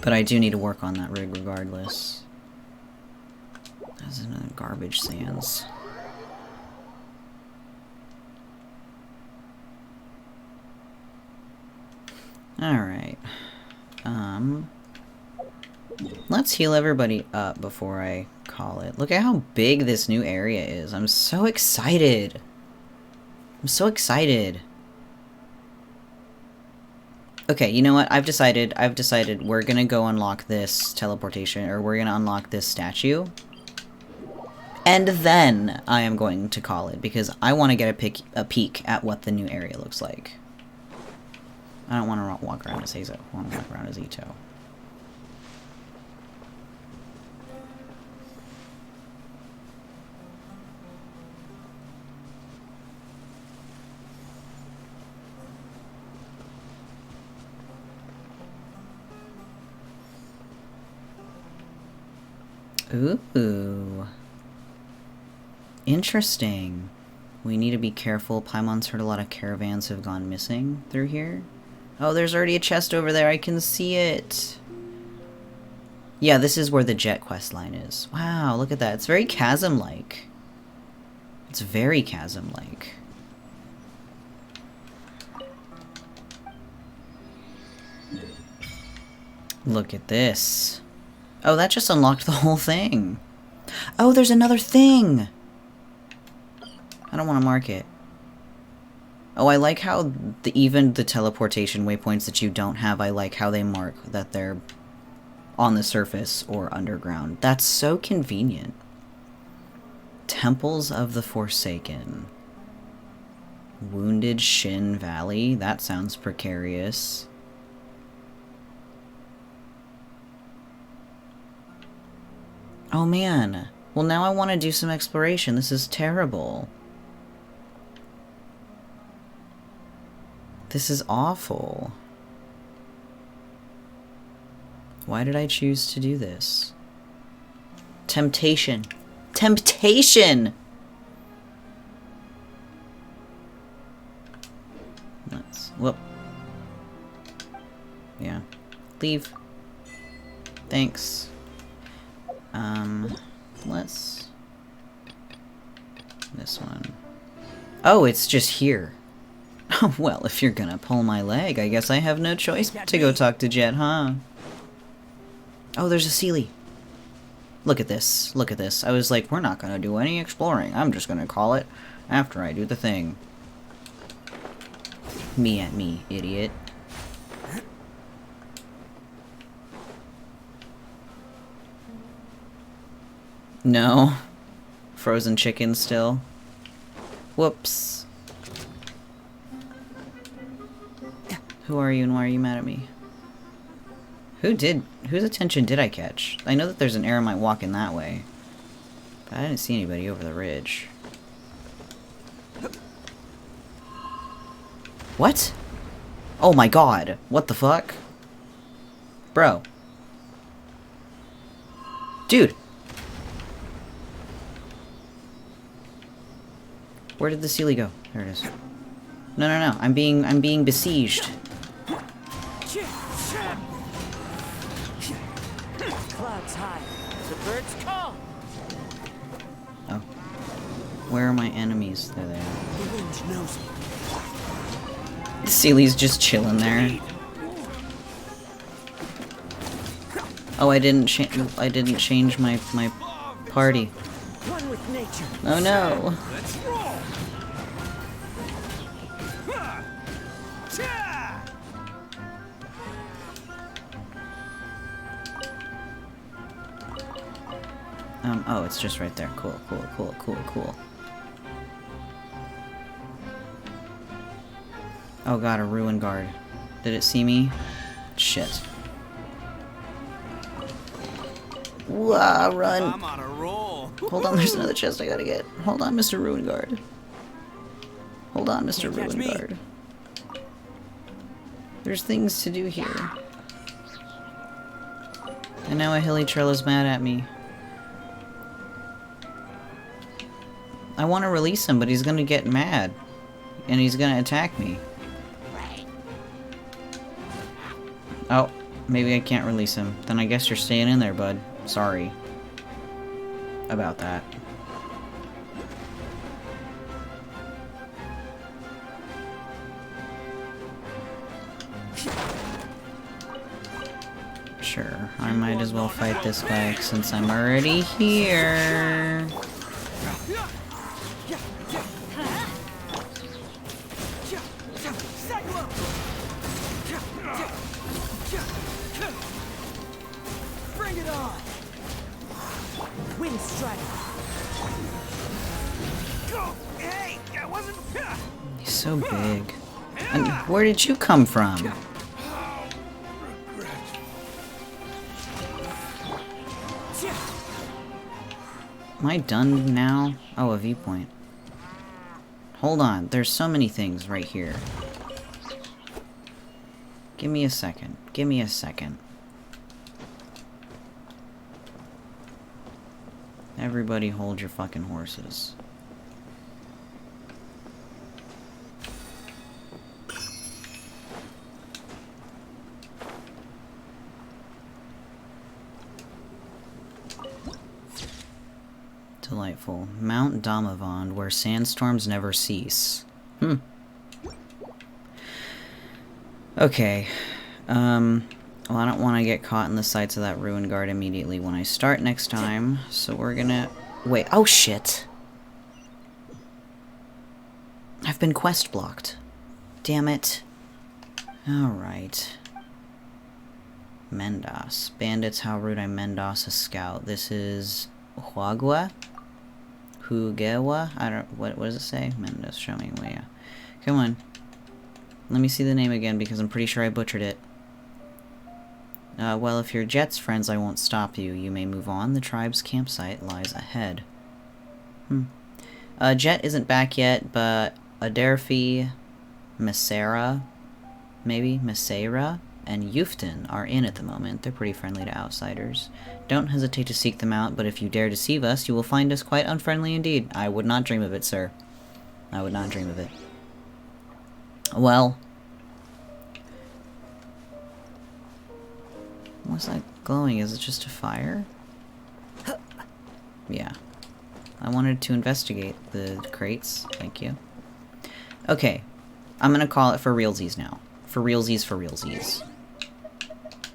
But I do need to work on that rig regardless. That's another garbage sands. Alright. Let's heal everybody up before I call it. Look at how big this new area is. I'm so excited. I'm so excited. Okay, you know what? I've decided we're gonna go unlock this teleportation, or we're gonna unlock this statue. And then I am going to call it, because I want to get a peek at what the new area looks like. I don't want to walk around as Hazo. I want to walk around as Ito. Ooh. Interesting. We need to be careful. Paimon's heard a lot of caravans have gone missing through here. Oh, there's already a chest over there. I can see it. Yeah, this is where the Jet quest line is. Wow, look at that. It's very chasm-like. It's very chasm-like. Look at this. Oh, that just unlocked the whole thing. Oh, there's another thing! I don't want to mark it. Oh, I like how even the teleportation waypoints that you don't have, I like how they mark that they're on the surface or underground. That's so convenient. Temples of the Forsaken. Wounded Shin Valley. That sounds precarious. Oh man. Well, now I want to do some exploration. This is terrible. This is awful. Why did I choose to do this? Temptation. Temptation! Let's... Whoop. Yeah. Leave. Thanks. Let's... This one. Oh, it's just here. Well, if you're gonna pull my leg, I guess I have no choice but to go talk to Jet, huh? Oh, there's a Sealy. Look at this. Look at this. I was like, we're not gonna do any exploring. I'm just gonna call it after I do the thing. Me at me, idiot. No. Frozen chicken still. Whoops. Who are you and why are you mad at me? Whose attention did I catch? I know that there's an arrow might walk in that way. But I didn't see anybody over the ridge. What? Oh my god. What the fuck? Bro. Dude. Where did the Sealy go? There it is. No, no, no. I'm being besieged. Clouds high. The birds call. Oh. Where are my enemies? They're there. The wind knows me. The Sealy's just chilling there. Oh, I didn't change my party. One with nature. Oh no. Let's roll. Oh, it's just right there. Cool, cool, cool, cool, cool. Oh god, a ruin guard. Did it see me? Shit. Wah, run! I'm on a roll. Hold on, there's another chest I gotta get. Hold on, Mr. Ruin Guard. Hold on, Mr. Ruin Guard. There's things to do here. And now a hilly trail is mad at me. I want to release him, but he's gonna get mad. And he's gonna attack me. Oh, maybe I can't release him. Then I guess you're staying in there, bud. Sorry about that. Sure, I might as well fight this guy since I'm already here. Bring it on. Wind strike. Go. Hey, I wasn't. He's so big. And where did you come from? Am I done now? Oh, a viewpoint. Hold on, there's so many things right here. Give me a second. Give me a second. Everybody hold your fucking horses. Delightful. Mount Damavand, where sandstorms never cease. Okay. Well, I don't want to get caught in the sights of that ruin guard immediately when I start next time, so we're gonna... Wait, oh shit! I've been quest blocked. Damn it. Alright. Mendas. Bandits, how rude, I'm Mendas, a scout. This is Huagua? Hugewa? I don't, what does it say? Mendas, show me where. Come on. Let me see the name again because I'm pretty sure I butchered it. Well, if you're Jet's friends, I won't stop you. You may move on. The tribe's campsite lies ahead. Jet isn't back yet, but Aderfi, Mesera, maybe Mesera, and Yufton are in at the moment. They're pretty friendly to outsiders. Don't hesitate to seek them out, but if you dare deceive us, you will find us quite unfriendly indeed. I would not dream of it, sir. I would not dream of it. Well... what's that glowing? Is it just a fire? Yeah. I wanted to investigate the crates. Thank you. Okay. I'm gonna call it for realsies now. For realsies, for realsies.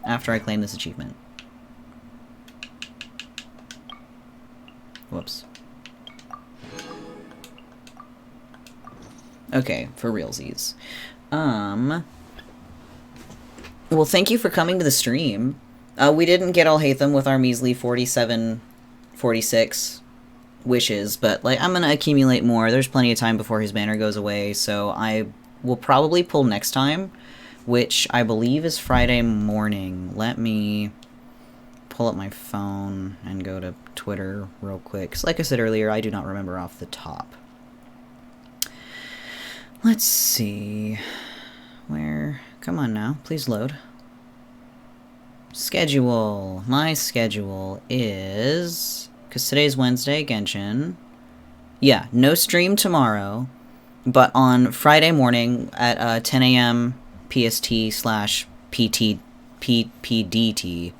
After I claim this achievement. Whoops. Okay, for realsies. Well, thank you for coming to the stream. We didn't get Alhaitham with our measly 47, 46 wishes, but, like, I'm gonna accumulate more. There's plenty of time before his banner goes away, so I will probably pull next time, which I believe is Friday morning. Let me pull up my phone and go to Twitter real quick. 'Cause like I said earlier, I do not remember off the top. Let's see. Where... come on now, please load. Schedule. My schedule is... because today's Wednesday, Genshin. Yeah, no stream tomorrow, but on Friday morning at 10 a.m. PST/PPDT,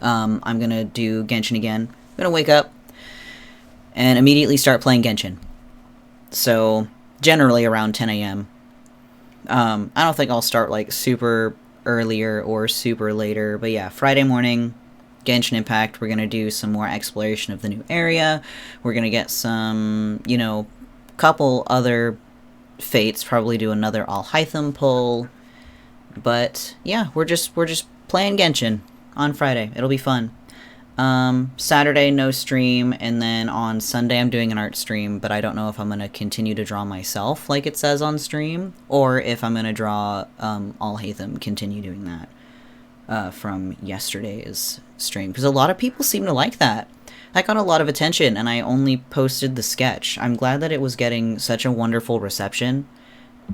I'm gonna do Genshin again. I'm gonna wake up and immediately start playing Genshin. So, generally around 10 a.m. I don't think I'll start, like, super earlier or super later, but yeah, Friday morning, Genshin Impact, we're gonna do some more exploration of the new area, we're gonna get some, you know, couple other fates, probably do another Alhaitham pull, but yeah, we're just playing Genshin on Friday. It'll be fun. Saturday, no stream, and then on Sunday I'm doing an art stream, but I don't know if I'm going to continue to draw myself like it says on stream, or if I'm going to draw Alhaitham, continue doing that from yesterday's stream, because a lot of people seem to like that. I got a lot of attention, and I only posted the sketch. I'm glad that it was getting such a wonderful reception,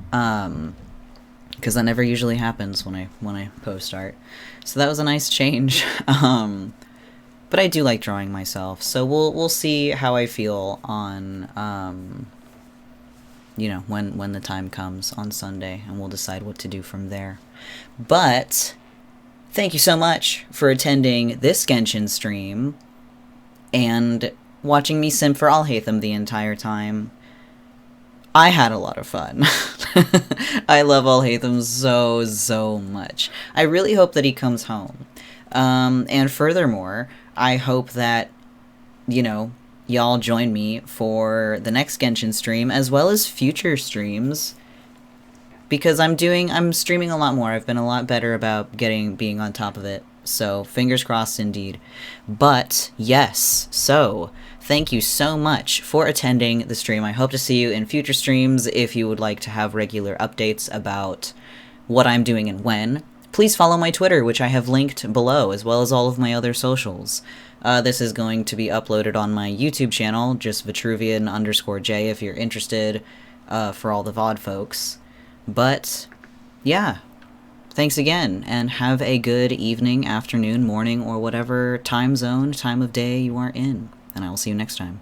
because that never usually happens when I post art. So that was a nice change. But I do like drawing myself, so we'll see how I feel on, you know, when the time comes on Sunday, and we'll decide what to do from there. But thank you so much for attending this Genshin stream and watching me simp for Alhaitham the entire time. I had a lot of fun. I love Alhaitham so much. I really hope that he comes home. And furthermore, I hope that, you know, y'all join me for the next Genshin stream, as well as future streams, because I'm streaming a lot more. I've been a lot better about being on top of it, so fingers crossed indeed. But, yes, so, thank you so much for attending the stream. I hope to see you in future streams. If you would like to have regular updates about what I'm doing and when, please follow my Twitter, which I have linked below, as well as all of my other socials. This is going to be uploaded on my YouTube channel, just Vitruvian_Jay if you're interested, for all the VOD folks. But, yeah. Thanks again, and have a good evening, afternoon, morning, or whatever time zone, time of day you are in. And I will see you next time.